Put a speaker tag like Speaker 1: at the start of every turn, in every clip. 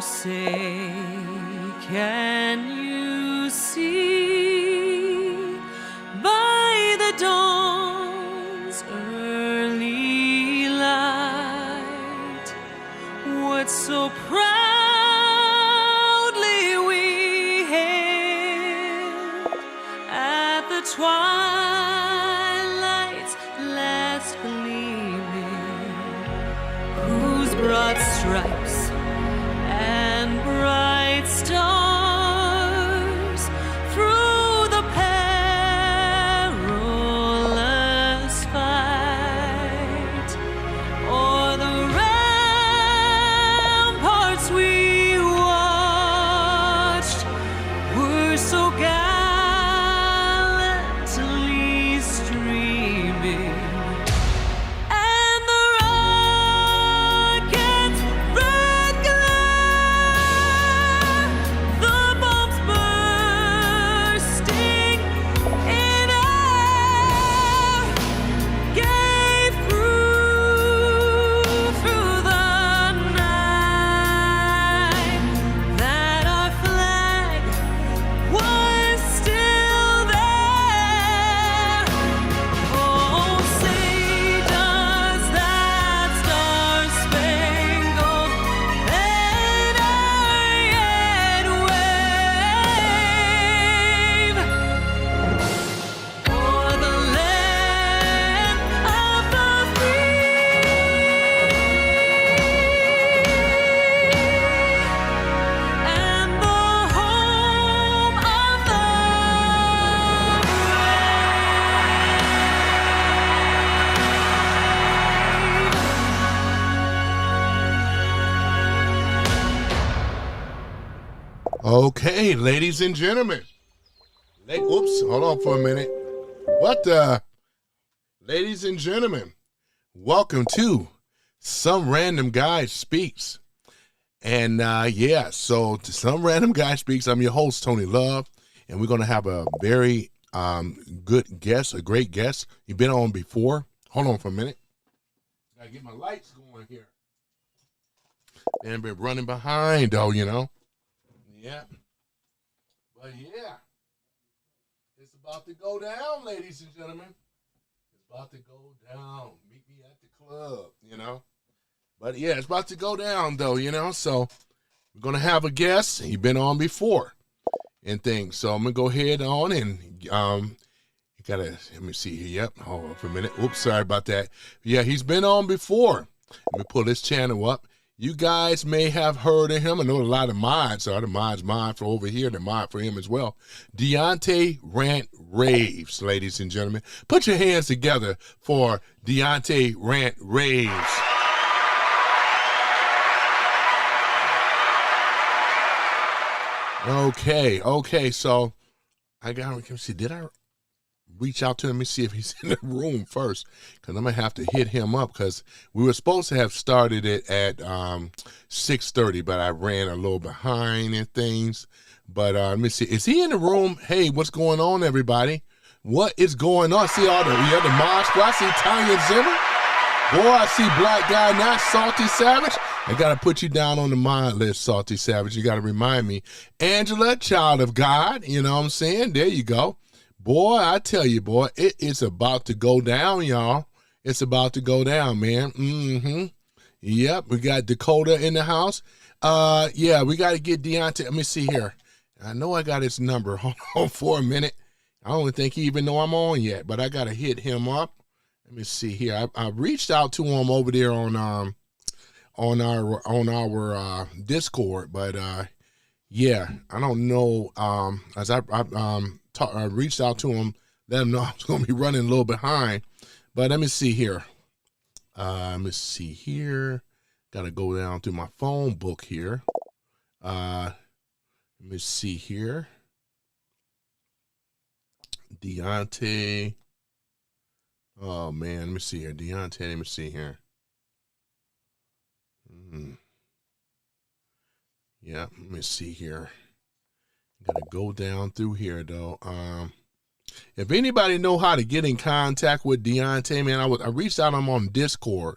Speaker 1: say, can you see by the dawn's early light what so proudly we hailed at the twilight's last gleaming, whose broad stripes and bright stars through the perilous fight o'er the ramparts we watched were so gallantly streaming. And the rocket's red glare, the bombs bursting in air, gave proof through the night that our flag was still there. Oh, say does that star-spangled banner yet wave o'er the land of the free and the home of the
Speaker 2: Okay, ladies and gentlemen. Oops, hold on for a minute. Ladies and gentlemen, welcome to Some Random Guy Speaks. And so to Some Random Guy Speaks, I'm your host, Tony Love, and we're going to have a very good guest, a great guest. You've been on before. Hold on for a minute. Got to get my lights going here. And been running behind, though, you know. Yeah. But yeah, it's about to go down, ladies and gentlemen. It's about to go down. Meet me at the club, you know. But yeah, it's about to go down, though, you know. So we're going to have a guest. He's been on before and things. So I'm going to go ahead on and you got to, let me see here. Yep. Hold on for a minute. Oops, sorry about that. Yeah, he's been on before. Let me pull this channel up. You guys may have heard of him. I know a lot of mods are. The mods mod for over here, the mod for him as well. Deunta Rants Raves, ladies and gentlemen. Put your hands together for Deunta Rants Raves. Okay, so I got to see, did I reach out to him and see if he's in the room first? Because I'm going to have to hit him up because we were supposed to have started it at 6:30, but I ran a little behind and things. But let me see. Is he in the room? Hey, what's going on, everybody? What is going on? See all the mod squad. I see Tanya Zimmer. Boy, I see Black Guy, not Salty Savage. I got to put you down on the mod list, Salty Savage. You got to remind me. Angela, Child of God. You know what I'm saying? There you go. Boy, I tell you, boy, it is about to go down, y'all. It's about to go down, man. Mm-hmm. Yep, we got Dakota in the house. Yeah, we got to get Deunta. Let me see here. I know I got his number. Hold on for a minute. I don't think he even know I'm on yet, but I got to hit him up. Let me see here. I reached out to him over there on our Discord, but yeah, I don't know. As I reached out to him, let him know I was going to be running a little behind. But let me see here. Got to go down to my phone book here. Let me see here. Deunta. Oh, man. Let me see here. Deunta. Let me see here. Yeah, let me see here. Got to go down through here, though. If anybody know how to get in contact with Deunta, man, I reached out to him on Discord.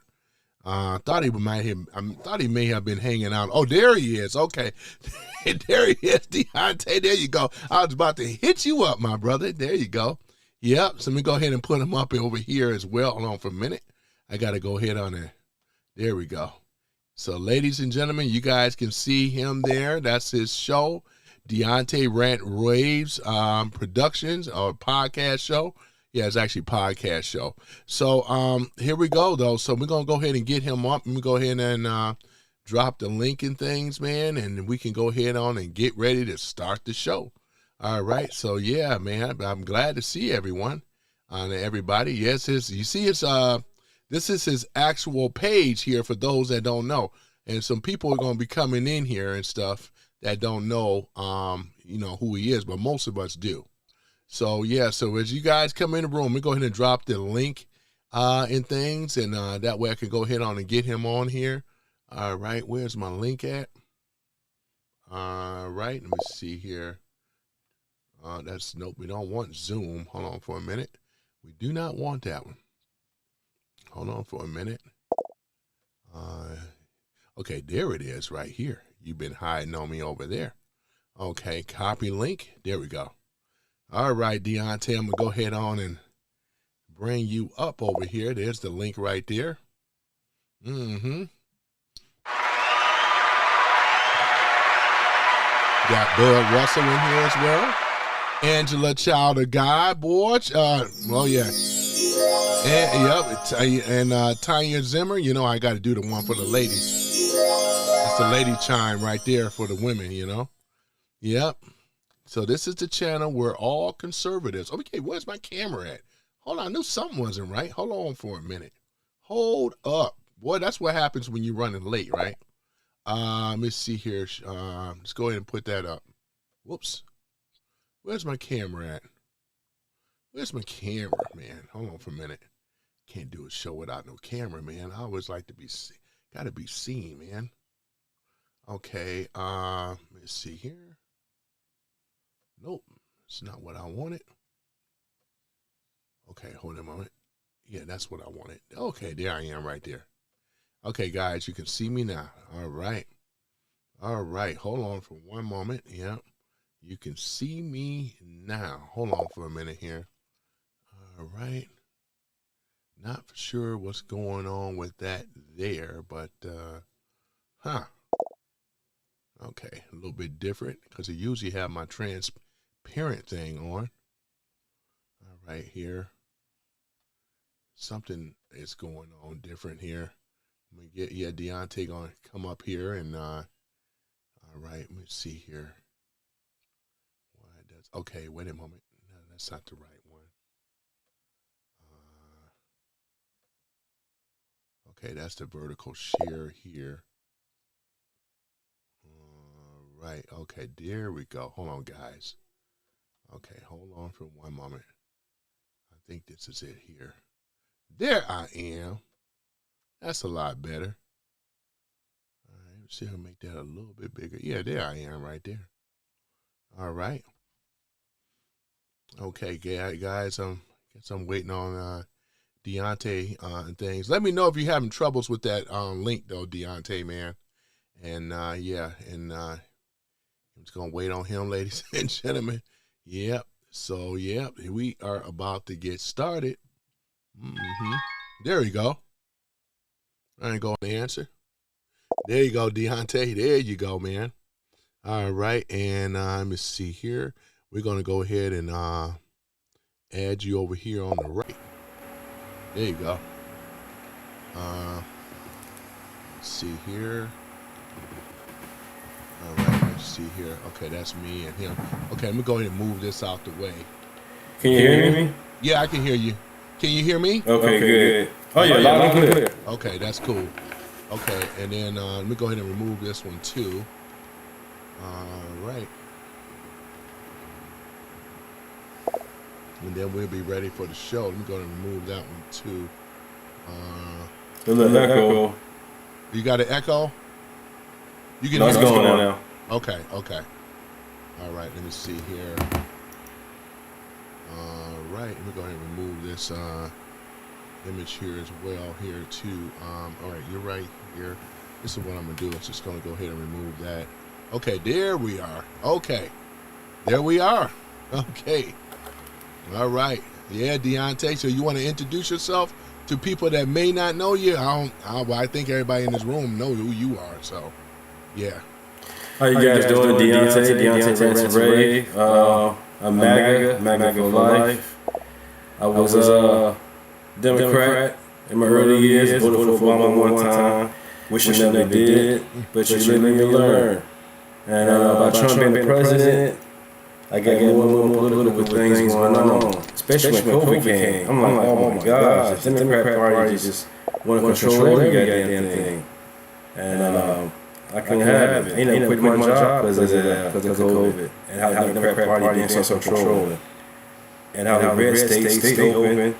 Speaker 2: Thought he may have been hanging out. Oh, there he is. Okay. There he is, Deontay. There you go. I was about to hit you up, my brother. There you go. Yep. So let me go ahead and put him up over here as well. Hold on for a minute. I got to go ahead on there. There we go. So, ladies and gentlemen, you guys can see him there. That's his show, Deunta Rants Raves Productions, or podcast show. Yeah, it's actually podcast show. So here we go, though. So we're going to go ahead and get him up. Let me go ahead and drop the link and things, man, and we can go ahead on and get ready to start the show. All right. So, yeah, man, I'm glad to see everyone, everybody. Yes, you see his this is his actual page here for those that don't know. And some people are going to be coming in here and stuff that don't know, who he is, but most of us do. So, yeah, so as you guys come in the room, we go ahead and drop the link and things, and that way I can go ahead on and get him on here. All right, where's my link at? All right, let me see here. Nope, we don't want Zoom. Hold on for a minute. We do not want that one. Hold on for a minute. Okay, there it is right here. You've been hiding on me over there. Okay, copy link. There we go. All right, Deontay, I'm going to go ahead on and bring you up over here. There's the link right there. Mm-hmm. Got Bud Russell in here as well. Angela Child of God, boy. Yeah. And Tanya Zimmer. You know, I got to do the one for the ladies. That's the lady chime right there for the women, Yep. So this is the channel where all conservatives. Okay, where's my camera at? Hold on, I knew something wasn't right. Hold on for a minute. Hold up. Boy, that's what happens when you're running late, right? Let me see here. Let's go ahead and put that up. Whoops. Where's my camera at? Where's my camera, man? Hold on for a minute. Can't do a show without no camera, man. I always like to be gotta be seen, man. Okay, let's see here. Nope, it's not what I wanted. Okay, hold on a moment. Yeah, that's what I wanted. Okay, there I am right there. Okay, guys, you can see me now. All right. All right, hold on for one moment. Yeah, you can see me now. Hold on for a minute here. All right. Not for sure what's going on with that there, but, Okay, a little bit different because I usually have my transparent thing on. All right, here. Something is going on different here. I'm gonna get Deontay gonna come up here and all right, let me see here. Why does okay, wait a moment. No, that's not the right one. Okay, that's the vertical share here. Right, okay, there we go. Hold on, guys. Okay, hold on for one moment. I think this is it here. There I am. That's a lot better. All right, let's see if I can make that a little bit bigger. Yeah, there I am right there. All right. Okay, guys, guess I'm waiting on Deontay and things. Let me know if you're having troubles with that link, though, Deontay, man. And, I'm just going to wait on him, ladies and gentlemen. Yep. So, yep, we are about to get started. Mm-hmm. There you go. I ain't going to answer. There you go, Deontay. There you go, man. All right. And let me see here. We're going to go ahead and add you over here on the right. There you go. Let's see here. All right, let's see here. Okay, that's me and him. Okay, let me go ahead and move this out the way.
Speaker 3: Can you hear me?
Speaker 2: Yeah, I can hear you. Can you hear me?
Speaker 3: Okay, good. Oh, yeah, loud and clear.
Speaker 2: Okay, that's cool. Okay, and then let me go ahead and remove this one too. All right. And then we'll be ready for the show. Let me go ahead and remove that one too.
Speaker 3: A little echo.
Speaker 2: You got an echo? You can
Speaker 3: No, it's going on now.
Speaker 2: Okay. All right, let me see here. All right, let me go ahead and remove this image here as well here too. All right, you're right here. This is what I'm gonna do. I'm just gonna go ahead and remove that. Okay, there we are. Okay, there we are. Okay, all right. Yeah, Deontay. So you want to introduce yourself to people that may not know you? I think everybody in this room know who you are. So, yeah.
Speaker 3: How you guys doing? Deunta Rants Raves. I'm MAGA for life. I was a Democrat in my early years, voted for Obama one time, wishing I never did, but you live and you learn. And by Trump being the president, I got more and more political things going on, especially when COVID came. I'm like, oh my gosh, the Democrat Party just want to control every goddamn thing. And I couldn't have it. I ended up quitting my job because of COVID and how the Democrat Party being so controlling. And how the red states stay open,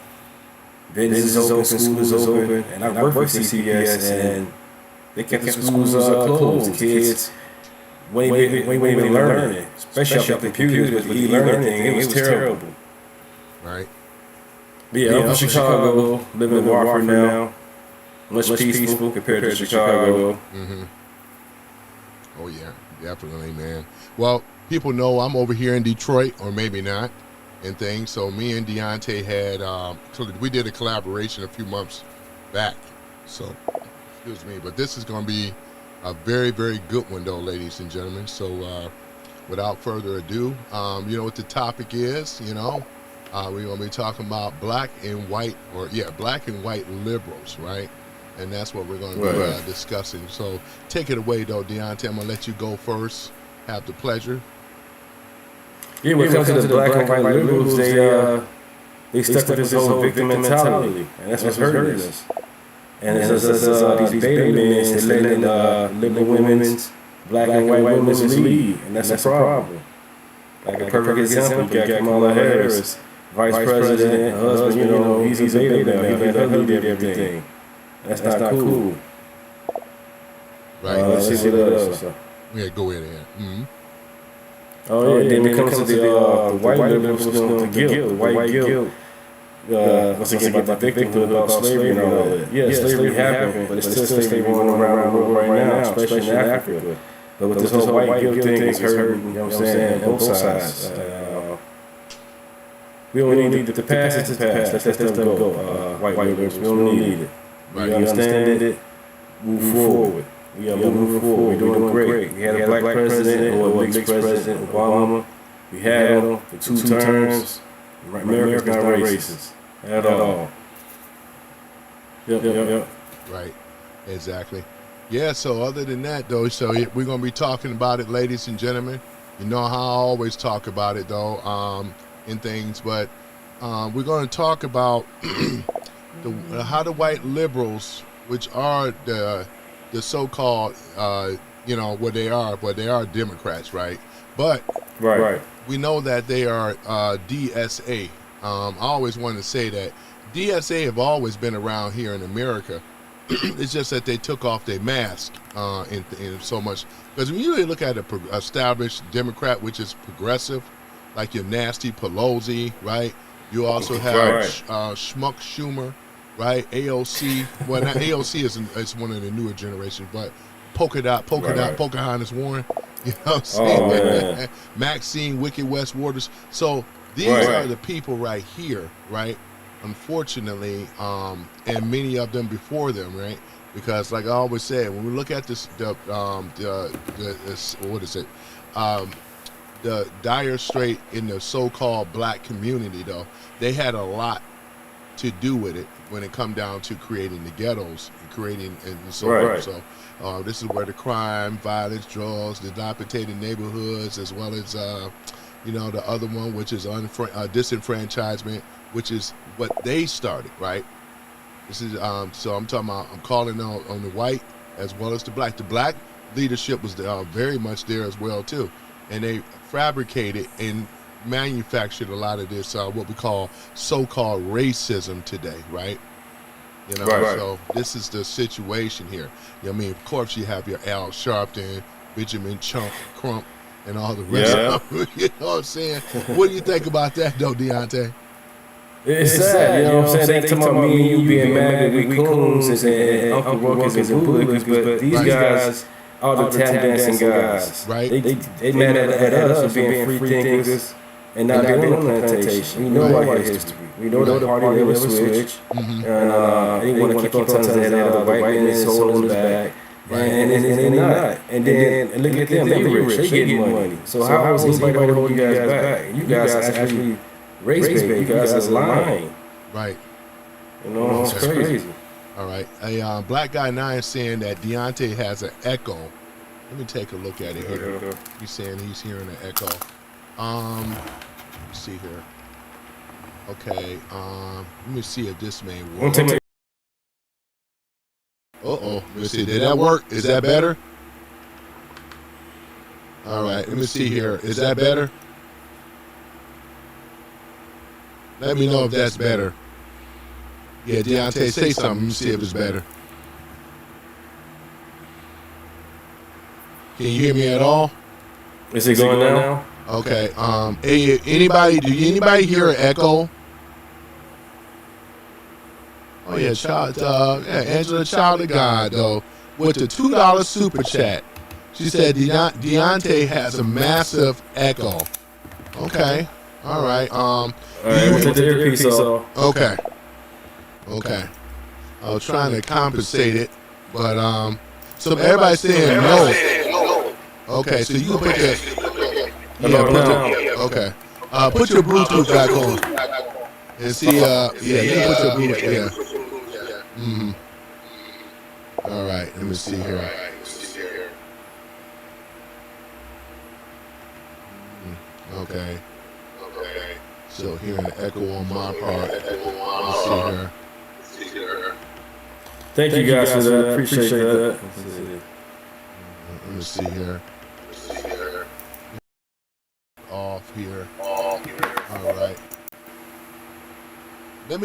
Speaker 3: businesses open, schools is open, and I worked for CPS, and they kept the schools closed. The kids weren't even learning, especially up the computers with the e-learning thing. It was terrible.
Speaker 2: Right.
Speaker 3: But yeah, I'm from Chicago, living in Warford now. Much peaceful compared to Chicago.
Speaker 2: Mm-hmm. Oh yeah, definitely, man. Well, people know I'm over here in Detroit, or maybe not, and things. So me and Deontay had we did a collaboration a few months back. So excuse me, but this is going to be a very, very good one, though, ladies and gentlemen. So without further ado, you know what the topic is. You know, we're going to be talking about black and white liberals, right? And that's what we're going to be discussing. So take it away, though, Deontay. I'm going to let you go first. Have the pleasure.
Speaker 3: Yeah, when it comes to the black and white liberals, they stuck with this whole victim mentality, and that's what's hurting us. And it's these baby men, they're letting liberal women's, black and white women's lead, and that's a problem. Like a perfect example, you got Kamala Harris, vice president, her husband, you know, he's a baby male, he let her lead everything. That's not cool.
Speaker 2: Right.
Speaker 3: Let's see what else.
Speaker 2: Yeah, go ahead. Mm-hmm.
Speaker 3: Oh yeah, then it comes to the white liberals, the guilt, the white guilt. Once again, about the victimhood, about slavery and all that. Yeah, slavery happened, but it's still slavery going around the world right now, especially in Africa. But with this whole white guilt thing, it's hurting, you know what I'm saying, both sides. We don't need the past to pass. Let's let them go. White liberals, we don't need it. We understand it. Move forward. We are moving forward. We're doing great. We had a black president or a mixed president, Obama. We had him for 2 terms. America's not racist at all. Yep.
Speaker 2: Right. Exactly. Yeah, so other than that, though, so we're going to be talking about it, ladies and gentlemen. You know how I always talk about it, though, in things. But we're going to talk about how the white liberals, which are the so-called, what they are Democrats, right? But we know that they are DSA. I always want to say that DSA have always been around here in America. It's just that they took off their mask in so much. Because when you really look at an established Democrat, which is progressive, like your nasty Pelosi, right? You also have Schmuck Schumer, right? AOC. Well, not AOC is one of the newer generations, but Pocahontas Warren. You know what I'm saying? Maxine Wicked West Waters. So these are the people right here, right? Unfortunately, and many of them before them, right? Because, like I always say, when we look at this, the dire strait in the so-called black community, though, they had a lot to do with it when it come down to creating the ghettos and creating and so on. So this is where the crime, violence, drugs, the dilapidated neighborhoods, as well as the other one, which is disenfranchisement, which is what they started, right? This is so I'm talking about. I'm calling on the white as well as the black. The black leadership was very much there as well too, and they fabricated and manufactured a lot of this what we call so-called racism today, right? So this is the situation here. I mean, of course, you have your Al Sharpton, Benjamin Crump, and all the rest of them. You know what I'm saying? What do you think about that, though, Deontay?
Speaker 3: It's sad, you know what I'm saying? They talking about me and you being mad that we coons and Uncle Ruckus and bootlickers, but these guys are the tap dancing guys.
Speaker 2: Right.
Speaker 3: They mad at us for being free thinkers and not being on the plantation. We know our history. We know the party never switch. And they want to keep on telling us that the white man is holding us back. And they're not. And then look at them, they rich, they getting money. So how is anybody holding you guys back? You guys actually race bait, you guys are lying.
Speaker 2: Right.
Speaker 3: You know, it's crazy.
Speaker 2: All right. A black guy 9 saying that Deontay has an echo. Let me take a look at it here. He's saying he's hearing an echo. Let me see here. Okay. Let me see if this may work. Uh-oh. Let me see. Did that work? Is that better? All right. Let me see here. Is that better? Let me know if that's better. Yeah, Deontay, say something. Let me see if it's better. Can you hear me at all?
Speaker 3: Is it going now?
Speaker 2: Okay. Anybody hear an echo? Oh yeah, Angela Child of God though, with the $2 super chat. She said Deontay has a massive echo. Okay. All right.
Speaker 3: All right, we'll take the earpiece off.
Speaker 2: Okay. I was trying to compensate it, but so everybody's saying no. Okay, so you can put put your Bluetooth back on and see. You can put your Bluetooth. Yeah. Mm-hmm. All right, let me see here. Okay. So hearing the echo on my part. Let's see here.
Speaker 3: Thank you guys for that. Appreciate that.
Speaker 2: Let me see here. Off here. All right. Let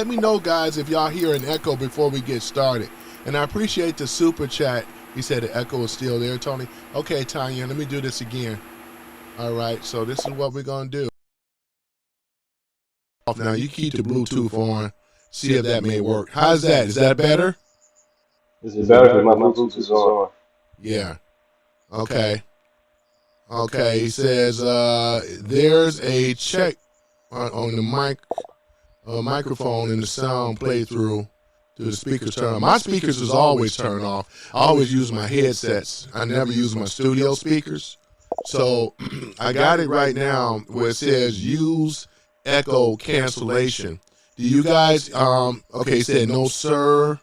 Speaker 2: me know, guys, if y'all hear an echo before we get started. And I appreciate the super chat. He said the echo is still there, Tony. Okay, Tanya, let me do this again. All right, so this is what we're gonna do. Now you keep the Bluetooth on. See if that may work. How's that? Is that better?
Speaker 3: This is better because my Bluetooth is on.
Speaker 2: Yeah. Okay. Okay. He says there's a check on the microphone and the sound playthrough to the speakers turn on. My speakers is always turned off. I always use my headsets. I never use my studio speakers. So I got it right now where it says use echo cancellation. Do you guys okay, it said no sir.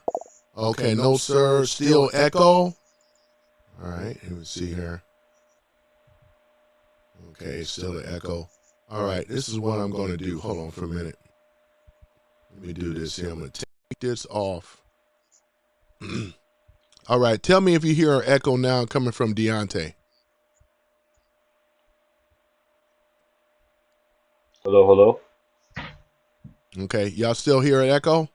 Speaker 2: Okay, no sir. Still echo. All right, let me see here. Okay, still an echo. All right, this is what I'm gonna do. Hold on for a minute. Let me do this here. I'm gonna take this off. All right, tell me if you hear an echo now coming from Deontay.
Speaker 3: Hello.
Speaker 2: Okay, y'all still hear an echo?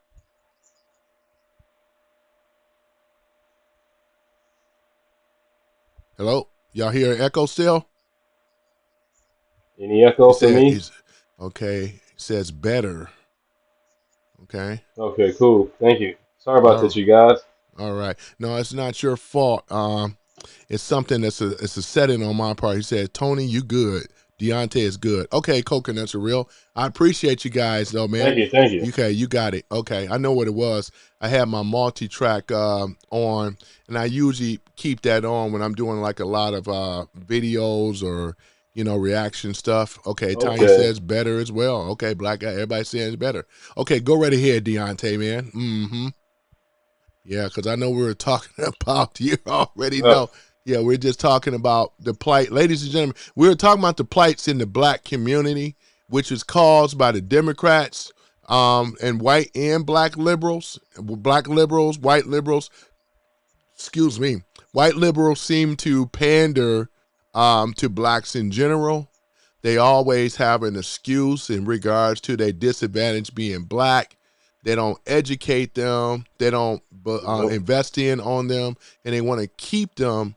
Speaker 2: Hello? Y'all hear an echo still?
Speaker 3: Any echo for me?
Speaker 2: Okay, it says better. Okay.
Speaker 3: Okay, cool. Thank you. Sorry about this, you guys.
Speaker 2: All right. No, it's not your fault. It's something it's a setting on my part. He said, Tony, you good. Deontay is good. Okay, Coconuts are real. I appreciate you guys, though, man.
Speaker 3: Thank you.
Speaker 2: Okay, you got it. Okay, I know what it was. I had my multi-track on, and I usually keep that on when I'm doing like a lot of videos or, reaction stuff. Okay, Tanya says better as well. Okay, black guy, everybody says better. Okay, go right ahead, Deontay, man. Mm-hmm. Yeah, because I know we were talking about, you already know. Yeah, we're just talking about the plight. Ladies and gentlemen, we were talking about the plights in the black community, which is caused by the Democrats and white and black liberals. White liberals seem to pander to blacks in general. They always have an excuse in regards to their disadvantage being black. They don't educate them. They don't invest on them, and they want to keep them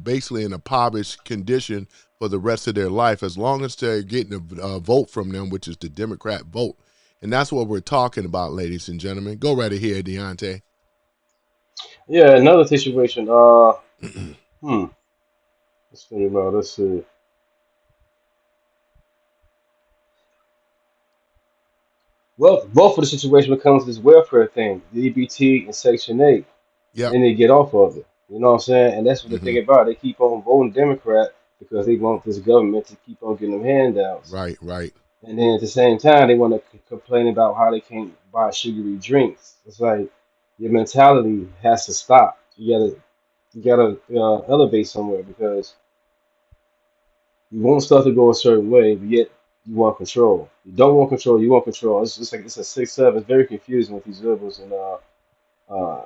Speaker 2: basically in a impoverished condition for the rest of their life, as long as they're getting a vote from them, which is the Democrat vote. And that's what we're talking about, ladies and gentlemen. Go right ahead, Deontay.
Speaker 4: Yeah, another situation. Hmm. Let's think about. Let's see. Well, both of the situation when it comes to this welfare thing, the EBT and Section 8, and
Speaker 2: Yep.
Speaker 4: then they get off of it. You know what I'm saying? And that's what the
Speaker 2: Hmm.
Speaker 4: thing about. They keep on voting Democrat because they want this government to keep on getting them handouts.
Speaker 2: Right, right,
Speaker 4: And then at the same time, they want to complain about how they can't buy sugary drinks. It's like your mentality has to stop. You gotta elevate somewhere because you want stuff to go a certain way, but yet you want control. You don't want control. You want control. It's just like it's a 6-7. It's very confusing with these liberals uh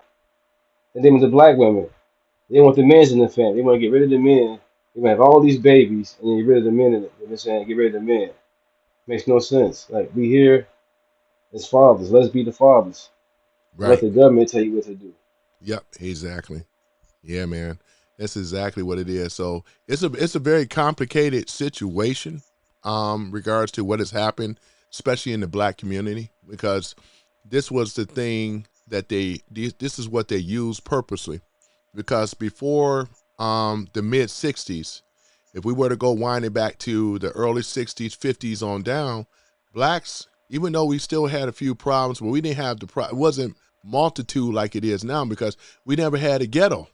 Speaker 4: and then with the black women, they want the men's in the family. They want to get rid of the men. They want to have all these babies and then get rid of the men in it. They're saying get rid of the men. Makes no sense. Like we here as fathers, let's be the fathers. Don't let
Speaker 2: right.
Speaker 4: the government tell you what to do.
Speaker 2: Yep, exactly. Yeah, man. That's exactly what it is. So it's a very complicated situation, regards to what has happened, especially in the black community, because this was the thing that this is what they used purposely. Because before the mid '60s, if we were to go winding back to the early '60s, '50s on down, blacks, even though we still had a few problems, but we didn't have it wasn't multitude like it is now because we never had a ghetto.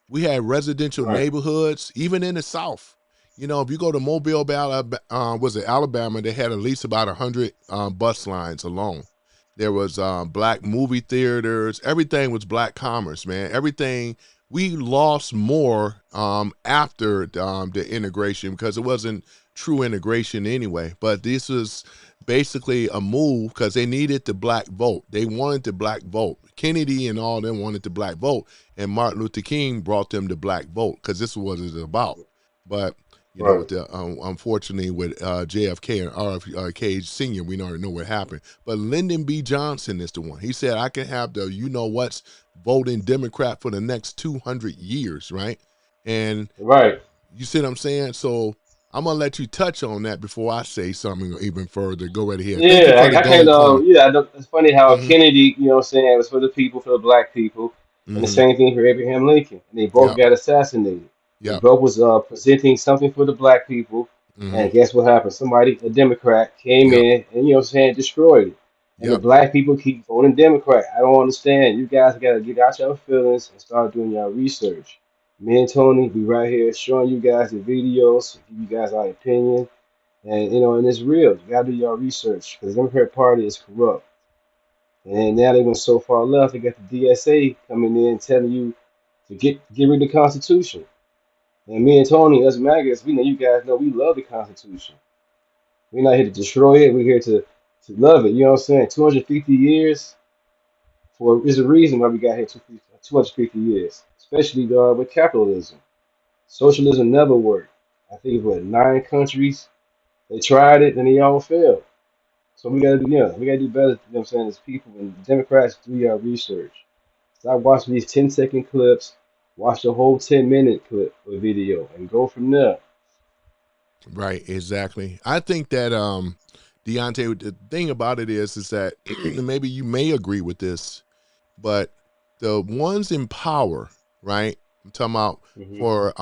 Speaker 2: We had residential
Speaker 4: Right.
Speaker 2: neighborhoods, even in the South. You know, if you go to Mobile, was it Alabama? They had at least about 100 bus lines alone. There was black movie theaters. Everything was black commerce, man. Everything. We lost more after the integration because it wasn't true integration anyway. But this was basically a move because they needed the black vote. They wanted the black vote. Kennedy and all them wanted the black vote, and Martin Luther King brought them the black vote because this is what it's about. But you know,
Speaker 4: Right.
Speaker 2: with the unfortunately with JFK and RFK Senior, we already know what happened. But Lyndon B. Johnson is the one. He said, "I can have the you know what's voting Democrat for the next 200 years," right? And
Speaker 4: Right.
Speaker 2: you see what I'm saying? So I'm gonna let you touch on that before I say something even further. Go right ahead. Thank you
Speaker 4: Yeah,
Speaker 2: for the
Speaker 4: I can't.
Speaker 2: gold coin.
Speaker 4: Yeah, it's funny how
Speaker 2: Mm-hmm.
Speaker 4: Kennedy, you know, what I'm saying, it was for the people, for the black people, and the
Speaker 2: Mm-hmm.
Speaker 4: same thing for Abraham Lincoln. And they both
Speaker 2: Yep.
Speaker 4: got assassinated. They
Speaker 2: Yep.
Speaker 4: both was presenting something for the black people,
Speaker 2: Mm-hmm.
Speaker 4: and guess what happened? Somebody, a Democrat, came
Speaker 2: Yep.
Speaker 4: in and you know, what I'm saying, destroyed it. And the
Speaker 2: Yep.
Speaker 4: black people keep voting Democrat. I don't understand. You guys got to get out your feelings and start doing your research. Me and Tony, we right here showing you guys the videos, give you guys our opinion. And you know, and it's real. You gotta do your research because the Democrat Party is corrupt. And now they went so far left, they got the DSA coming in telling you to get rid of the Constitution. And me and Tony, us maggots, we know you guys know we love the Constitution. We're not here to destroy it. We're here to love it. You know what I'm saying? 250 years for there's a reason why we got here 250 years, especially with capitalism. Socialism never worked. I think it was what, 9 countries they tried it and they all failed. So we gotta do, yeah, we gotta do better, you know what I'm saying, as people and Democrats do your research. Stop watching these 10-second clips, watch the whole 10-minute clip or video and go from there.
Speaker 2: Right, exactly. I think that Deontay, the thing about it is that maybe you may agree with this, but the ones in power, right? I'm talking about
Speaker 4: Hmm.
Speaker 2: for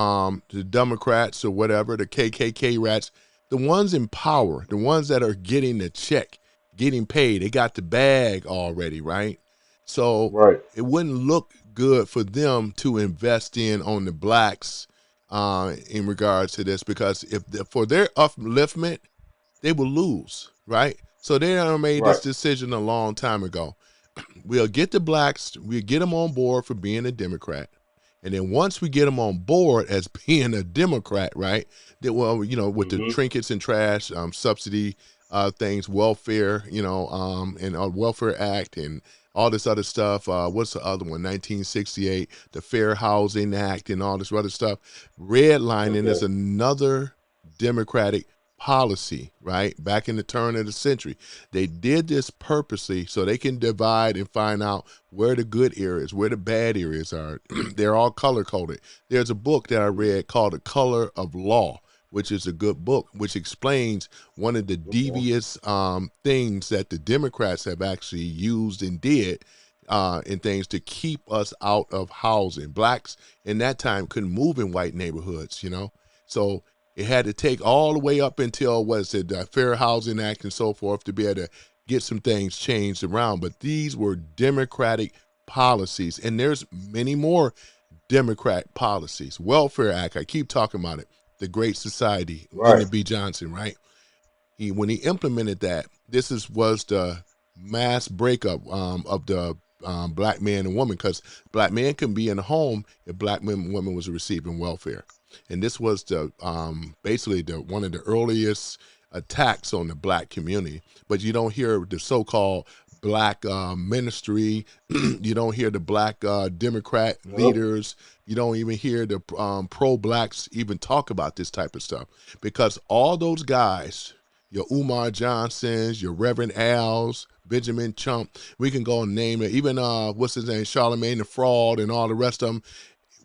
Speaker 2: the Democrats or whatever, the KKK rats, the ones in power, the ones that are getting the check, getting paid, they got the bag already, right? So
Speaker 4: Right.
Speaker 2: it wouldn't look good for them to invest in on the blacks in regards to this because if for their upliftment, they will lose, right? So they done made this
Speaker 4: Right.
Speaker 2: decision a long time ago. We'll get the blacks, we'll get them on board for being a Democrat. And then once we get them on board as being a Democrat, right? That well, you know, with the
Speaker 4: Hmm.
Speaker 2: trinkets and trash, subsidy things, welfare, and Welfare Act and all this other stuff. What's the other one? 1968, the Fair Housing Act and all this other stuff. Redlining is
Speaker 4: Okay.
Speaker 2: another Democratic policy, right? Back in the turn of the century. They did this purposely so they can divide and find out where the good areas, where the bad areas are. They're all color coded. There's a book that I read called The Color of Law which is a good book, which explains one of the devious things that the Democrats have actually used and did in things to keep us out of housing. Blacks in that time couldn't move in white neighborhoods, so it had to take all the way up until, the Fair Housing Act and so forth to be able to get some things changed around. But these were Democratic policies, and there's many more Democrat policies. Welfare Act, I keep talking about it. The Great Society, Lyndon B. Johnson, right? When he implemented that, was the mass breakup of the black man and woman, because black man can be in a home if black woman was receiving welfare. And this was basically one of the earliest attacks on the black community. But you don't hear the so-called black ministry. You don't hear the black Democrat leaders. You don't even hear the pro-blacks even talk about this type of stuff, because all those guys, your Umar Johnsons, your Reverend Al's, Benjamin Chump, we can go and name it, even what's his name, Charlemagne the Fraud, and all the rest of them.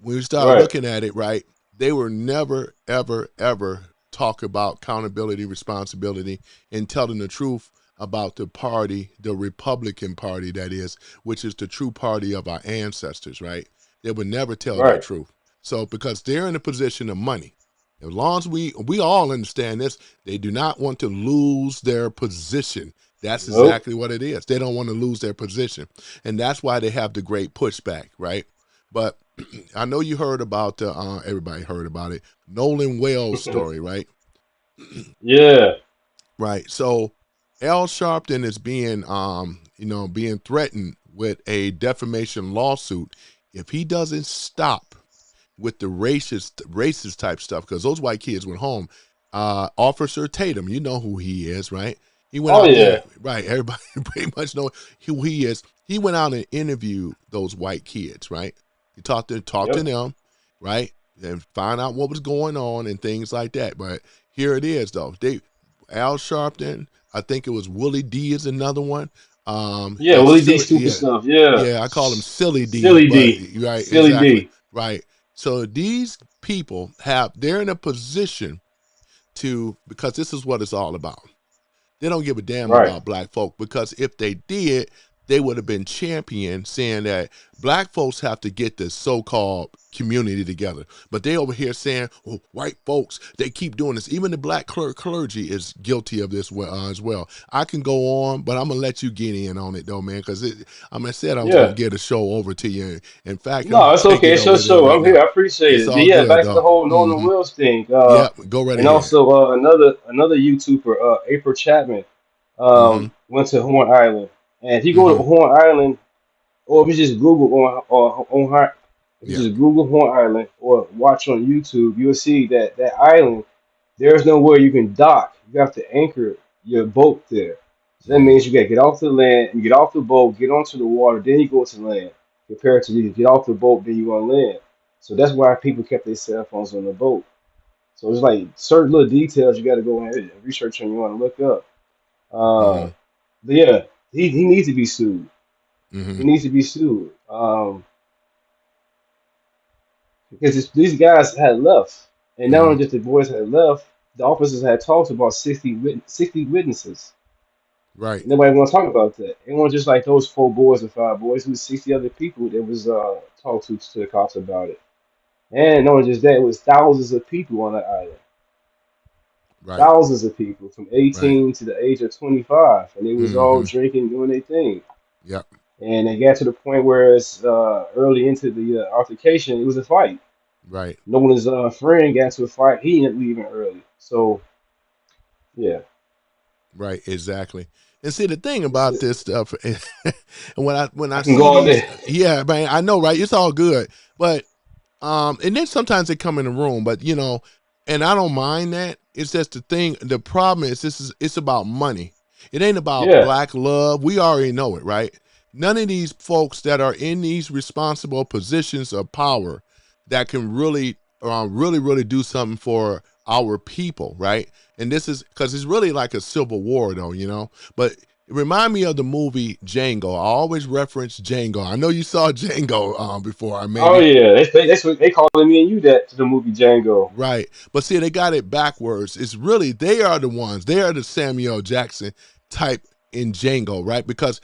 Speaker 2: When we start looking at it, right, they were never, ever, ever talk about accountability, responsibility, and telling the truth about the party, the Republican Party, that is, which is the true party of our ancestors, right? They would never tell the truth. So because they're in a position of money, as long as we all understand this, they do not want to lose their position. That's exactly what it is. They don't want to lose their position. And that's why they have the great pushback, right? But I know you heard about everybody heard about it, Nolan Wales story, right?
Speaker 4: Yeah.
Speaker 2: Right. So Al Sharpton is being being threatened with a defamation lawsuit if he doesn't stop with the racist type stuff, because those white kids went home. Officer Tatum, you know who he is, right? He went out there, right? Everybody pretty much know who he is. He went out and interviewed those white kids, right? He talked to them, right, and find out what was going on and things like that. But here it is, though. Al Sharpton, I think it was Willie D is another one.
Speaker 4: Willie D stupid stuff.
Speaker 2: Yeah, I call him Silly D.
Speaker 4: Silly D.
Speaker 2: Right,
Speaker 4: Silly
Speaker 2: exactly.
Speaker 4: D.
Speaker 2: Right. So these people they're in a position because this is what it's all about. They don't give a damn about black folk, because if they did, they would have been championed, saying that black folks have to get this so-called community together. But they over here saying, oh, white folks, they keep doing this. Even the black clergy is guilty of this as well. I can go on, but I'm going to let you get in on it, though, man, because I was going to get a show over to you. In fact,
Speaker 4: no, it's okay. It's your show. I'm here. I appreciate it. Yeah, back to the whole Nolan Wills thing.
Speaker 2: Go right ahead.
Speaker 4: And also another YouTuber, April Chapman, went to Horn Island. And if you go to Horn Island, or if you just Google just Google Horn Island or watch on YouTube, you'll see that island, there's nowhere you can dock. You have to anchor your boat there. So that means you got to get off the land, and get off the boat, get onto the water, then you go to land. Compared to you get off the boat, then you on land. So that's why people kept their cell phones on the boat. So it's like certain little details you got to go ahead and research and you want to look up. But yeah, he needs to be sued. He needs to be sued. Because these guys had left. And not only just the boys had left, the officers had talked about 60 witnesses.
Speaker 2: Right.
Speaker 4: Nobody want to talk about that. It wasn't just like those 4 boys or 5 boys. It was 60 other people that was talked to the cops about it. And not only just that, it was thousands of people on that island.
Speaker 2: Right.
Speaker 4: Thousands of people from 18 to the age of 25. And they was all drinking, doing their thing.
Speaker 2: Yep.
Speaker 4: And they got to the point where it's early into the altercation, it was a fight.
Speaker 2: Right.
Speaker 4: Nolan's friend got to a fight. He ended up leaving early. So, yeah.
Speaker 2: Right, exactly. And see, the thing about this stuff, and when I
Speaker 4: can go on there.
Speaker 2: Yeah, man, I know, right? It's all good, but and then sometimes they come in the room, but and I don't mind that. It's just the thing. The problem is it's about money. It ain't about black love. We already know it, right? None of these folks that are in these responsible positions of power that can really do something for our people, right? And this is because it's really like a civil war, though, but It remind me of the movie Django. I always reference Django. I know you saw Django before,
Speaker 4: Oh
Speaker 2: maybe.
Speaker 4: yeah, that's what they calling me and you that to the movie Django.
Speaker 2: Right. But see, they got it backwards. It's really, they are the ones, they are the Samuel Jackson type in Django, right? Because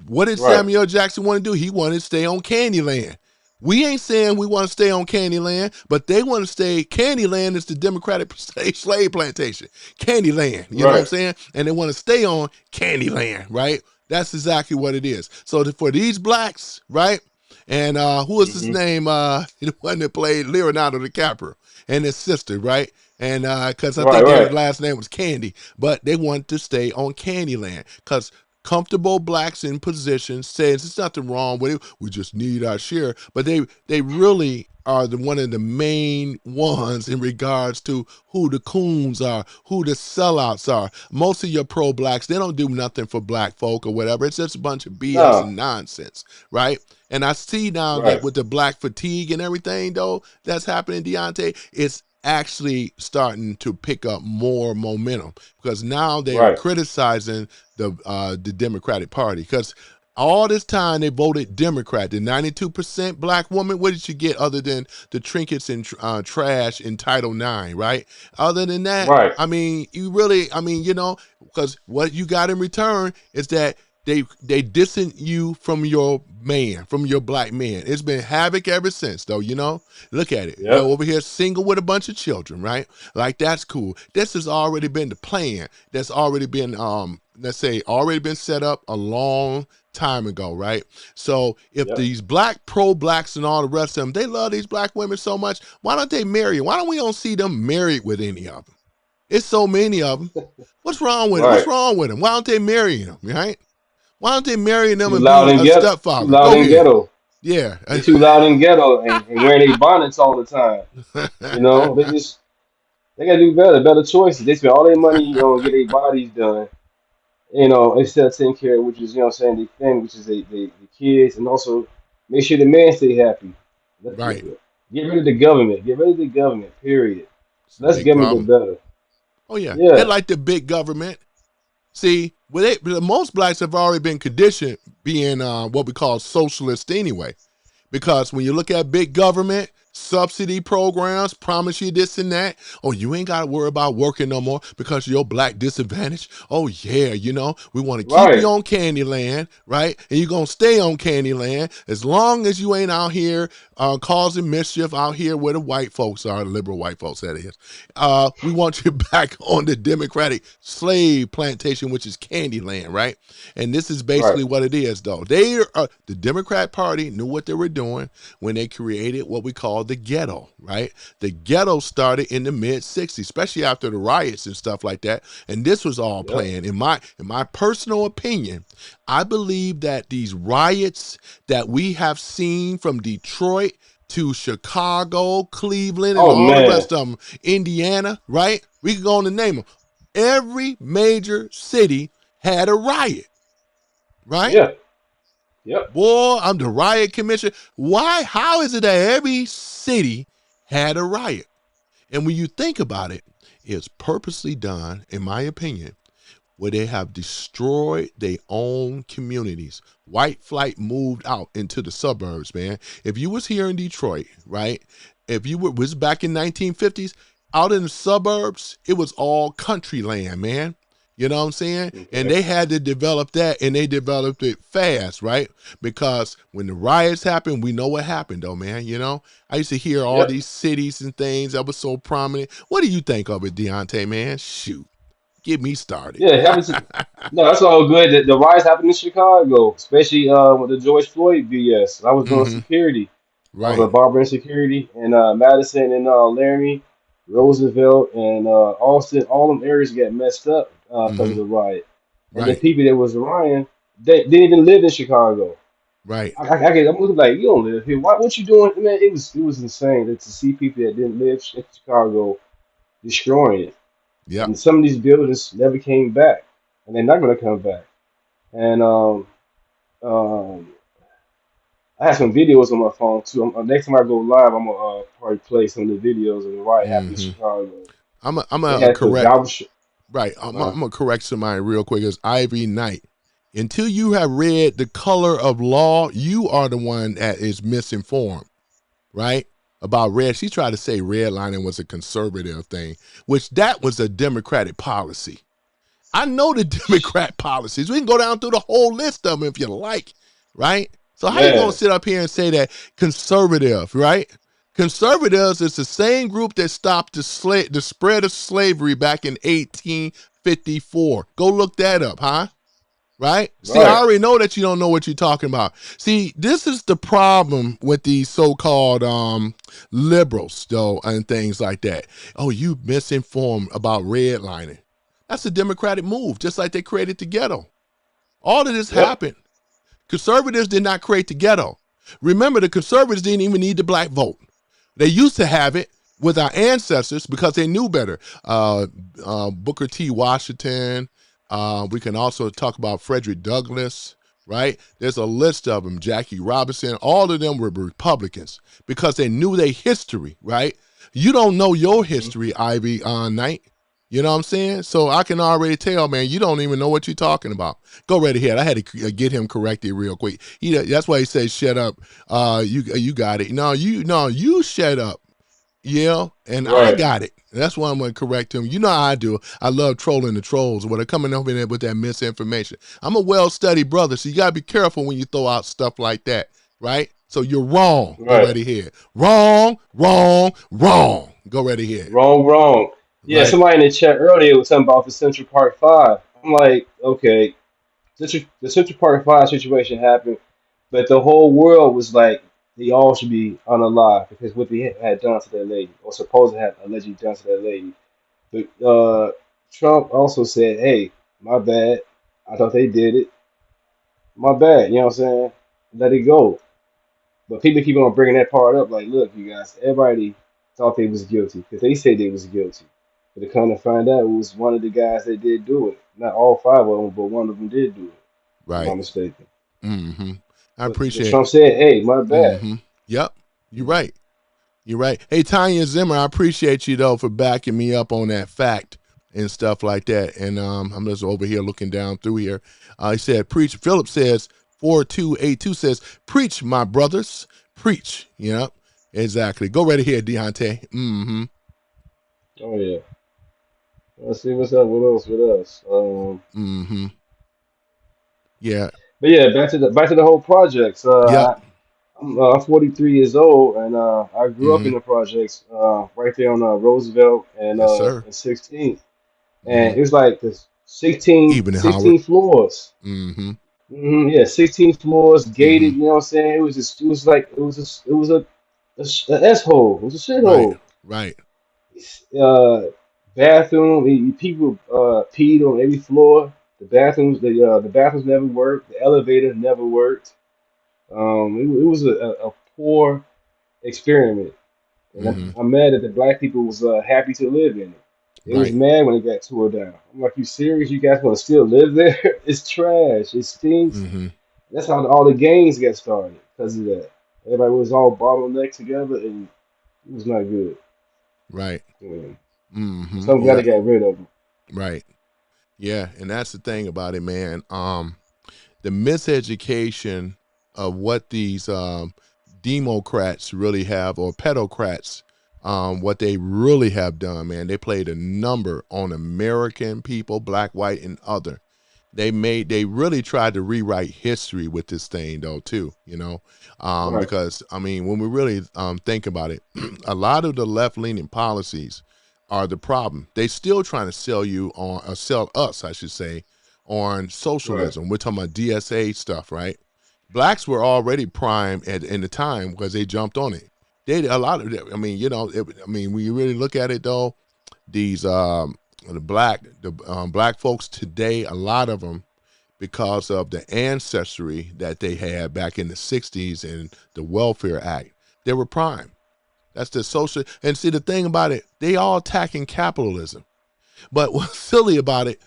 Speaker 2: what did
Speaker 4: Right,
Speaker 2: Samuel Jackson want to do? He wanted to stay on Candyland. We ain't saying we want to stay on Candyland, but they want to stay. Candyland is the Democratic slave plantation. Candyland, you know what I'm
Speaker 4: right.
Speaker 2: saying? And they want to stay on Candyland, right? That's exactly what it is. So for these blacks, right? And who was his
Speaker 4: Hmm.
Speaker 2: name? The one that played Leonardo DiCaprio and his sister, right? And because I
Speaker 4: Right,
Speaker 2: think their
Speaker 4: right.
Speaker 2: last name was Candy, but they want to stay on Candyland because comfortable blacks in position says there's nothing wrong with it. We just need our share. But they really are one of the main ones in regards to who the coons are, who the sellouts are. Most of your pro-blacks, they don't do nothing for black folk or whatever. It's just a bunch of BS
Speaker 4: No,
Speaker 2: and nonsense, right? And I see now that
Speaker 4: right,
Speaker 2: with the black fatigue and everything, though, that's happening, Deontay, it's actually starting to pick up more momentum because now they are
Speaker 4: right.
Speaker 2: criticizing the Democratic Party because all this time they voted Democrat. The 92% black woman, what did she get other than the trinkets and trash in Title IX, right? Other than that,
Speaker 4: Right.
Speaker 2: I mean, because what you got in return is that they dissing you from your man, from your black man. It's been havoc ever since, though, Look at it. They're
Speaker 4: Yep.
Speaker 2: over here single with a bunch of children, right? Like, that's cool. This has already been the plan. That's already been, let's say, already been set up a long time ago, right? So if
Speaker 4: Yep.
Speaker 2: these black pro-blacks and all the rest of them, they love these black women so much, why don't they marry? Why don't we don't see them married with any of them? It's so many of them. What's wrong with it? What's
Speaker 4: Right.
Speaker 2: wrong with them? Why don't they marry them, right? Why don't they marry them
Speaker 4: Too
Speaker 2: and
Speaker 4: loud
Speaker 2: be
Speaker 4: and
Speaker 2: a
Speaker 4: ghetto. Too
Speaker 2: stepfather?
Speaker 4: loud
Speaker 2: Go
Speaker 4: and
Speaker 2: ahead.
Speaker 4: ghetto.
Speaker 2: Yeah.
Speaker 4: They too loud and ghetto and wearing their bonnets all the time. You know, they gotta do better choices. They spend all their money, get their bodies done, instead of taking care of which is, what I'm saying, the family, which is the kids, and also make sure the man stay happy.
Speaker 2: Right.
Speaker 4: Get rid of the government. Get rid of the government. Period.
Speaker 2: It's a
Speaker 4: Let's
Speaker 2: big
Speaker 4: government do
Speaker 2: problem.
Speaker 4: better.
Speaker 2: Oh, yeah. They
Speaker 4: Yeah.
Speaker 2: like the big government. See, most blacks have already been conditioned being what we call socialist anyway. Because when you look at big government, subsidy programs, promise you this and that. Oh, you ain't got to worry about working no more because you're black disadvantage. Oh, yeah, we want to keep you
Speaker 4: Right.
Speaker 2: on Candyland, right? And you're going to stay on Candyland as long as you ain't out here causing mischief out here where the white folks are, liberal white folks, that is. We want you back on the Democratic slave plantation, which is Candyland, right? And this is
Speaker 4: Right.
Speaker 2: basically what it is, though. The Democrat Party knew what they were doing when they created what we call the ghetto, right? The ghetto started in the mid '60s, especially after the riots and stuff like that. And this was all
Speaker 4: Yep.
Speaker 2: planned. In my personal opinion, I believe that these riots that we have seen from Detroit to Chicago, Cleveland, and
Speaker 4: Oh
Speaker 2: all the
Speaker 4: man.
Speaker 2: rest of them, Indiana, right? We can go on and name them. Every major city had a riot, right?
Speaker 4: Yeah. Yep.
Speaker 2: Boy, I'm the riot commissioner. Why? How is it that every city had a riot? And when you think about it, it's purposely done, in my opinion, where they have destroyed their own communities. White flight moved out into the suburbs, man. If you was here in Detroit, right? If you was back in 1950s, out in the suburbs, it was all country land, man. You know what I'm saying? And
Speaker 4: Okay.
Speaker 2: they had to develop that, and they developed it fast, right? Because when the riots happened, we know what happened, though, man. I used to hear all
Speaker 4: Yep.
Speaker 2: these cities and things that was so prominent. What do you think of it, Deontay, man? Shoot, get me started.
Speaker 4: Yeah. It happens. No, that's all good. The riots happened in Chicago, especially with the George Floyd BS. I was doing
Speaker 2: Mm-hmm.
Speaker 4: security. I was a
Speaker 2: Right.
Speaker 4: barber in security in Madison and Laramie, Roosevelt, and Austin. All them areas got messed up because of
Speaker 2: Mm-hmm.
Speaker 4: the riot. And the
Speaker 2: Right.
Speaker 4: people that was rioting, they didn't even live in Chicago.
Speaker 2: Right.
Speaker 4: I'm looking like, you don't live here. What you doing? Man, it was insane to see people that didn't live in Chicago destroying it.
Speaker 2: Yep.
Speaker 4: And some of these buildings never came back, and they're not going to come back. And um, I have some videos on my phone too. Next time I go live, I'm gonna probably play some of the videos of the riot happened in
Speaker 2: Mm-hmm.
Speaker 4: Chicago.
Speaker 2: I'm
Speaker 4: They
Speaker 2: a
Speaker 4: had put
Speaker 2: correct.
Speaker 4: garbage.
Speaker 2: Right. I'm gonna correct somebody real quick. It's Ivy Knight. Until you have read The Color of Law, you are the one that is misinformed, right? About red. She tried to say redlining was a conservative thing, which that was a Democratic policy. I know the Democrat policies. We can go down through the whole list of them if you like, right? So how you
Speaker 4: Yeah.
Speaker 2: gonna sit up here and say that conservative, right? Conservatives is the same group that stopped the spread of slavery back in 1854. Go look that up, huh? Right? See, I
Speaker 4: Right.
Speaker 2: already know that you don't know what you're talking about. See, this is the problem with these so-called liberals, though, and things like that. Oh, you misinformed about redlining. That's a Democratic move, just like they created the ghetto. All of this
Speaker 4: Yep.
Speaker 2: happened. Conservatives did not create the ghetto. Remember, the conservatives didn't even need the black vote. They used to have it with our ancestors because they knew better. Booker T. Washington. We can also talk about Frederick Douglass, right? There's a list of them. Jackie Robinson. All of them were Republicans because they knew their history, right? You don't know your history, Ivy Knight. You know what I'm saying? So I can already tell, man, you don't even know what you're talking about. Go right ahead. I had to get him corrected real quick. That's why he says, "Shut up." You got it. You shut up. Yeah, and I
Speaker 4: Right.
Speaker 2: got it. That's why I'm going to correct him. You know how I do. I love trolling the trolls when they're coming over there with that misinformation. I'm a well-studied brother, so you got to be careful when you throw out stuff like that, right? So you're wrong. Go
Speaker 4: Right.
Speaker 2: right ahead. Wrong, wrong, wrong. Go right ahead.
Speaker 4: Wrong. Yeah,
Speaker 2: Right,
Speaker 4: somebody in the chat earlier was talking about the Central Park Five. I'm like, okay, the Central Park Five situation happened, but the whole world was like, they all should be unalive because what they had done to that lady, or supposedly had allegedly done to that lady. But Trump also said, hey, my bad. I thought they did it. My bad. You know what I'm saying? Let it go. But people keep on bringing that part up. Like, look, you guys, everybody thought they was guilty because they said they was guilty. But to come to find out, it was one of the guys that did do it. Not all five of them, but one of them did do it. If I'm
Speaker 2: right.
Speaker 4: not mistaken.
Speaker 2: Mm-hmm. I
Speaker 4: But
Speaker 2: appreciate
Speaker 4: Trump said, hey, my
Speaker 2: it.
Speaker 4: bad.
Speaker 2: Mm-hmm. Yep, you're right. You're right. Hey, Tanya Zimmer, I appreciate you, though, for backing me up on that fact and stuff like that. And I'm just over here looking down through here. He said, preach. Philip says, 4282 says, preach, my brothers. Preach. Yep, exactly. Go right ahead, Deontay. Mm-hmm.
Speaker 4: Oh, yeah. Let's see what's up with us.
Speaker 2: Mm-hmm. Yeah.
Speaker 4: But yeah, back to the whole projects.
Speaker 2: Yep.
Speaker 4: I'm 43 years old, and I grew up
Speaker 2: Mm-hmm.
Speaker 4: in the projects right there on Roosevelt
Speaker 2: Yes, sir.
Speaker 4: and 16th.
Speaker 2: Mm-hmm.
Speaker 4: And it was like the 16,
Speaker 2: Even in Howard.
Speaker 4: 16 floors.
Speaker 2: Mm-hmm.
Speaker 4: Yeah, 16 floors, gated.
Speaker 2: Mm-hmm.
Speaker 4: You know what I'm saying? It was just, it was like, it was an S hole. It was a
Speaker 2: Right.
Speaker 4: shithole.
Speaker 2: Right.
Speaker 4: Uh, bathroom. People peed on every floor. The bathrooms never worked. The elevator never worked. It was a poor experiment, and
Speaker 2: Mm-hmm.
Speaker 4: I'm mad that the black people was happy to live in it. They was
Speaker 2: Right.
Speaker 4: mad when it got tore down. I'm like, you serious? You guys want to still live there? It's trash. It stinks.
Speaker 2: Mm-hmm.
Speaker 4: That's how all the gangs got started because of that. Everybody was all bottlenecked together, and it was not good.
Speaker 2: Right.
Speaker 4: Yeah.
Speaker 2: Mm-hmm.
Speaker 4: So I'm glad
Speaker 2: Yeah.
Speaker 4: they got rid of them.
Speaker 2: Right. Yeah, and that's the thing about it, man. The miseducation of what these Democrats really have, or pedocrats, what they really have done, man. They played a number on American people, black, white, and other. They really tried to rewrite history with this thing, though, too.
Speaker 4: Right.
Speaker 2: Because I mean, when we really think about it, a lot of the left-leaning policies are the problem. They still trying to sell us, I should say, on socialism. We're talking about DSA stuff, right? Blacks were already prime in the time because they jumped on it. A lot of them. I mean, when you really look at it, though, these the black folks today, a lot of them, because of the ancestry that they had back in the 60s and the Welfare Act, they were prime. That's the social. And see, the thing about it, they all attacking capitalism. But what's silly about it,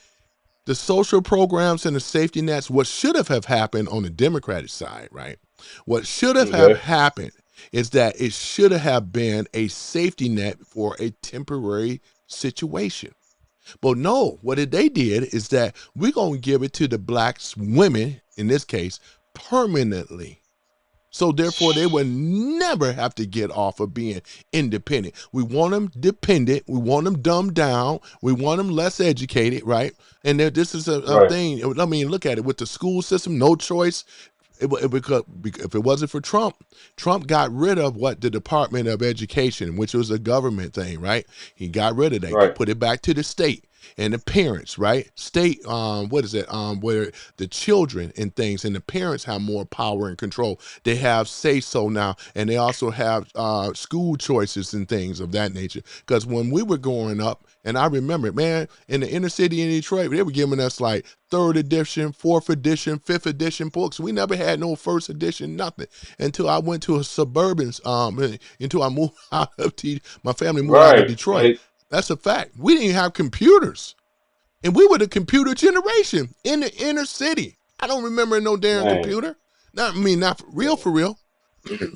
Speaker 2: the social programs and the safety nets, what should have happened on the Democratic side, right? What should have
Speaker 4: Okay.
Speaker 2: happened is that it should have been a safety net for a temporary situation. But no, what they did is that we're going to give it to the black women, in this case, permanently. So therefore, they would never have to get off of being independent. We want them dependent. We want them dumbed down. We want them less educated, right? And this is a
Speaker 4: Right.
Speaker 2: thing. I mean, look at it with the school system, no choice. Because if it wasn't for Trump, Trump got rid of what the Department of Education, which was a government thing, right? He got rid of that,
Speaker 4: Right.
Speaker 2: put it back to the state and the parents, right? State, what is it? Where the children and things and the parents have more power and control. They have say so now, and they also have school choices and things of that nature. Because when we were growing up, and I remember, man, in the inner city in Detroit, they were giving us like 3rd edition, 4th edition, 5th edition books. We never had no 1st edition, nothing, until I went to a suburban, until I moved out of my family moved out of
Speaker 4: Right.
Speaker 2: Detroit.
Speaker 4: Right.
Speaker 2: That's a fact. We didn't have computers, and we were the computer generation in the inner city. I don't remember no damn
Speaker 4: Man.
Speaker 2: computer. Not for real.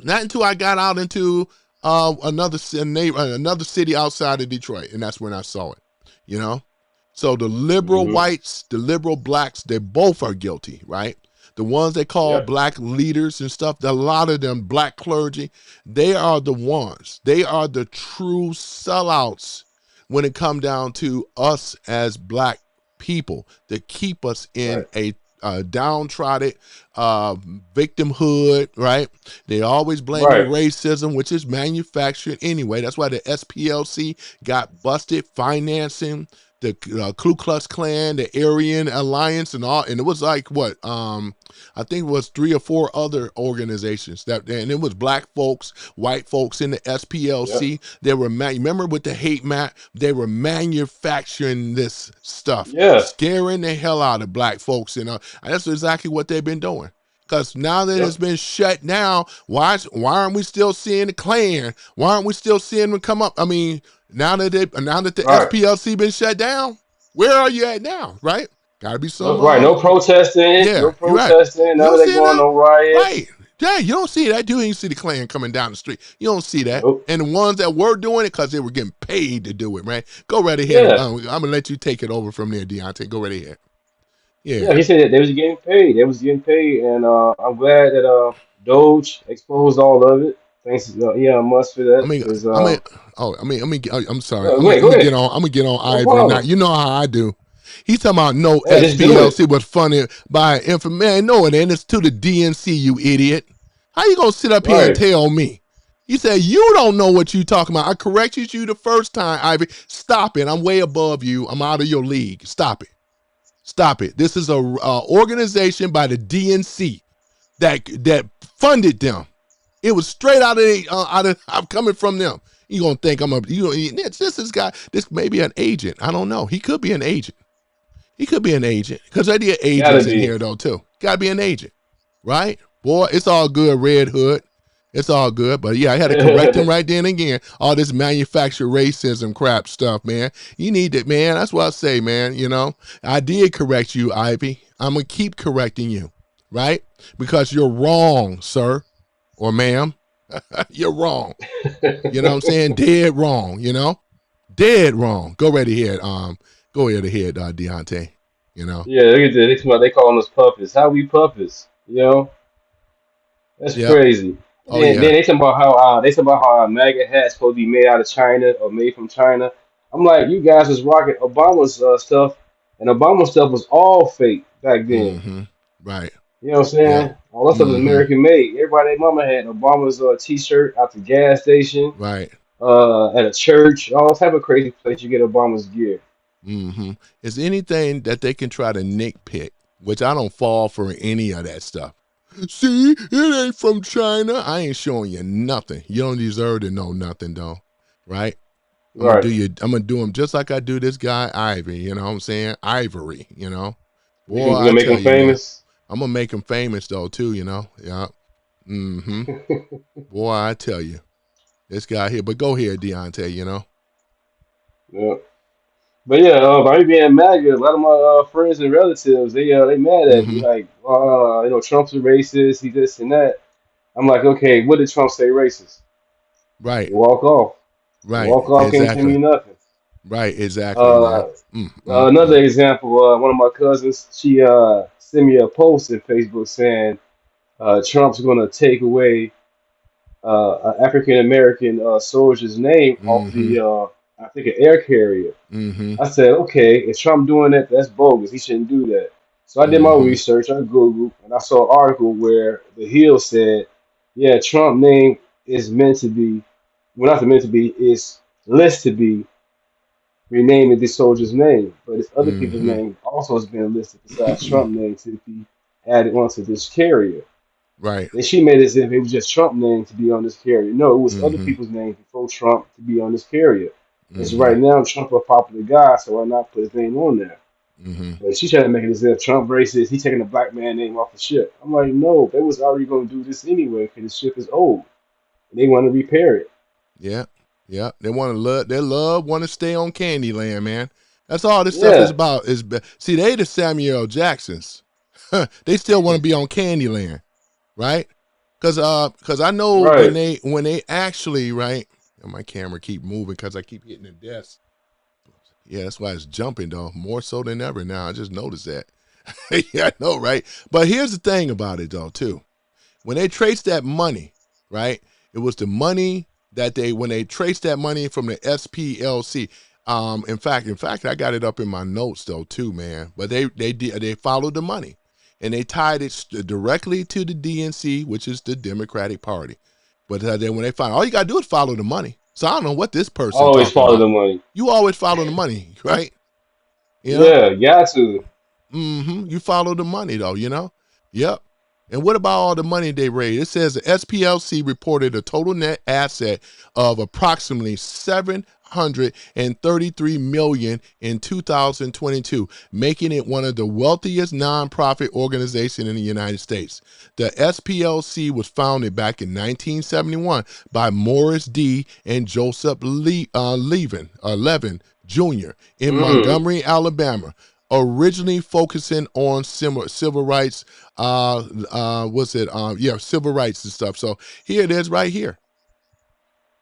Speaker 2: Not until I got out into another city outside of Detroit, and that's when I saw it. You know, so the liberal
Speaker 4: Mhm.
Speaker 2: whites, the liberal blacks, they both are guilty, right? The ones they call
Speaker 4: Yep.
Speaker 2: black leaders and stuff, a lot of them black clergy, they are the ones. They are the true sellouts when it come down to us as black people that keep us in
Speaker 4: Right.
Speaker 2: a downtrodden victimhood, right? They always blame
Speaker 4: Right.
Speaker 2: racism, which is manufactured anyway. That's why the SPLC got busted financing the Ku Klux Klan, the Aryan Alliance, and all. And it was like what? I think it was 3 or 4 other organizations that, and it was black folks, white folks in the SPLC.
Speaker 4: Yep.
Speaker 2: They were remember with the hate map, they were manufacturing this stuff,
Speaker 4: Yeah.
Speaker 2: scaring the hell out of black folks. You know, and that's exactly what they've been doing. Because now that
Speaker 4: Yep.
Speaker 2: it's been shut down, why aren't we still seeing the Klan? Why aren't we still seeing them come up? I mean, now that the
Speaker 4: Right.
Speaker 2: SPLC been shut down, where are you at now? Right? Gotta be some.
Speaker 4: Right. No protesting.
Speaker 2: Yeah,
Speaker 4: No
Speaker 2: you're right.
Speaker 4: protesting.
Speaker 2: You
Speaker 4: None
Speaker 2: don't
Speaker 4: of that
Speaker 2: see
Speaker 4: going
Speaker 2: that?
Speaker 4: on riots.
Speaker 2: Right. Yeah, you don't see that. You ain't see the Klan coming down the street. You don't see that.
Speaker 4: Nope.
Speaker 2: And the ones that were doing it because they were getting paid to do it, right? Go right ahead.
Speaker 4: Yeah.
Speaker 2: I'm gonna let you take it over from there, Deontay. Go right ahead.
Speaker 4: Yeah.
Speaker 2: Yeah.
Speaker 4: He said that they was getting paid. They was getting paid, and I'm glad that Doge exposed all of it. Thanks, Elon Musk for that.
Speaker 2: I mean,
Speaker 4: Because
Speaker 2: I'm sorry.
Speaker 4: go
Speaker 2: I'm
Speaker 4: ahead.
Speaker 2: gonna get on. I'm gonna get on
Speaker 4: No
Speaker 2: Ivory now.
Speaker 4: problem.
Speaker 2: You know how I do. He's talking about no
Speaker 4: Hey, just do it.
Speaker 2: SPLC was funded by information. Man, no, it ain't. It's to the DNC, you idiot. How you gonna sit up here and
Speaker 4: Right.
Speaker 2: tell me? He said you don't know what you talking about. I corrected you the first time, Ivy. Stop it. I'm way above you. I'm out of your league. Stop it. Stop it. This is a organization by the DNC that funded them. It was straight out of I'm coming from them. You gonna think this is guy? This may be an agent. I don't know. He could be an agent. He could be an agent because I did agents
Speaker 4: Gotta
Speaker 2: in
Speaker 4: be.
Speaker 2: here though too. Gotta be an agent, right? Boy, it's all good, Red Hood. It's all good, but yeah, I had to correct him right then and again. All this manufactured racism crap stuff, man. You need it, man. That's what I say, man. You know, I did correct you, Ivy. I'm gonna keep correcting you, right? Because you're wrong, sir or ma'am. You're wrong. You know what I'm saying? Dead wrong. You know, dead wrong. Go right ahead. Go right ahead, Deontay. You know.
Speaker 4: Yeah, look at this. They calling us puppets. How we puppets? You know, that's
Speaker 2: Yep.
Speaker 4: crazy.
Speaker 2: Oh
Speaker 4: Then
Speaker 2: yeah.
Speaker 4: they talking about how our MAGA hats supposed to be made out of China or made from China. I'm like, you guys was rocking Obama's stuff, and Obama's stuff was all fake back then.
Speaker 2: Mm-hmm. Right.
Speaker 4: You know what I'm saying?
Speaker 2: Yeah.
Speaker 4: All that stuff was
Speaker 2: Mm-hmm.
Speaker 4: American made. Everybody, their mama had Obama's T-shirt out the gas station,
Speaker 2: Right.
Speaker 4: at a church, all type of crazy place you get Obama's gear.
Speaker 2: Mm-hmm. Is anything that they can try to nitpick, which I don't fall for any of that stuff. See, it ain't from China. I ain't showing you nothing. You don't deserve to know nothing, though. Right? I'm
Speaker 4: Right.
Speaker 2: gonna do him just like I do this guy Ivy. You know what I'm saying? Ivory. You know,
Speaker 4: You
Speaker 2: boy,
Speaker 4: gonna
Speaker 2: I
Speaker 4: make
Speaker 2: tell
Speaker 4: them
Speaker 2: you, man,
Speaker 4: famous?
Speaker 2: I'm gonna make him famous though too. You know, yeah. Mm-hmm. Boy, I tell you, this guy here. But go ahead, Deontay. You know.
Speaker 4: Yeah. But yeah, by me being MAGA, a lot of my friends and relatives, they mad at me.
Speaker 2: Mm-hmm.
Speaker 4: Like, Trump's a racist, he this and that. I'm like, okay, what did Trump say racist?
Speaker 2: Right.
Speaker 4: You walk off. You
Speaker 2: Right.
Speaker 4: walk off, can't tell me
Speaker 2: Exactly.
Speaker 4: nothing.
Speaker 2: Right, exactly, man.
Speaker 4: Uh, Another example, one of my cousins, she sent me a post in Facebook saying Trump's going to take away an African American soldier's name off
Speaker 2: Mm-hmm.
Speaker 4: the, I think, an air carrier.
Speaker 2: Mm-hmm.
Speaker 4: I said, okay, if Trump doing that, that's bogus. He shouldn't do that. So I did my
Speaker 2: Mm-hmm.
Speaker 4: research. I Googled and I saw an article where the Hill said, yeah, Trump name is meant to be, well, not meant to be, is listed to be renaming this soldier's name, but it's other people's
Speaker 2: Mm-hmm.
Speaker 4: name also has been listed besides Trump name to be added onto this carrier.
Speaker 2: Right.
Speaker 4: And she made it as if it was just Trump name to be on this carrier. No, it was other
Speaker 2: Mm-hmm.
Speaker 4: people's names before Trump to be on this carrier. And so
Speaker 2: Mm-hmm.
Speaker 4: right now Trump a popular guy, so why not put his name on there?
Speaker 2: Mm-hmm.
Speaker 4: But she tried to make it as if Trump racist, he's taking a black man name off the ship. I'm like, no, they was already going to do this anyway because the ship is old. And they want to repair it.
Speaker 2: Yeah. Yeah. They want to love. Their love want to stay on Candyland, man. That's all this stuff is
Speaker 4: Yeah,
Speaker 2: about. See, they the Samuel L. Jacksons. They still want to be on Candyland, right? Cause I know
Speaker 4: right.
Speaker 2: when they actually, right. And my camera keep moving because I keep hitting the desk. Yeah, that's why it's jumping though, more so than ever now. I just noticed that. Yeah, I know, right? But here's the thing about it though, too. When they traced that money, right? It was the money that when they traced that money from the SPLC. In fact, I got it up in my notes though too, man. But they followed the money, and they tied it directly to the DNC, which is the Democratic Party. But then when they find, all you gotta do is follow the money. So I don't know what this person
Speaker 4: Always
Speaker 2: talking
Speaker 4: follow
Speaker 2: about.
Speaker 4: the money.
Speaker 2: You always follow the money, right? You know.
Speaker 4: Yeah, got to.
Speaker 2: You follow the money though, you know? Yep. And what about all the money they raised? It says the SPLC reported a total net asset of approximately $733 million in 2022, making it one of the wealthiest nonprofit organizations in the United States. The SPLC was founded back in 1971 by Morris D. and Joseph Levin Jr. in
Speaker 4: Mm.
Speaker 2: Montgomery, Alabama, originally focusing on civil rights. Civil rights and stuff. So here it is, right here.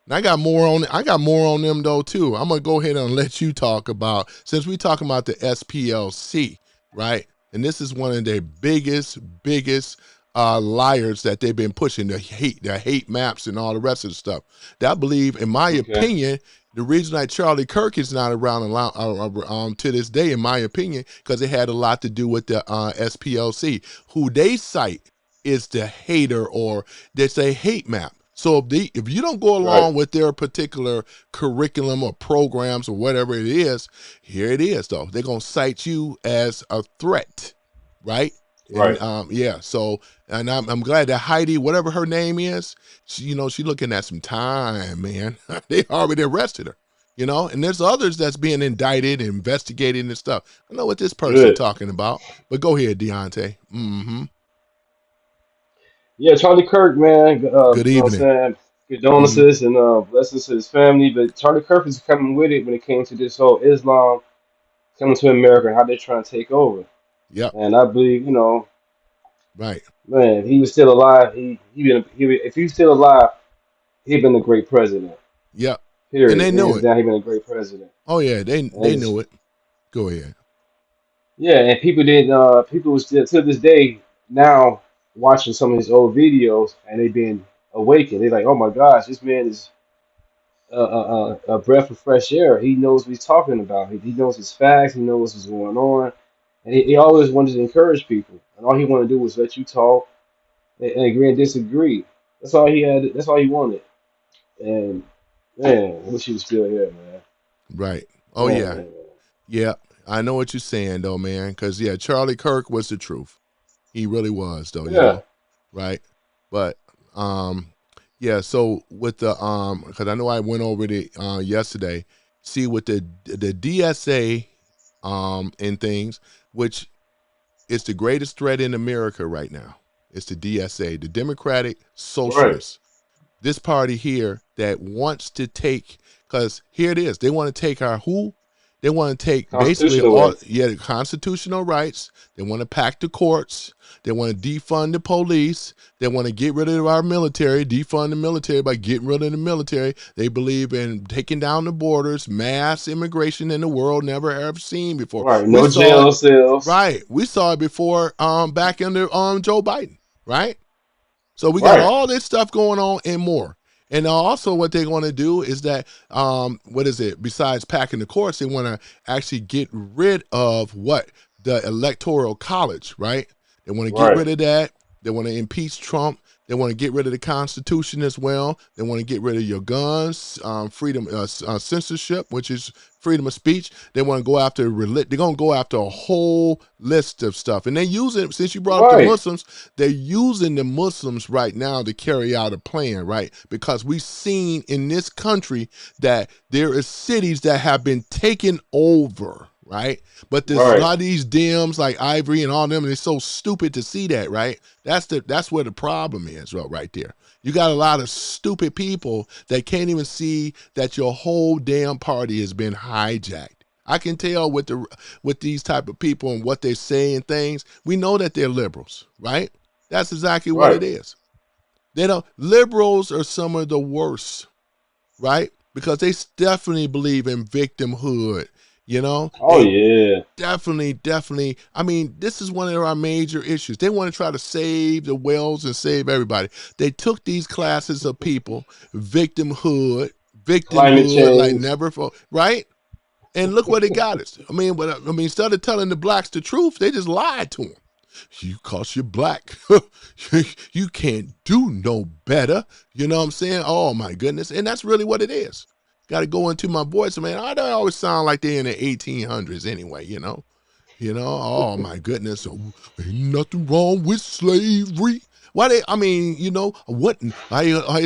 Speaker 2: And I got more on. I got more on them though too. I'm gonna go ahead and let you talk about, since we talking about the SPLC, right? And this is one of their biggest liars that they've been pushing, the hate maps and all the rest of the stuff. That I believe, in my
Speaker 4: Okay.
Speaker 2: opinion, the reason that Charlie Kirk is not around to this day, in my opinion, because it had a lot to do with the SPLC, who they cite is the hater, or they say hate map. So if you don't go
Speaker 4: Right.
Speaker 2: along with their particular curriculum or programs or whatever it is, here it is though. They're gonna cite you as a threat, right? And
Speaker 4: Right.
Speaker 2: so, and I'm glad that Heidi, whatever her name is, she looking at some time, man. They already arrested her, and there's others that's being indicted, investigated and stuff. I know what this person
Speaker 4: Good.
Speaker 2: talking about, but go ahead, Deontay.
Speaker 4: Yeah, Charlie Kirk, man.
Speaker 2: Good
Speaker 4: You know what I'm
Speaker 2: evening.
Speaker 4: saying?
Speaker 2: Mm-hmm.
Speaker 4: Condolences and blessings to his family. But Charlie Kirk is coming with it when it came to this whole Islam coming to America and how they're trying to take over.
Speaker 2: Yep.
Speaker 4: And I believe,
Speaker 2: Right.
Speaker 4: man, if he was still alive, if he was still alive, he'd been a great president.
Speaker 2: Yep. And
Speaker 4: Period.
Speaker 2: they knew
Speaker 4: Hands
Speaker 2: it.
Speaker 4: down, he'd been a great president.
Speaker 2: Oh yeah,
Speaker 4: And
Speaker 2: they knew it. Go ahead.
Speaker 4: yeah, and people didn't. People was still to this day now watching some of his old videos, and they been awakened. They're like, "Oh my gosh, this man is a breath of fresh air. He knows what he's talking about. He knows his facts. He knows what's going on, and he always wanted to encourage people. And all he wanted to do was let you talk and agree and disagree. That's all he had. That's all he wanted. And man, I wish he was still here, man.
Speaker 2: Right. Oh
Speaker 4: Man,
Speaker 2: yeah.
Speaker 4: man, man.
Speaker 2: Yeah. I know what you're saying though, man. Because yeah, Charlie Kirk was the truth. He really was though,
Speaker 4: Yeah,
Speaker 2: right? But yeah, so with the because I know I went over it yesterday. See, with the DSA and things, which is the greatest threat in America right now. It's the DSA, the Democratic
Speaker 4: right.
Speaker 2: Socialists. This party here that wants to take, because here it is, they want to take our who? They want to take basically
Speaker 4: Constitutional
Speaker 2: all,
Speaker 4: rights.
Speaker 2: the constitutional rights. They want to pack the courts. They want to defund the police. They want to get rid of our military, defund the military by getting rid of the military. They believe in taking down the borders, mass immigration in the world never ever seen before.
Speaker 4: Right.
Speaker 2: We
Speaker 4: No
Speaker 2: saw
Speaker 4: jail
Speaker 2: it,
Speaker 4: cells.
Speaker 2: right. We saw it before back under Joe Biden, right? So we got
Speaker 4: Right.
Speaker 2: all this stuff going on and more. And also what they're going to do is that, what is it? Besides packing the courts, they want to actually get rid of what? The electoral college, right? They want to get
Speaker 4: Right.
Speaker 2: rid of that. They want to impeach Trump. They want to get rid of the Constitution as well. They want to get rid of your guns, freedom, censorship, which is freedom of speech. They want to go after they're going to go after a whole list of stuff. And they use it, since you brought up the
Speaker 4: Right.
Speaker 2: Muslims, they're using the Muslims right now to carry out a plan, right? Because we've seen in this country that there are cities that have been taken over, right? But there's a
Speaker 4: Right.
Speaker 2: lot of these Dems like Ivory and all them, and they're so stupid to see that, right? That's where the problem is, right there. You got a lot of stupid people that can't even see that your whole damn party has been hijacked. I can tell with these type of people and what they're saying things. We know that they're liberals, right? That's exactly what it
Speaker 4: Right.
Speaker 2: is. Liberals are some of the worst, right? Because they definitely believe in victimhood.
Speaker 4: Oh
Speaker 2: They
Speaker 4: yeah.
Speaker 2: definitely. I mean, this is one of our major issues. They want to try to save the whales and save everybody. They took these classes of people,
Speaker 4: Climate
Speaker 2: victimhood like
Speaker 4: change.
Speaker 2: never before, right? And look what it got us. I mean, instead of telling the blacks the truth, they just lied to them. Cause you're black, you can't do no better. You know what I'm saying? Oh my goodness. And that's really what it is. Got to go into my voice, man. I don't always sound like they're in the 1800s anyway, oh my goodness. Oh, ain't nothing wrong with slavery. What I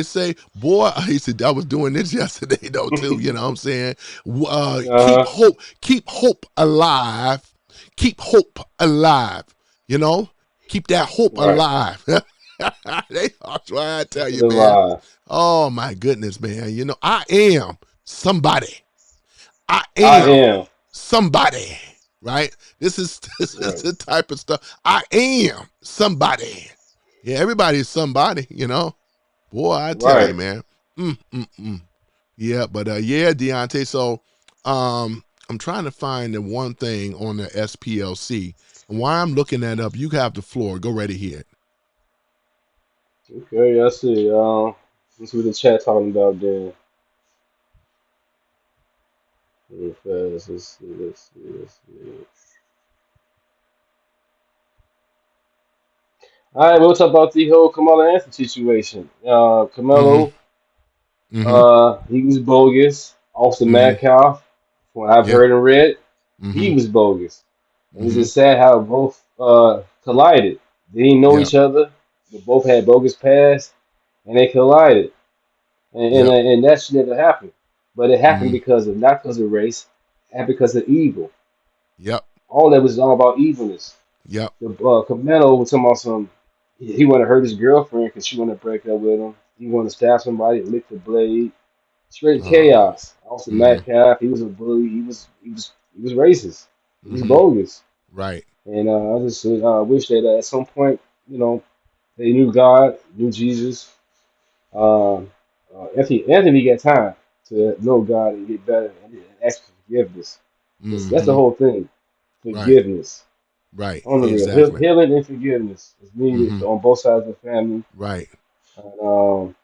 Speaker 2: say, boy, I was doing this yesterday though too, you know what I'm saying?
Speaker 4: Uh-huh.
Speaker 2: Keep hope alive. Keep hope alive, keep that hope
Speaker 4: Right.
Speaker 2: alive. That's why I tell
Speaker 4: Keep
Speaker 2: you,
Speaker 4: it
Speaker 2: man.
Speaker 4: alive.
Speaker 2: Oh my goodness, man. I am somebody. I
Speaker 4: I
Speaker 2: am
Speaker 4: am.
Speaker 2: somebody, right? This is
Speaker 4: Right.
Speaker 2: the type of stuff. I am somebody. Yeah, everybody's somebody, Boy, I tell you,
Speaker 4: Right.
Speaker 2: man. Yeah, but yeah, Deontay. So, I'm trying to find the one thing on the SPLC. And while I'm looking that up, you have the floor. Go right ahead.
Speaker 4: Okay, I see. Let's see what the chat talking about then. Real fast. Let's see. All right, we'll talk about the whole Kamala Anthony situation.
Speaker 2: Mm-hmm.
Speaker 4: Camelo,
Speaker 2: Mm-hmm.
Speaker 4: he was bogus. Austin
Speaker 2: Mm-hmm.
Speaker 4: Metcalf, from what I've
Speaker 2: Yeah.
Speaker 4: heard and read, he
Speaker 2: Mm-hmm.
Speaker 4: was bogus. And it's
Speaker 2: Mm-hmm.
Speaker 4: just sad how both collided. They didn't know
Speaker 2: Yep.
Speaker 4: each other. They both had bogus past, and they collided.
Speaker 2: Yep.
Speaker 4: And that should never happen. But it happened
Speaker 2: Mm-hmm.
Speaker 4: not because of race, it happened because of evil.
Speaker 2: Yep.
Speaker 4: All that was all about evilness.
Speaker 2: Yep.
Speaker 4: The Camelo was talking about he wanted to hurt his girlfriend because she wanted to break up with him. He wanted to stab somebody, lick the blade. Straight
Speaker 2: Oh.
Speaker 4: chaos. Also,
Speaker 2: Mm-hmm.
Speaker 4: Metcalf, he was a bully. He was racist. He was
Speaker 2: Mm-hmm.
Speaker 4: bogus.
Speaker 2: Right.
Speaker 4: And I just wish that at some point, they knew God, knew Jesus. Uh, Anthony got time to know God and get better and ask for forgiveness. That's the
Speaker 2: Mm-hmm.
Speaker 4: whole thing.
Speaker 2: Right.
Speaker 4: Forgiveness.
Speaker 2: Right.
Speaker 4: On the real.
Speaker 2: Exactly.
Speaker 4: Healing and forgiveness is needed
Speaker 2: Mm-hmm.
Speaker 4: on both sides of the family.
Speaker 2: Right.
Speaker 4: And,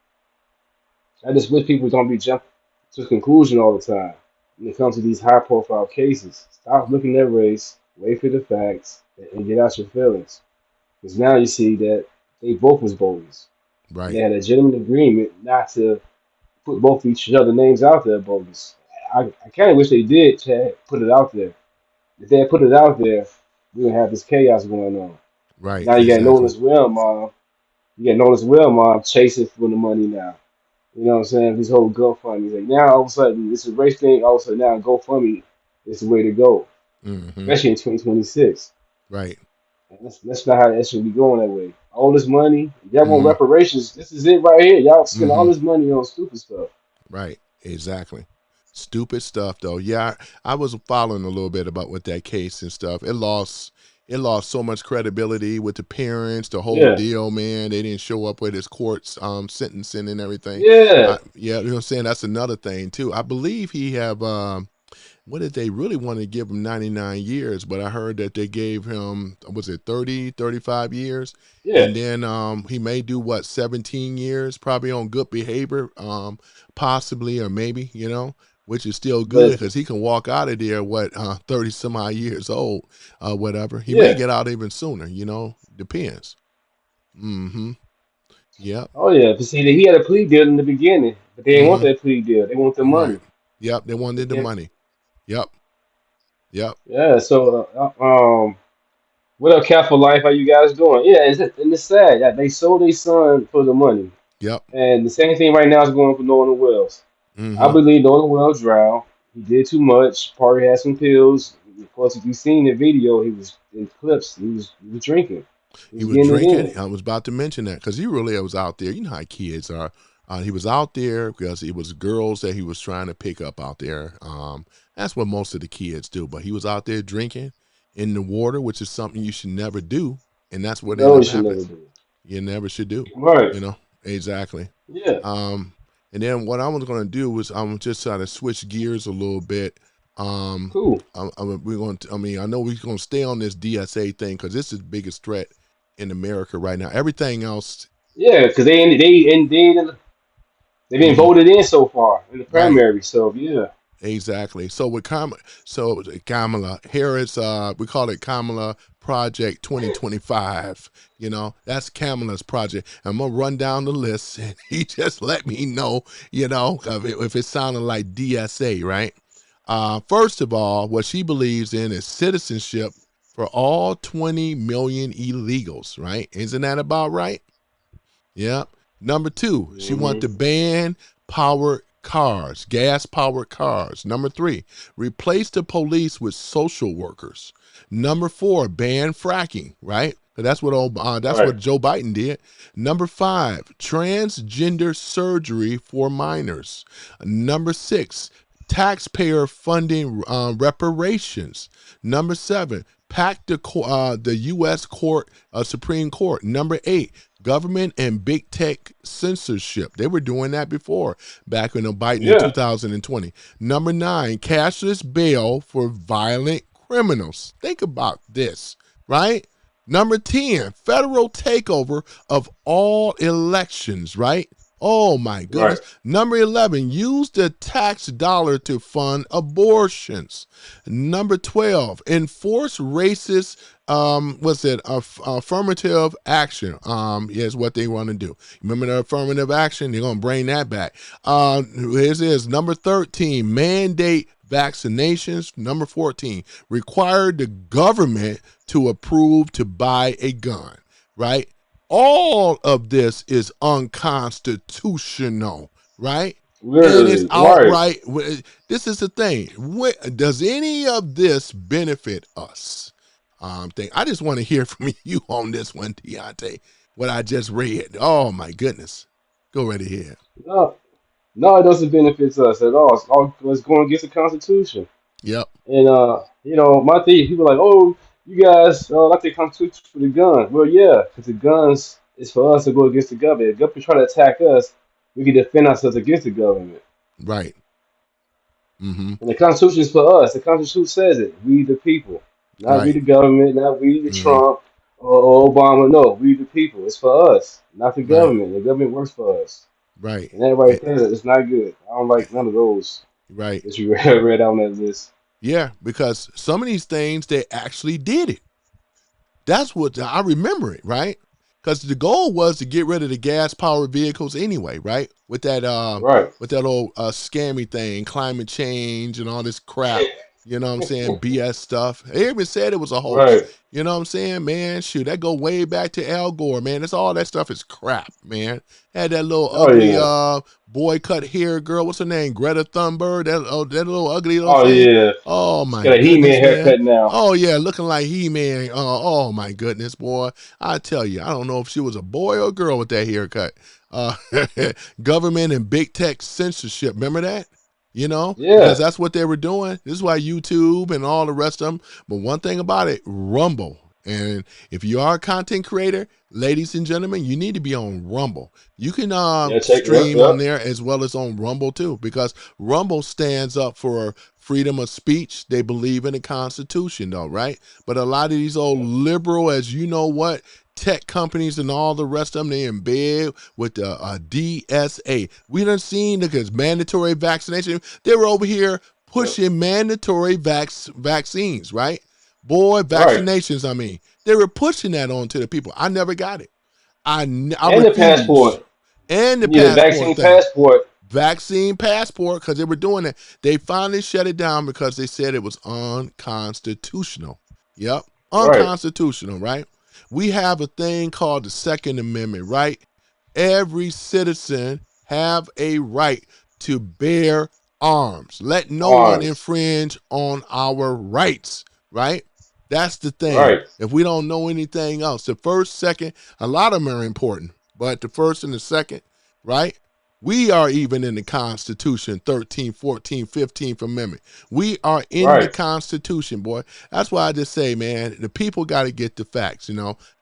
Speaker 4: I just wish people don't be jumping to conclusion all the time when it comes to these high profile cases. Stop looking at race, wait for the facts, and get out your feelings. Because now you see that they both was bogus. They
Speaker 2: Right.
Speaker 4: had a legitimate agreement not to put both each other names out there bogus. I kind of wish they did, Chad, put it out there. If they had put it out there, we would have this chaos going on.
Speaker 2: Right.
Speaker 4: Now you got
Speaker 2: Exactly.
Speaker 4: Nolan's Well, Mom. You got Nolan's Well, Mom, chasing for the money now. You know what I'm saying? This whole GoFundMe. Like now, all of a sudden, this is a race thing. All of a sudden, now GoFundMe is the way to go,
Speaker 2: Mm-hmm.
Speaker 4: especially in 2026.
Speaker 2: Right.
Speaker 4: And that's not how that should be going that way. All this money, y'all want
Speaker 2: Mm-hmm.
Speaker 4: reparations. This is it right here. Y'all spend all
Speaker 2: Mm-hmm.
Speaker 4: this money on stupid stuff.
Speaker 2: Right. Exactly. Stupid stuff, though. Yeah, I was following a little bit about with that case and stuff. It lost so much credibility with the parents, the whole
Speaker 4: Yeah,
Speaker 2: deal, man. They didn't show up with his court's sentencing and everything.
Speaker 4: yeah.
Speaker 2: Yeah, you know what I'm saying? That's another thing too. I believe he have what did they really want to give him 99 years, but I heard that they gave him, was it 30, 35 years?
Speaker 4: Yeah,
Speaker 2: And then he may do what, 17 years, probably on good behavior, possibly, or maybe, which is still good
Speaker 4: but
Speaker 2: because he can walk out of there, 30 some odd years old, whatever. He may
Speaker 4: yeah.
Speaker 2: get out even sooner, depends. Mm-hmm. Yep.
Speaker 4: Oh yeah. But see, he had a plea deal in the beginning, but they didn't want
Speaker 2: Mm-hmm.
Speaker 4: that plea deal. They want the
Speaker 2: Right.
Speaker 4: money.
Speaker 2: Yep. They wanted the
Speaker 4: Okay.
Speaker 2: money. Yep. Yep.
Speaker 4: Yeah. So, what up, Cat for Life? How you guys doing? Yeah, and it's sad that they sold their son for the money,
Speaker 2: Yep.
Speaker 4: and the same thing right now is going for Nolan Wells. I
Speaker 2: Mm-hmm.
Speaker 4: believe Nolan Wells drowned. He did too much. Probably had some pills. Of course, if you seen the video, he was in clips. He was drinking. He
Speaker 2: He
Speaker 4: was
Speaker 2: was
Speaker 4: getting it
Speaker 2: drinking.
Speaker 4: in.
Speaker 2: I was about to mention that because he really was out there. You know how kids are. He was out there because it was girls that he was trying to pick up out there. That's what most of the kids do. But he was out there drinking in the water, which is something you should never do. And that's what
Speaker 4: No,
Speaker 2: ended
Speaker 4: he
Speaker 2: up
Speaker 4: should
Speaker 2: happening.
Speaker 4: never do.
Speaker 2: You never should do.
Speaker 4: Right.
Speaker 2: Exactly.
Speaker 4: Yeah.
Speaker 2: Um, and then what I was going to do was I'm just trying to switch gears a little bit.
Speaker 4: Cool.
Speaker 2: We're going to, I mean, I know we're going to stay on this DSA thing because this is the biggest threat in America right now. Everything else,
Speaker 4: Yeah, because they've been
Speaker 2: mhm,
Speaker 4: voted in so far in the
Speaker 2: right?
Speaker 4: primary. So yeah.
Speaker 2: Exactly. So with Kamala Harris, we call it Kamala Project 2025. That's Kamala's project. I'm gonna run down the list, and he just let me know, if it sounded like DSA, right? First of all, what she believes in is citizenship for all 20 million illegals, right? Isn't that about right? Yeah. Number two, she wants
Speaker 4: Hmm.
Speaker 2: to ban powered cars, gas powered cars. Number three, replace the police with social workers. Number four, ban fracking, right? That's
Speaker 4: Right.
Speaker 2: what Joe Biden did. Number five, transgender surgery for minors. Number six, taxpayer funding reparations. Number seven, pack the U.S. Supreme Court. Number eight, government and big tech censorship. They were doing that before, back in Biden in
Speaker 4: Yeah.
Speaker 2: 2020. Number nine, cashless bail for violent criminals. Think about this, right? Number 10, federal takeover of all elections, right? Oh my
Speaker 4: Right.
Speaker 2: goodness. Number 11, use the tax dollar to fund abortions. Number 12, enforce racist affirmative action is what they want to do. Remember the affirmative action? They're going to bring that back. This is number 13, mandate vaccinations. Number 14, require the government to approve to buy a gun, right? All of this is unconstitutional, right? And it's
Speaker 4: Literally. Right.
Speaker 2: outright. This is the thing. Does any of this benefit us? I just want to hear from you on this one, Deontay. What I just read. Oh my goodness. Go right ahead.
Speaker 4: No. No, it doesn't benefit us at all. It's going against the Constitution.
Speaker 2: Yep.
Speaker 4: And my thing, people are like, oh, you guys like the Constitution for the guns. Well, yeah, because the guns is for us to go against the government. If the government try to attack us, we can defend ourselves against the government.
Speaker 2: Right. Mm-hmm.
Speaker 4: And the Constitution is for us. The Constitution says it. We the people, not we
Speaker 2: Right.
Speaker 4: the government, not we the
Speaker 2: Mm-hmm.
Speaker 4: Trump or Obama. No, we the people. It's for us, not the
Speaker 2: Right.
Speaker 4: government. The government works for us.
Speaker 2: Right.
Speaker 4: And that right there is not good. I don't like none of those
Speaker 2: Right.
Speaker 4: that you read on that list.
Speaker 2: Yeah, because some of these things they actually did it. That's what I remember it, right? Because the goal was to get rid of the gas powered vehicles anyway, right?
Speaker 4: Right.
Speaker 2: With that old scammy thing, climate change and all this crap. You know what I'm saying? BS stuff. They even said it was a hoax.
Speaker 4: Right.
Speaker 2: You know what I'm saying? Man, shoot, that go way back to Al Gore, man. That's all that stuff is crap, man. Had that little
Speaker 4: Oh
Speaker 2: ugly
Speaker 4: yeah.
Speaker 2: boy cut hair girl. What's her name? Greta Thunberg. That little ugly little
Speaker 4: Oh
Speaker 2: thing.
Speaker 4: yeah.
Speaker 2: Oh
Speaker 4: She's
Speaker 2: my
Speaker 4: got a
Speaker 2: goodness,
Speaker 4: He-Man
Speaker 2: man.
Speaker 4: haircut now.
Speaker 2: Oh yeah, looking like He-Man. Oh my goodness, boy. I tell you, I don't know if she was a boy or a girl with that haircut. Uh, government and big tech censorship. Remember that? because
Speaker 4: Yeah.
Speaker 2: that's what they were doing. This is why YouTube and all the rest of them. But one thing about it, Rumble. And if you are a content creator, ladies and gentlemen, you need to be on Rumble. You can
Speaker 4: Yeah, check it
Speaker 2: stream on
Speaker 4: up.
Speaker 2: there as well as on Rumble too, because Rumble stands up for freedom of speech. They believe in the Constitution, though, right? But a lot of these old liberal, as you know what, tech companies and all the rest of them, they in bed with the DSA. We done seen because mandatory vaccination. They were over here pushing mandatory vaccines, right? Boy,
Speaker 4: Right.
Speaker 2: vaccinations, I mean. They were pushing that on to the people. I never got it. I
Speaker 4: And the
Speaker 2: refused.
Speaker 4: passport.
Speaker 2: And the
Speaker 4: You need a
Speaker 2: passport
Speaker 4: vaccine
Speaker 2: thing.
Speaker 4: passport.
Speaker 2: Vaccine passport, because they were doing it. They finally shut it down because they said it was unconstitutional. Yep.
Speaker 4: Right.
Speaker 2: Unconstitutional, right? We have a thing called the Second Amendment, right? Every citizen have a right to bear arms. Let no one
Speaker 4: Arms.
Speaker 2: infringe on our rights, right? That's the thing.
Speaker 4: Right.
Speaker 2: If we don't know anything else, the first, second, a lot of them are important, but the first and the second, right? We are even in the Constitution, 13th, 14th, 15th Amendment. We are in the
Speaker 4: Right.
Speaker 2: Constitution, boy. That's why I just say, man, the people got to get the facts,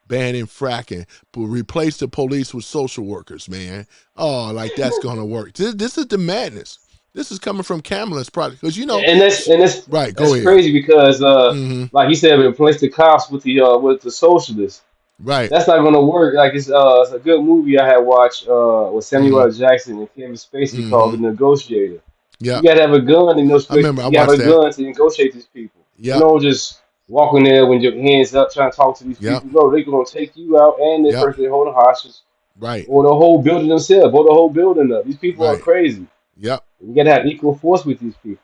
Speaker 2: banning fracking, replace the police with social workers, man. Oh, like that's going to work. This is the madness. This is coming from Kamala's project, because,
Speaker 4: And that's
Speaker 2: right, go
Speaker 4: that's
Speaker 2: ahead.
Speaker 4: crazy because
Speaker 2: hmm
Speaker 4: like he said, replace the cops with the socialists.
Speaker 2: Right.
Speaker 4: That's not gonna work. Like it's a good movie I had watched with Samuel
Speaker 2: hmm
Speaker 4: L. Jackson and Kevin Spacey called
Speaker 2: hmm
Speaker 4: The Negotiator. You
Speaker 2: Yep.
Speaker 4: gotta have a gun in those
Speaker 2: I remember I
Speaker 4: you gotta have
Speaker 2: watched
Speaker 4: a
Speaker 2: that.
Speaker 4: gun to negotiate these people. You
Speaker 2: Yep.
Speaker 4: don't just walk in there with your hands up trying to talk to these
Speaker 2: Yep.
Speaker 4: people. No, they're gonna take you out and the
Speaker 2: Yep.
Speaker 4: person they're holding hostage
Speaker 2: Right.
Speaker 4: or the whole building themselves, or the whole building up. These people are
Speaker 2: Right.
Speaker 4: crazy.
Speaker 2: Yep.
Speaker 4: You gotta have equal force with these people.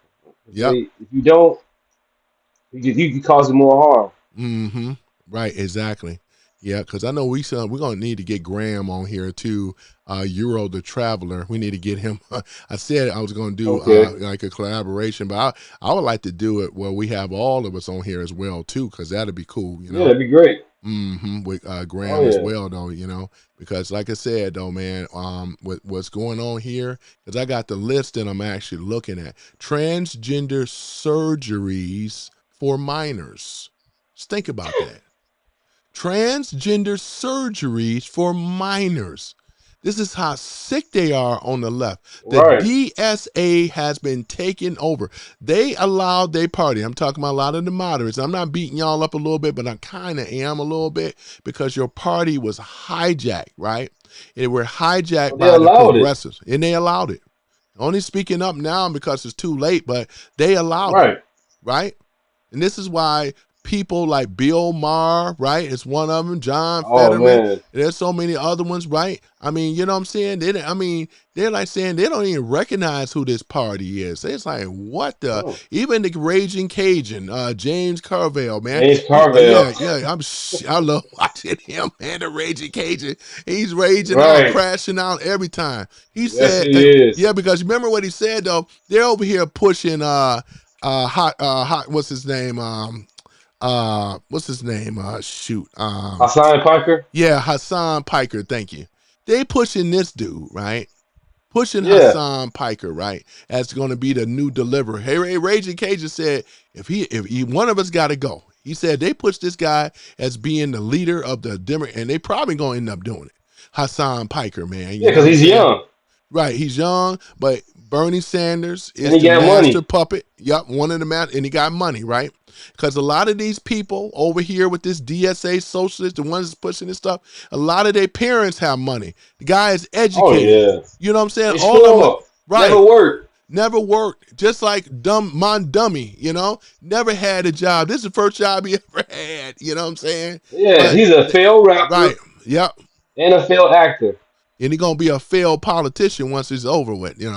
Speaker 2: Yep.
Speaker 4: If you don't, you cause them more harm.
Speaker 2: Mm-hmm. Right, exactly. Yeah, because I know we're gonna need to get Graham on here too. Euro the Traveler. We need to get him. I said I was gonna do
Speaker 4: Okay.
Speaker 2: like a collaboration, but I would like to do it where we have all of us on here as well too, because that'd be cool,
Speaker 4: Yeah, that'd be great.
Speaker 2: with Graham
Speaker 4: Oh
Speaker 2: as
Speaker 4: yeah.
Speaker 2: well, though, because like I said, though, man, with what's going on here, because I got the list that I'm actually looking at. Transgender surgeries for minors. Just think about that. Transgender surgeries for minors. This is how sick they are on the left. The
Speaker 4: Right.
Speaker 2: DSA has been taken over. They allowed their party. I'm talking about a lot of the moderates. I'm not beating y'all up a little bit, but I kind of am a little bit, because your party was hijacked, right? They were hijacked
Speaker 4: They
Speaker 2: by the
Speaker 4: allowed it.
Speaker 2: progressives, and they allowed it. Only speaking up now because it's too late, but they allowed it,
Speaker 4: Right.
Speaker 2: right? And this is why people like Bill Maher, right, is one of them, John
Speaker 4: Oh
Speaker 2: Fetterman.
Speaker 4: man.
Speaker 2: There's so many other ones, right? I mean, you know what I'm saying? They're like saying they don't even recognize who this party is. It's like, what the?
Speaker 4: Oh.
Speaker 2: Even the Raging Cajun, James Carville, man.
Speaker 4: James Carville.
Speaker 2: Yeah. I love watching him, man. The Raging Cajun. He's raging out,
Speaker 4: Right.
Speaker 2: crashing out every time. He
Speaker 4: Yes,
Speaker 2: said,
Speaker 4: he is.
Speaker 2: yeah, because remember what he said though. They're over here pushing hot. What's his name? Shoot.
Speaker 4: Hassan Piker.
Speaker 2: Yeah, Hassan Piker. Thank you. They pushing this dude, right? Pushing
Speaker 4: Yeah.
Speaker 2: Hassan Piker, right? As going to be the new deliverer. Hey, Raging Cajun said, if he one of us got to go. He said they pushed this guy as being the leader of the Democratic, and they probably going to end up doing it. Hassan Piker, man. You
Speaker 4: Yeah,
Speaker 2: know
Speaker 4: because
Speaker 2: what
Speaker 4: he's
Speaker 2: I'm saying?
Speaker 4: young
Speaker 2: Right, he's young, but Bernie Sanders is
Speaker 4: and he
Speaker 2: the
Speaker 4: got
Speaker 2: master
Speaker 4: money.
Speaker 2: puppet. Yep, one of the and he got money, right? Because a lot of these people over here with this DSA socialist, the ones that's pushing this stuff, a lot of their parents have money. The guy is
Speaker 4: Oh
Speaker 2: educated.
Speaker 4: yeah.
Speaker 2: You know what I'm saying?
Speaker 4: He's
Speaker 2: All of them,
Speaker 4: smart.
Speaker 2: right?
Speaker 4: Never worked.
Speaker 2: Never worked. Just like dummy, never had a job. This is the first job he ever had. You know what I'm saying?
Speaker 4: Yeah,
Speaker 2: But-
Speaker 4: he's a failed rapper
Speaker 2: Right. Yep.
Speaker 4: and a failed actor.
Speaker 2: And he's gonna be a failed politician once it's over with, He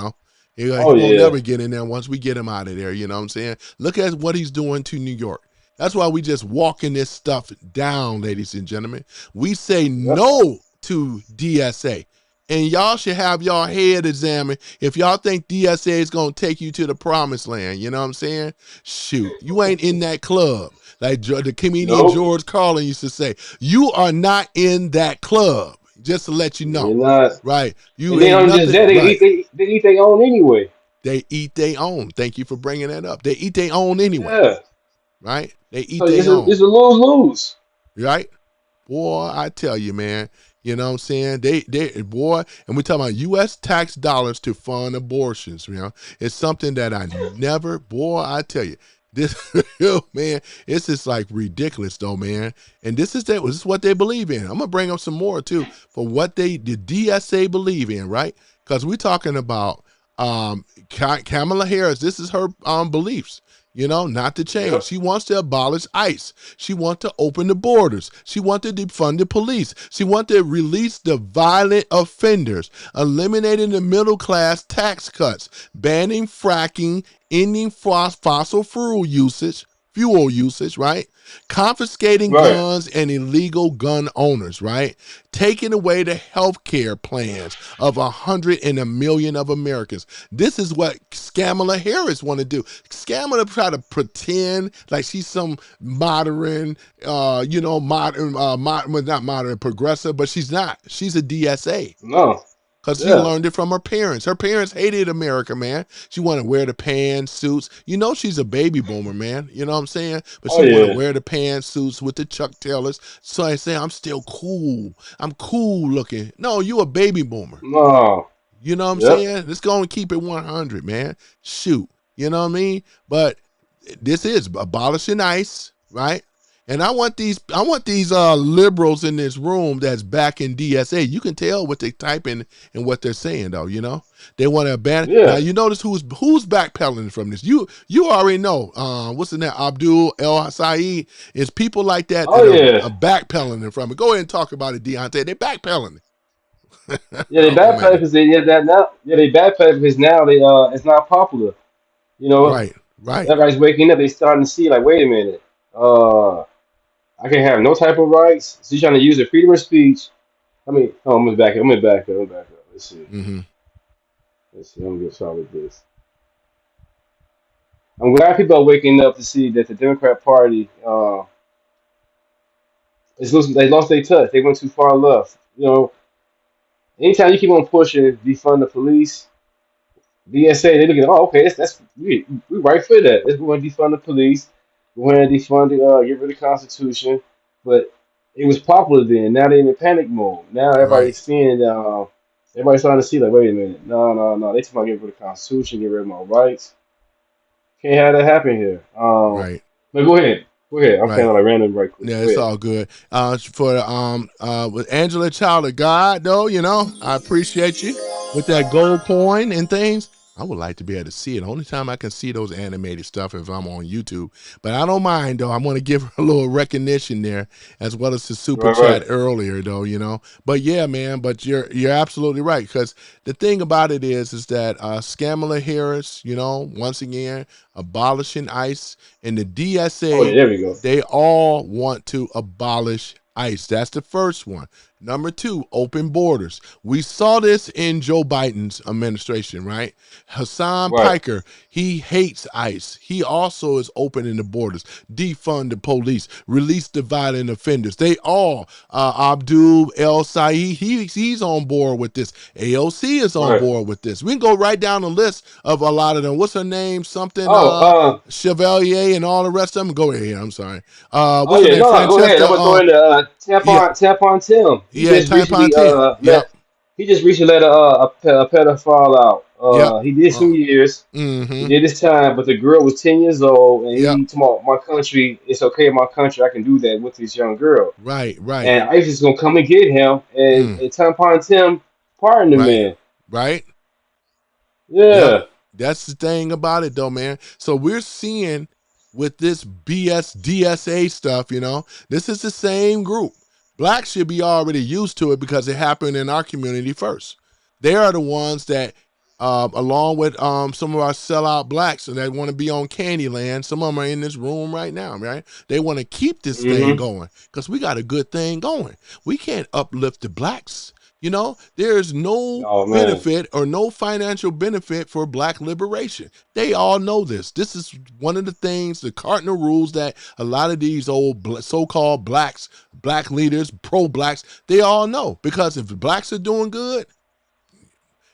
Speaker 4: Oh,
Speaker 2: won't
Speaker 4: yeah.
Speaker 2: never get in there once we get him out of there, you know what I'm saying? Look at what he's doing to New York. That's why we just walking this stuff down, ladies and gentlemen. We say no to DSA. And y'all should have y'all head examined if y'all think DSA is gonna take you to the promised land, you know what I'm saying? Shoot, you ain't in that club. Like the comedian
Speaker 4: Nope.
Speaker 2: George Carlin used to say, you are not in that club. Just to let you know.
Speaker 4: You're not.
Speaker 2: Right. You
Speaker 4: And then
Speaker 2: ain't
Speaker 4: on
Speaker 2: nothing.
Speaker 4: just that,
Speaker 2: Right.
Speaker 4: they eat their own anyway.
Speaker 2: They eat their own. Thank you for bringing that up. They eat their own anyway,
Speaker 4: Yeah.
Speaker 2: right? They eat
Speaker 4: So
Speaker 2: their own,
Speaker 4: it's a lose-lose.
Speaker 2: right? Boy, I tell you, man. You know what I'm saying? Boy, and we talking about U.S. tax dollars to fund abortions. You know, it's something that I never, boy, I tell you, this, man, it's just like ridiculous though, man. And this is what they believe in. I'm gonna bring up some more too for what the DSA believe in, right? Because we're talking about Kamala Harris. This is her beliefs. You know, not to change.
Speaker 4: Yep.
Speaker 2: She wants to abolish ICE. She wants to open the borders. She wants to defund the police. She wants to release the violent offenders, eliminating the middle class tax cuts, banning fracking, ending fossil fuel usage, right? Confiscating
Speaker 4: Right.
Speaker 2: guns and illegal gun owners, right? Taking away the health care plans of 100 and a million of Americans. This is what Kamala Harris want to do. Kamala try to pretend like she's some modern, not modern, progressive, but she's not. She's a DSA.
Speaker 4: No.
Speaker 2: Because she
Speaker 4: Yeah.
Speaker 2: learned it from her parents. Her parents hated America, man. She wanted to wear the pantsuits. You know she's a baby boomer, man. You know what I'm saying? But she
Speaker 4: Oh,
Speaker 2: want
Speaker 4: yeah.
Speaker 2: to wear the pantsuits with the Chuck Taylors. So I say, I'm still cool. I'm cool looking. No, you a baby boomer.
Speaker 4: No.
Speaker 2: You know what I'm
Speaker 4: Yep.
Speaker 2: saying? Let's go and keep it 100, man. Shoot. You know what I mean? But this is abolishing ICE, right? And I want these liberals in this room that's back in DSA. You can tell what they typing and what they're saying, though. You know, they want to abandon.
Speaker 4: Yeah.
Speaker 2: Now you notice who's backpedaling from this. You already know. What's the name? Abdul El Saeed. It's people like that
Speaker 4: Oh,
Speaker 2: that
Speaker 4: yeah.
Speaker 2: are backpedaling from it. Go ahead and talk about it, Deontay. They're backpedaling.
Speaker 4: Yeah, they
Speaker 2: Oh,
Speaker 4: backpedal
Speaker 2: man.
Speaker 4: because they backpedal because now it's not popular. You know,
Speaker 2: Right.
Speaker 4: everybody's waking up. They starting to see like, wait a minute, I can't have no type of rights. So you're trying to use the freedom of speech. I'm gonna back up. Let's see.
Speaker 2: Mm-hmm.
Speaker 4: I'm gonna get started with this. I'm glad people are waking up to see that the Democrat Party they lost their touch. They went too far left. You know, anytime you keep on pushing defund the police, DSA, they look at, oh, okay, we right for that. We want to defund the police. We want to defund get rid of the Constitution. But it was popular then. Now they're in a panic mode. Now
Speaker 2: Right.
Speaker 4: everybody's seeing, everybody's starting to see, like, wait a minute. No. They talking about get rid of the Constitution, get rid of my rights. Can't have that happen here.
Speaker 2: Right.
Speaker 4: But go ahead. I'm
Speaker 2: Right.
Speaker 4: kind of like random right quick.
Speaker 2: Yeah,
Speaker 4: Go
Speaker 2: it's
Speaker 4: ahead.
Speaker 2: all good. With Angela Child of God, though, you know, I appreciate you with that gold coin and things. I would like to be able to see it. Only time I can see those animated stuff if I'm on YouTube. But I don't mind, though. I want to give her a little recognition there, as well as the super
Speaker 4: Right,
Speaker 2: chat
Speaker 4: right.
Speaker 2: earlier, though, you know. But yeah, man, but you're absolutely right. Because the thing about it is that Kamala Harris, you know, once again, abolishing ICE and the DSA.
Speaker 4: Oh, yeah, there we go.
Speaker 2: They all want to abolish ICE. That's the first one. Number two, open borders. We saw this in Joe Biden's administration, right? Hassan
Speaker 4: Right.
Speaker 2: Piker, he hates ICE. He also is opening the borders, defund the police, release the violent offenders. They all, Abdul El Saeed, he's on board with this. AOC is on
Speaker 4: Right.
Speaker 2: board with this. We can go right down the list of a lot of them. What's her name? Something, Chevalier and all the rest of them. Go ahead. I'm sorry.
Speaker 4: Oh
Speaker 2: What's her
Speaker 4: yeah,
Speaker 2: name?
Speaker 4: no, go ahead.
Speaker 2: Francesca.
Speaker 4: I'm gonna go into Tampon Tim. He
Speaker 2: Yeah,
Speaker 4: just recently
Speaker 2: Tampon Tim. Yep.
Speaker 4: let a pedophile out.
Speaker 2: Yep.
Speaker 4: He did some years. He
Speaker 2: Mm-hmm.
Speaker 4: did his time, but the girl was 10 years old, and
Speaker 2: Yep.
Speaker 4: he told my country, it's okay in my country, I can do that with this young girl.
Speaker 2: Right.
Speaker 4: And ICE is gonna come and get him, and Tampon Tim pardoned the man.
Speaker 2: Right.
Speaker 4: Yeah.
Speaker 2: Yep. That's the thing about it, though, man. So we're seeing with this BS DSA stuff, you know, this is the same group. Blacks should be already used to it because it happened in our community first. They are the ones that, along with some of our sellout blacks that want to be on Candyland, some of them are in this room right now, right? They want to keep this thing going because we got a good thing going. We can't uplift the blacks. You know, there's no benefit or no financial benefit for black liberation. They all know this. This is one of the things, the cardinal rules that a lot of these old so-called blacks, black leaders, pro-blacks, they all know. Because if the blacks are doing good,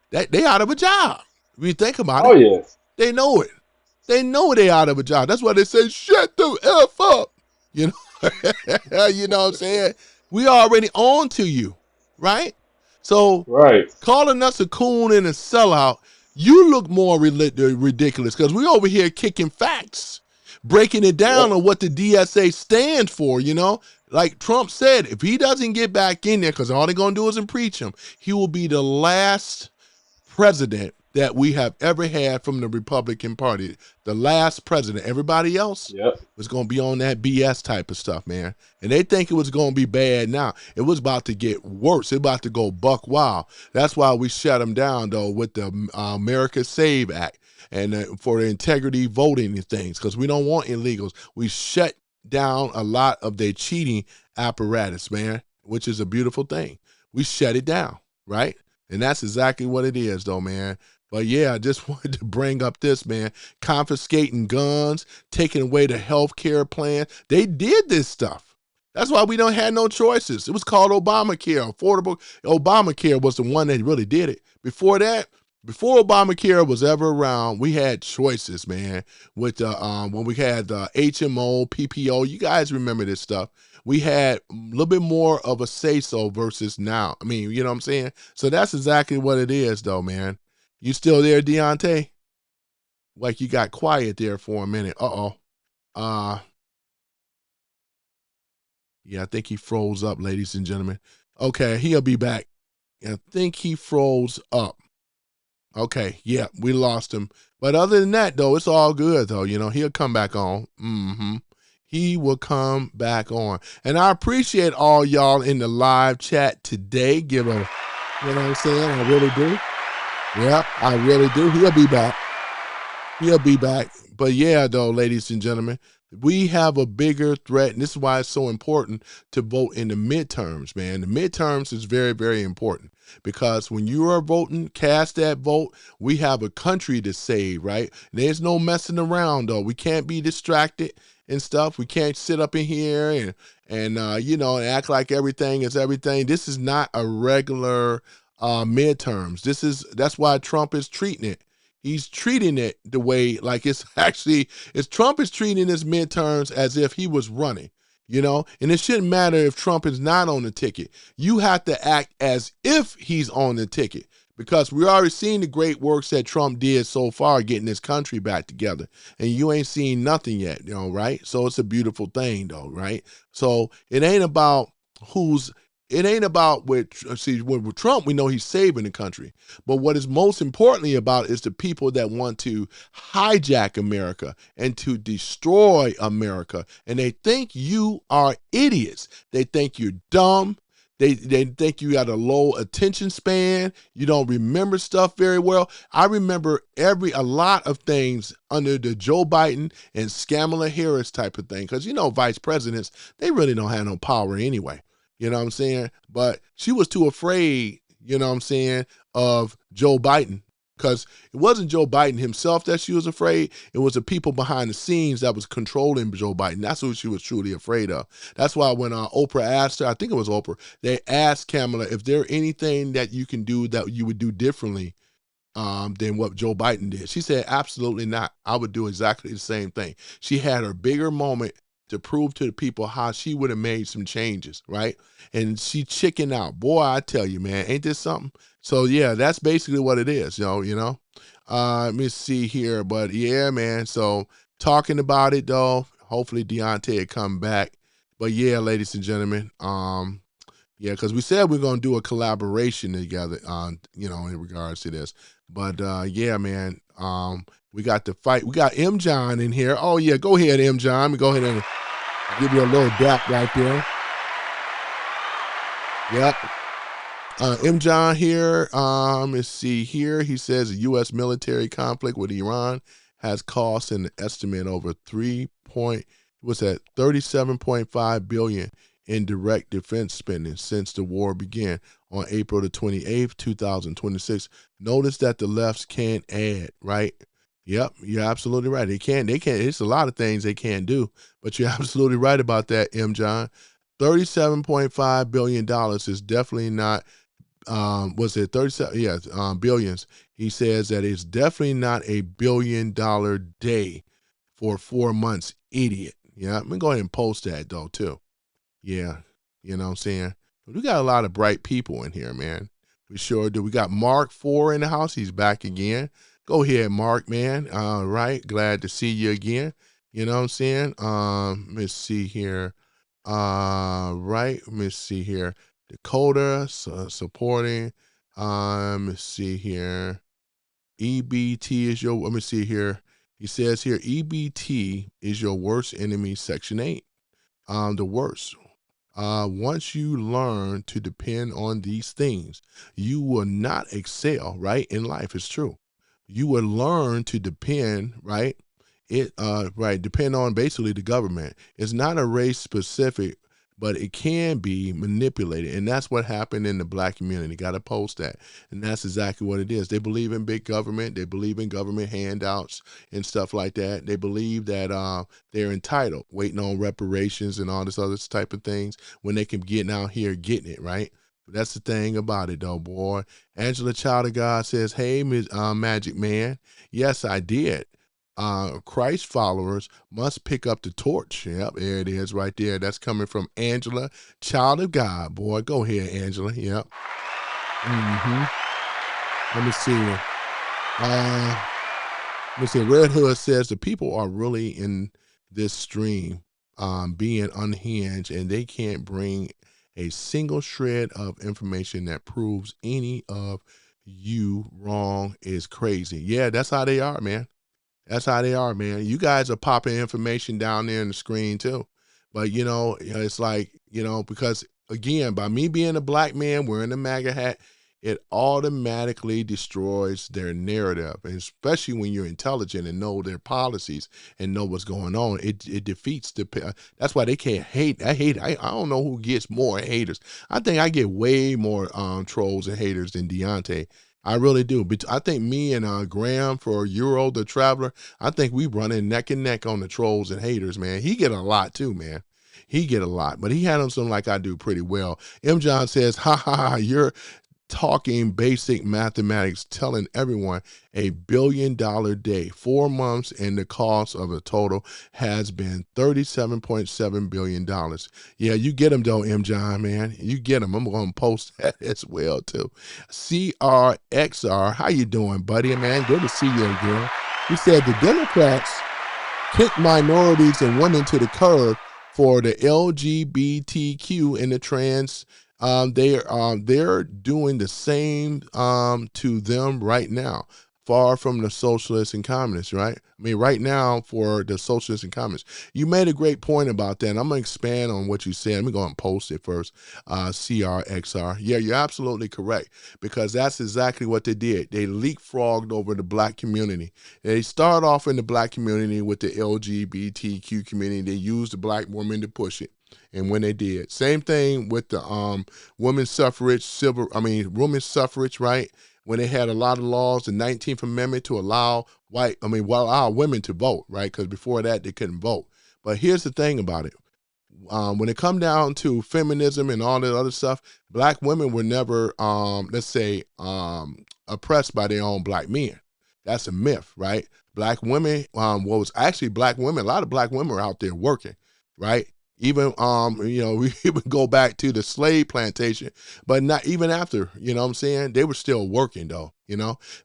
Speaker 2: they out of a job. We think about
Speaker 4: Oh
Speaker 2: it.
Speaker 4: yeah.
Speaker 2: They know it. They know they out of a job. That's why they say, shut the F up. You know, you know what I'm saying? We already on to you, right? So
Speaker 4: Right.
Speaker 2: calling us a coon and a sellout, you look more ridiculous because we over here kicking facts, breaking it down
Speaker 4: Yep.
Speaker 2: on what the DSA stands for, you know? Like Trump said, if he doesn't get back in there, because all they're going to do is impeach him, he will be the last president that we have ever had from the Republican Party. The last president. Everybody else
Speaker 4: Yep.
Speaker 2: was going to be on that BS type of stuff, man. And they think it was going to be bad now. It was about to get worse. It about to go buck wild. That's why we shut them down, though, with the America Save Act and for the integrity voting and things, because we don't want illegals. We shut down a lot of their cheating apparatus, man, which is a beautiful thing. We shut it down, right? And that's exactly what it is, though, man. But yeah, I just wanted to bring up this, man. Confiscating guns, taking away the health care plan. They did this stuff. That's why we don't have no choices. It was called Obamacare. Affordable Obamacare was the one that really did it. Before that, before Obamacare was ever around, we had choices, man. With the when we had the HMO, PPO, you guys remember this stuff. We had a little bit more of a say-so versus now. I mean, you know what I'm saying? So that's exactly what it is, though, man. You still there, Deontay? Like you got quiet there for a minute. Yeah, I think he froze up, ladies and gentlemen. Okay, he'll be back. I think he froze up. Okay, yeah, we lost him. But other than that, though, it's all good, though. You know, he'll come back on. He will come back on. And I appreciate all y'all in the live chat today. Give a, you know what I'm saying? I really do. Yeah, I really do. He'll be back. He'll be back. But yeah, though, ladies and gentlemen, we have a bigger threat, and this is why it's so important to vote in the midterms, man. The midterms is very, very important because when you are voting, cast that vote, we have a country to save, right? There's no messing around, though. We can't be distracted and stuff. We can't sit up in here and you know, and act like everything is everything. This is not a regular midterms. That's why Trump is treating it. He's treating it the way, like it's Trump is treating his midterms as if he was running, you know, and it shouldn't matter if Trump is not on the ticket. You have to act as if he's on the ticket because we already seen the great works that Trump did so far getting this country back together, and you ain't seen nothing yet, you know, right? So it's a beautiful thing, though, right? So it ain't about with Trump, we know he's saving the country. But what is most importantly about is the people that want to hijack America and to destroy America. And they think you are idiots. They think you're dumb. They think you got a low attention span. You don't remember stuff very well. I remember a lot of things under the Joe Biden and Kamala Harris type of thing. Because, you know, vice presidents, they really don't have no power anyway. You know what I'm saying? But she was too afraid, you know what I'm saying, of Joe Biden. Because it wasn't Joe Biden himself that she was afraid. It was the people behind the scenes that was controlling Joe Biden. That's who she was truly afraid of. That's why when Oprah asked her, I think it was Oprah, they asked Kamala if there anything that you can do that you would do differently than what Joe Biden did. She said, absolutely not. I would do exactly the same thing. She had her bigger moment to prove to the people how she would have made some changes, right? And she chickened out. Boy, I tell you, man, ain't this something? So yeah, that's basically what it is, you know. Let me see here, but yeah, man. So talking about it though, hopefully Deontay will come back. But yeah, ladies and gentlemen, yeah, because we said we're gonna do a collaboration together you know, in regards to this. But yeah, man, we got the fight. We got M. John in here. Oh yeah, go ahead, M. John. Go ahead and give you a little dap right there. Yep. M. John here. Let's see here. He says the U.S. military conflict with Iran has cost an estimate over 37.5 billion in direct defense spending since the war began on April the 28th, 2026. Notice that the lefts can't add, right? Yep, you're absolutely right. They can't. It's a lot of things they can't do, but you're absolutely right about that, M. John. $37.5 billion is definitely not was it 37? Yeah, billions. He says that it's definitely not a $1 billion day for 4 months, idiot. Yeah, I'm gonna go ahead and post that though too. Yeah, you know what I'm saying? We got a lot of bright people in here, man. We sure do. We got Mark 4 in the house. He's back again. Go ahead, Mark, man. All right. Glad to see you again. You know what I'm saying? Let's see here. Right. Let me see here. Dakota supporting. Let's see here. EBT is your, let me see here. He says here, EBT is your worst enemy, Section 8. The worst. Once you learn to depend on these things, you will not excel, right? In life, it's true. You will learn to depend, right? Depend on basically the government. It's not a race specific, but it can be manipulated. And that's what happened in the black community. Got to post that. And that's exactly what it is. They believe in big government. They believe in government handouts and stuff like that. They believe that they're entitled, waiting on reparations and all this other type of things when they can get out here getting it, right? But that's the thing about it, though, boy. Angela Child of God says, hey, Magic Man. Yes, I did. Christ followers must pick up the torch. Yep, there it is right there. That's coming from Angela, Child of God. Boy, go ahead, Angela. Yep. Let me see. Let me see. Red Hood says the people are really in this stream being unhinged, and they can't bring a single shred of information that proves any of you wrong is crazy. Yeah, that's how they are, man. That's how they are, man. You guys are popping information down there in the screen too. But, it's like, because again, by me being a black man wearing a MAGA hat, it automatically destroys their narrative. And especially when you're intelligent and know their policies and know what's going on, it defeats that's why they can't hate. I don't know who gets more haters. I think I get way more trolls and haters than Deontay. I really do. But I think me and Graham for Euro the Traveler, I think we running neck and neck on the trolls and haters, man. He get a lot too, man. He get a lot, but he handles them like I do pretty well. M. John says, ha ha ha, you're talking basic mathematics, telling everyone $1 billion day, 4 months, and the cost of a total has been $37.7 billion. Yeah, you get them though, M. John, man. You get them. I'm going to post that as well too. CRXR, how you doing, buddy, man? Good to see you again. He said the Democrats kick minorities and women to the curb for the LGBTQ and the trans. They're doing the same to them right now, far from the socialists and communists, right? I mean, right now for the socialists and communists. You made a great point about that, and I'm going to expand on what you said. Let me go and post it first, CRXR. Yeah, you're absolutely correct, because that's exactly what they did. They leapfrogged over the black community. They start off in the black community with the LGBTQ community. They used the black woman to push it. And when they did, same thing with the women's suffrage, right? When they had a lot of laws, the 19th Amendment to allow women to vote, right? Because before that, they couldn't vote. But here's the thing about it. When it come down to feminism and all that other stuff, black women were never, oppressed by their own black men. That's a myth, right? Black women, black women, a lot of black women are out there working, right? Even, we even go back to the slave plantation, but not even after, you know what I'm saying? They were still working though,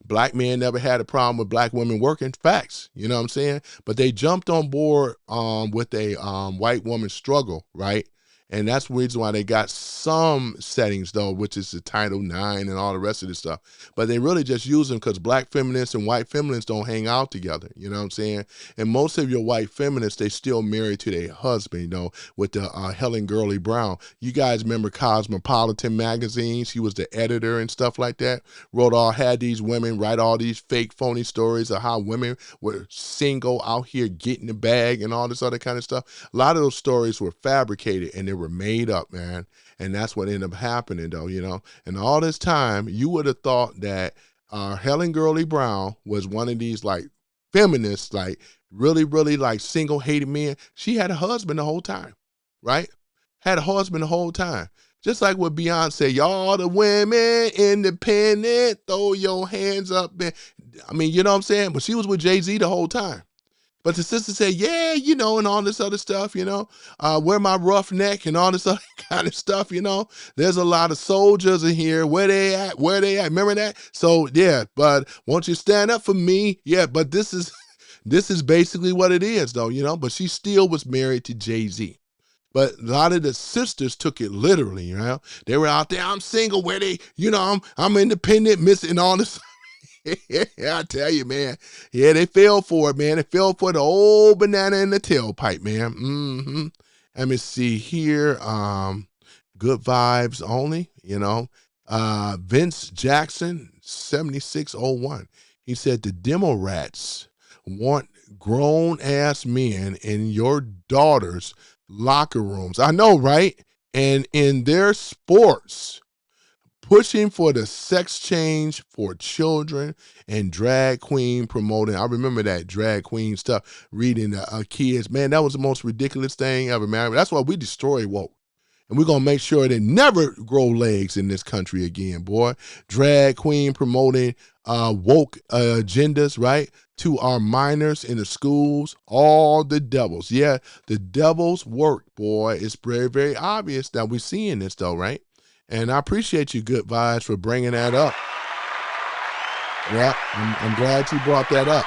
Speaker 2: Black men never had a problem with black women working. Facts, you know what I'm saying? But they jumped on board with a white woman struggle, right? And that's the reason why they got some settings, though, which is the Title IX and all the rest of this stuff. But they really just use them because black feminists and white feminists don't hang out together. You know what I'm saying? And most of your white feminists, they still married to their husband, with the Helen Gurley Brown. You guys remember Cosmopolitan magazine? She was the editor and stuff like that. Had these women write all these fake, phony stories of how women were single out here getting the bag and all this other kind of stuff. A lot of those stories were fabricated and they were made up, man. And that's what ended up happening, though, And all this time, you would have thought that Helen Gurley Brown was one of these, like, feminists, like, really, really, like, single-hated men. She had a husband the whole time, right? Had a husband the whole time. Just like what Beyonce, y'all the women independent, throw your hands up. I mean, you know what I'm saying? But she was with Jay-Z the whole time. But the sister said, yeah, you know, and all this other stuff, you know, wear my rough neck and all this other kind of stuff, you know. There's a lot of soldiers in here. Where they at? Where they at? Remember that? So, yeah, but won't you stand up for me? Yeah, but this is basically what it is, though, you know. But she still was married to Jay-Z. But a lot of the sisters took it literally, you know. They were out there, I'm single, where they, you know, I'm independent, missing all this. Yeah, I tell you, man. Yeah, they fell for it, man. They fell for the old banana in the tailpipe, man. Mm-hmm. Let me see here. Good vibes only, you know. Vince Jackson, 7601. He said the Demo Rats want grown-ass men in your daughter's locker rooms. I know, right? And in their sports, pushing for the sex change for children and drag queen promoting. I remember that drag queen stuff, reading the kids. Man, that was the most ridiculous thing ever, man. That's why we destroy woke. And we're going to make sure they never grow legs in this country again, boy. Drag queen promoting woke agendas, right? To our minors in the schools, all the devils. Yeah, the devil's work, boy. It's very, very obvious that we're seeing this, though, right? And I appreciate you, Good Vibes, for bringing that up. Yeah, I'm glad you brought that up.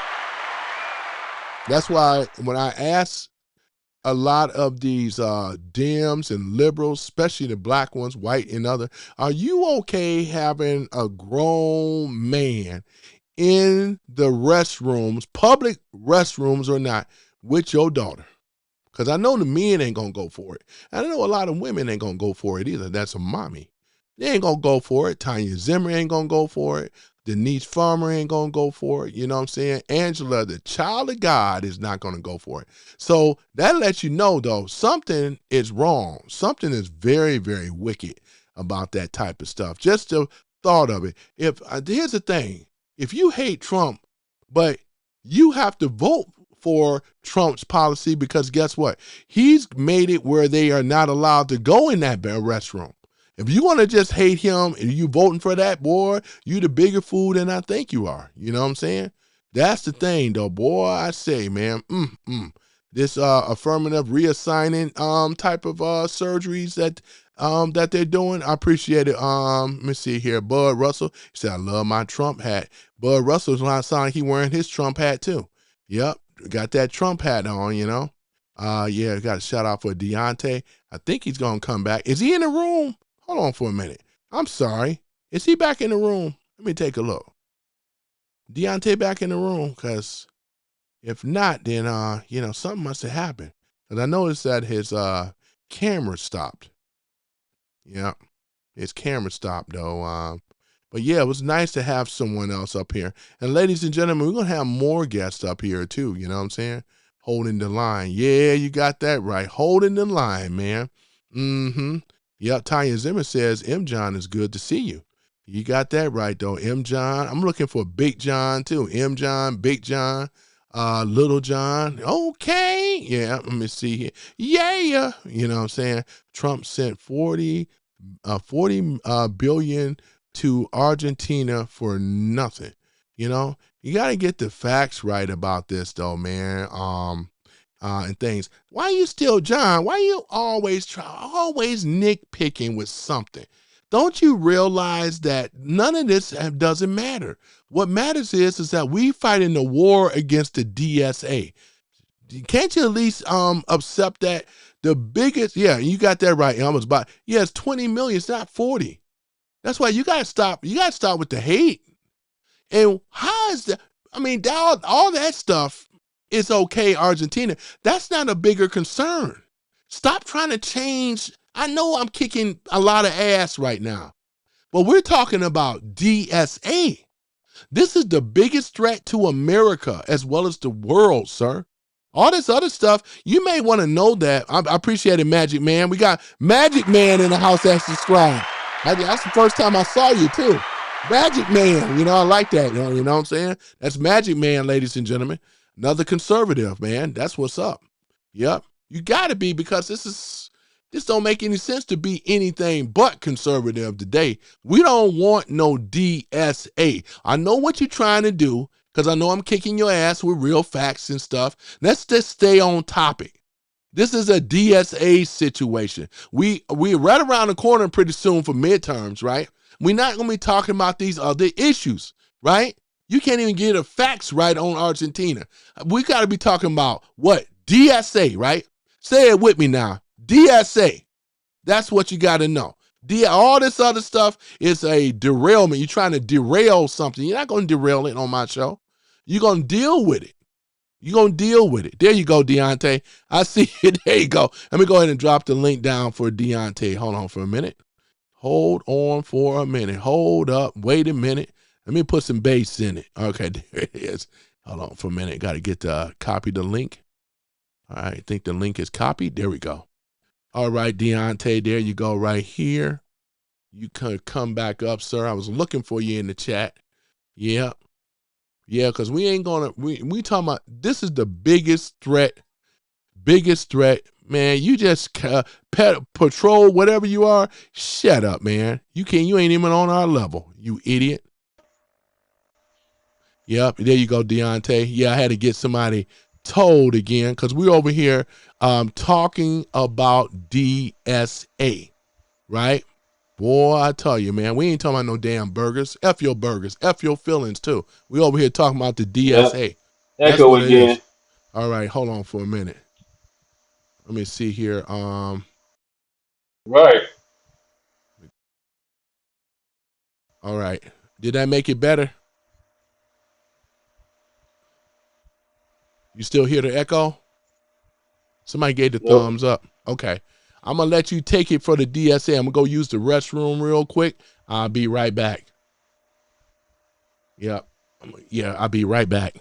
Speaker 2: That's why when I ask a lot of these Dems and liberals, especially the black ones, white and other, are you okay having a grown man in the restrooms, public restrooms or not, with your daughter? Because I know the men ain't going to go for it. I know a lot of women ain't going to go for it either. That's a mommy. They ain't going to go for it. Tanya Zimmer ain't going to go for it. Denise Farmer ain't going to go for it. You know what I'm saying? Angela, the child of God, is not going to go for it. So that lets you know, though, something is wrong. Something is very, very wicked about that type of stuff. Just the thought of it. Here's the thing. If you hate Trump, but you have to vote for Trump's policy, because guess what? He's made it where they are not allowed to go in that restroom. If you want to just hate him and you voting for that, boy, you the bigger fool than I think you are. You know what I'm saying? That's the thing, though, boy. I say, man, this affirmative reassigning type of surgeries that they're doing, I appreciate it. Let me see here. Bud Russell, he said, I love my Trump hat. Bud Russell's last time he wearing his Trump hat too. Yep, got that Trump hat on, you know. Yeah, got a shout out for Deontay. I think he's gonna come back. Is he in the room? Hold on for a minute. I'm sorry. Is he back in the room? Let me take a look. Deontay back in the room? Because if not, then you know, something must have happened. Because I noticed that his camera stopped. Yeah, his camera stopped though. But yeah, it was nice to have someone else up here. And ladies and gentlemen, we're going to have more guests up here too, you know what I'm saying? Holding the line. Yeah, you got that right. Holding the line, man. Mm-hmm. Yep, Tanya Zimmer says, M. John, is good to see you. You got that right, though. M. John. I'm looking for Big John, too. M. John, Big John, Little John. Okay. Yeah, let me see here. Yeah. You know what I'm saying? Trump sent 40 billion to Argentina for nothing. You know, you got to get the facts right about this, though, man. And things. Why you still, John? Why you always nitpicking with something? Don't you realize that none of this doesn't matter? What matters is that we fighting the war against the DSA. Can't you at least accept that the biggest? Yeah, you got that right. Almost about. Yeah, it's 20 million. It's not 40. That's why you got to stop. You got to stop with the hate. And how is that? I mean, all that stuff is okay, Argentina. That's not a bigger concern. Stop trying to change. I know I'm kicking a lot of ass right now, but we're talking about DSA. This is the biggest threat to America as well as the world, sir. All this other stuff, you may want to know that. I appreciate it, Magic Man. We got Magic Man in the house that's subscribed. That's the first time I saw you, too. Magic Man, you know, I like that. You know what I'm saying? That's Magic Man, ladies and gentlemen. Another conservative, man. That's what's up. Yep. You got to be, because this is, This don't make any sense to be anything but conservative today. We don't want no DSA. I know what you're trying to do because I know I'm kicking your ass with real facts and stuff. Let's just stay on topic. This is a DSA situation. We're right around the corner pretty soon for midterms, right? We're not going to be talking about these other issues, right? You can't even get the facts right on Argentina. We got to be talking about what? DSA, right? Say it with me now. DSA. That's what you got to know. All this other stuff is a derailment. You're trying to derail something. You're not going to derail it on my show. You're going to deal with it. You're going to deal with it. There you go, Deontay. I see it. There you go. Let me go ahead and drop the link down for Deontay. Hold on for a minute. Hold on for a minute. Hold up. Wait a minute. Let me put some bass in it. Okay, there it is. Hold on for a minute. Got to get to copy the link. All right, I think the link is copied. There we go. All right, Deontay, there you go right here. You can come back up, sir. I was looking for you in the chat. Yeah. Yeah, because we ain't going to, we talking about, this is the biggest threat. Man, you just patrol whatever you are. Shut up, man. You ain't even on our level, you idiot. Yep, there you go, Deontay. Yeah, I had to get somebody told again because we're over here talking about DSA, right? Boy, I tell you, man, we ain't talking about no damn burgers. F your burgers. F your feelings, too. We over here talking about the DSA.
Speaker 4: Yep.
Speaker 2: That's
Speaker 4: Echo
Speaker 2: what it
Speaker 4: again.
Speaker 2: is. All right, hold on for a minute. Let me see here.
Speaker 4: Right.
Speaker 2: All right. Did that make it better? You still hear the echo? Somebody gave the
Speaker 4: Yep.
Speaker 2: thumbs up. Okay. I'm going to let you take it for the DSA. I'm going to go use the restroom real quick. I'll be right back. Yep. Yeah, I'll be right back.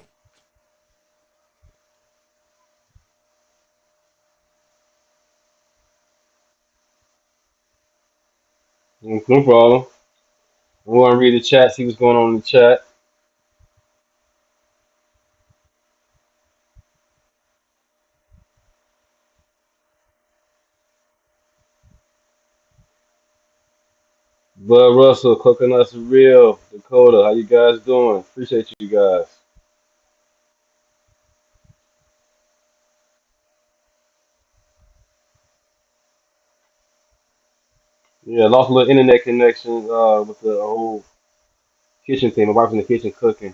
Speaker 4: No problem. We want to read the chat, see what's going on in the chat. Bud Russell, Coconuts Real, Dakota, how you guys doing? Appreciate you guys. Yeah, lost a little internet connection with the whole kitchen thing. My wife's in the kitchen cooking.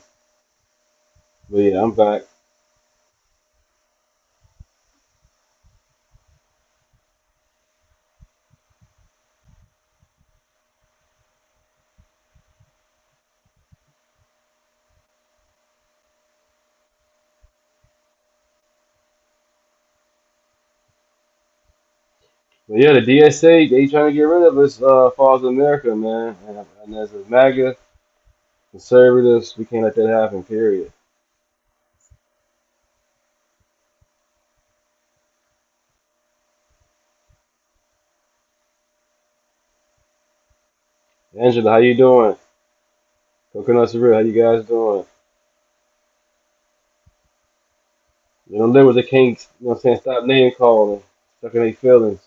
Speaker 4: But yeah, I'm back. But yeah, the DSA, they trying to get rid of us as far as America, man. And as a MAGA, conservatives, we can't let that happen, period. Angela, how you doing? Coconuts Real, how you guys doing? You know, liberals, they can't, you know what I'm saying, stop name calling, stuck in their feelings.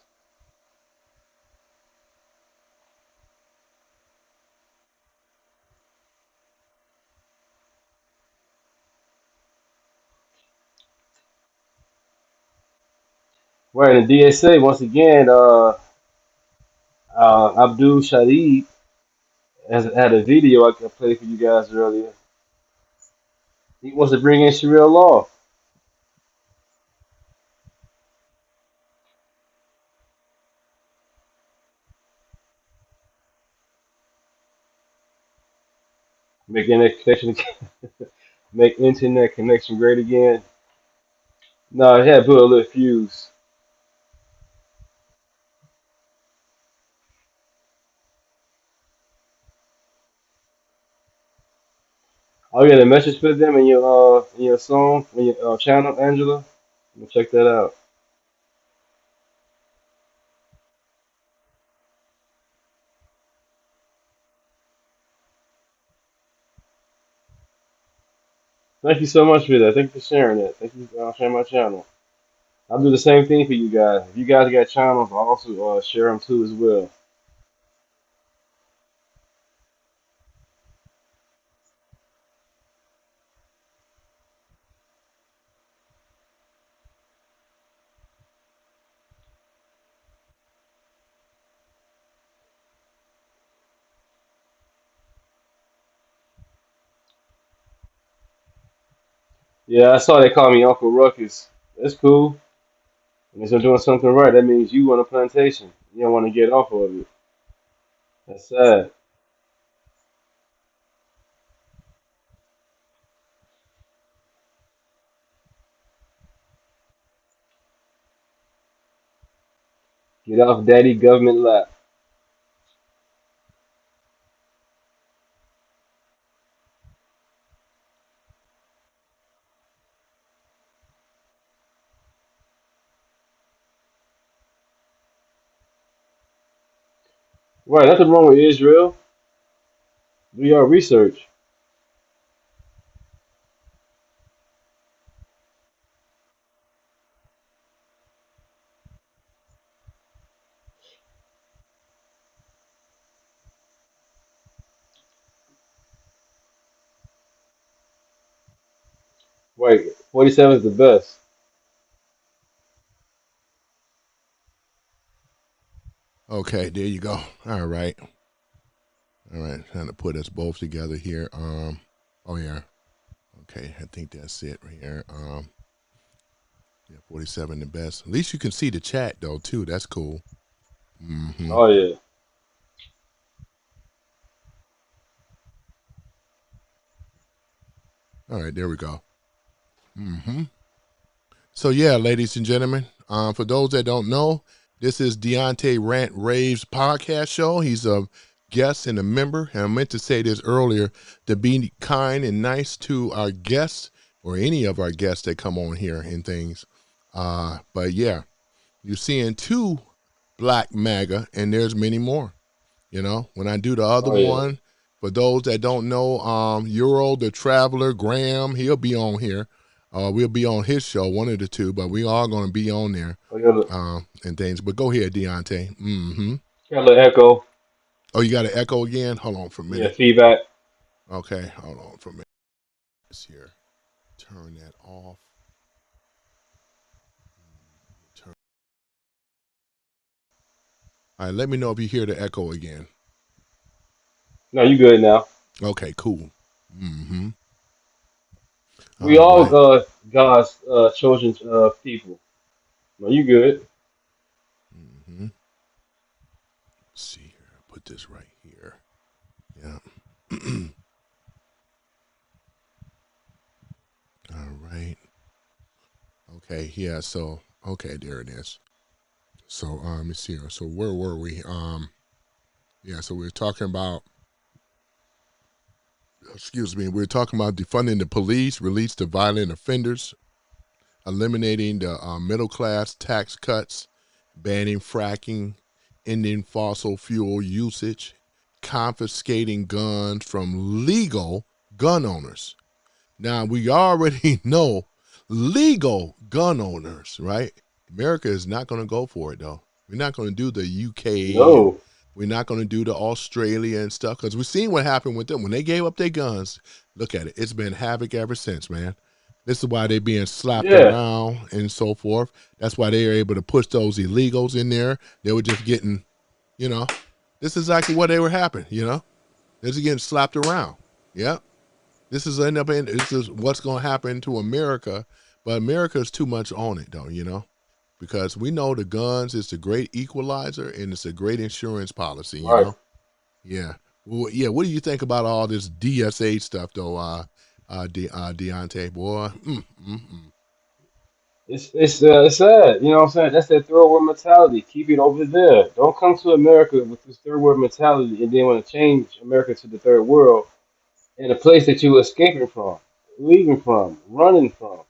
Speaker 4: Right, in the DSA, once again, Abdul Shadid has had a video I played for you guys earlier. He wants to bring in Sharia law, make internet connection, make internet connection great again. No, it had put a little fuse. I'll get a message for them in your song, in your channel, Angela. Check that out. Thank you so much for that. Thank you for sharing that. Thank you for sharing my channel. I'll do the same thing for you guys. If you guys got channels, I'll also share them too as well. Yeah, I saw they call me Uncle Ruckus. That's cool. It means I'm doing something right. That means you on a plantation. You don't want to get off of it. That's sad. Get off daddy government lap. Right, nothing wrong with Israel. Do your research. Right, 47 is the best.
Speaker 2: Okay, there you go. All right. All right. Trying to put us both together here. Oh yeah. Okay, I think that's it right here. Yeah, 47 the best. At least you can see the chat though too. That's cool. Mm-hmm.
Speaker 4: Oh yeah.
Speaker 2: All right, there we go. Mm-hmm. So yeah, ladies and gentlemen, for those that don't know, this is Deunta Rants Raves Podcast show. He's a guest and a member, and I meant to say this earlier, to be kind and nice to our guests or any of our guests that come on here and things. But yeah, you're seeing two black MAGA, and there's many more. You know, when I do the other
Speaker 4: Oh yeah.
Speaker 2: one, for those that don't know, Euro the Traveler, Graham, he'll be on here. We'll be on his show, one of the two, but we are going to be on there
Speaker 4: Oh, you got
Speaker 2: and things. But go ahead, Deunta. Mm-hmm.
Speaker 4: a little echo.
Speaker 2: Oh, you got an echo again? Hold on for a
Speaker 4: Yeah,
Speaker 2: minute.
Speaker 4: feedback.
Speaker 2: Okay, hold on for a minute. Let's here. Turn that off. Turn. All right, let me know if you hear the echo again.
Speaker 4: No, you good now.
Speaker 2: Okay, cool. Mm-hmm.
Speaker 4: We
Speaker 2: All
Speaker 4: all
Speaker 2: right.
Speaker 4: God's chosen people. No, you good.
Speaker 2: Mm-hmm. Let's see here. Put this right here. Yeah. All right. Okay. Yeah. So, okay, there it is. So, let me see here. So, where were we? Yeah. So we were talking about. Excuse me. We were talking about defunding the police, release the violent offenders, eliminating the middle class tax cuts, banning fracking, ending fossil fuel usage, confiscating guns from legal gun owners. Now, we already know legal gun owners, right? America is not going to go for it, though. We're not going to do the UK and
Speaker 4: No.
Speaker 2: we're not going to do the Australia and stuff because we've seen what happened with them. When they gave up their guns, look at it. It's been havoc ever since, man. This is why they're being slapped
Speaker 4: Yeah.
Speaker 2: around and so forth. That's why they were able to push those illegals in there. They were just getting, you know, this is exactly what they were happening, you know. They're just getting slapped around. Yep. This is what's going to happen to America, but America is too much on it, though, you know, because we know the guns is the great equalizer and it's a great insurance policy, you
Speaker 4: Right.
Speaker 2: know. Yeah, well, yeah. What do you think about all this DSA stuff, though, Deunta, boy?
Speaker 4: It's sad. You know what I'm saying? That's that third world mentality. Keep it over there. Don't come to America with this third world mentality and then want to change America to the third world in a place that you escaping from, leaving from, running from.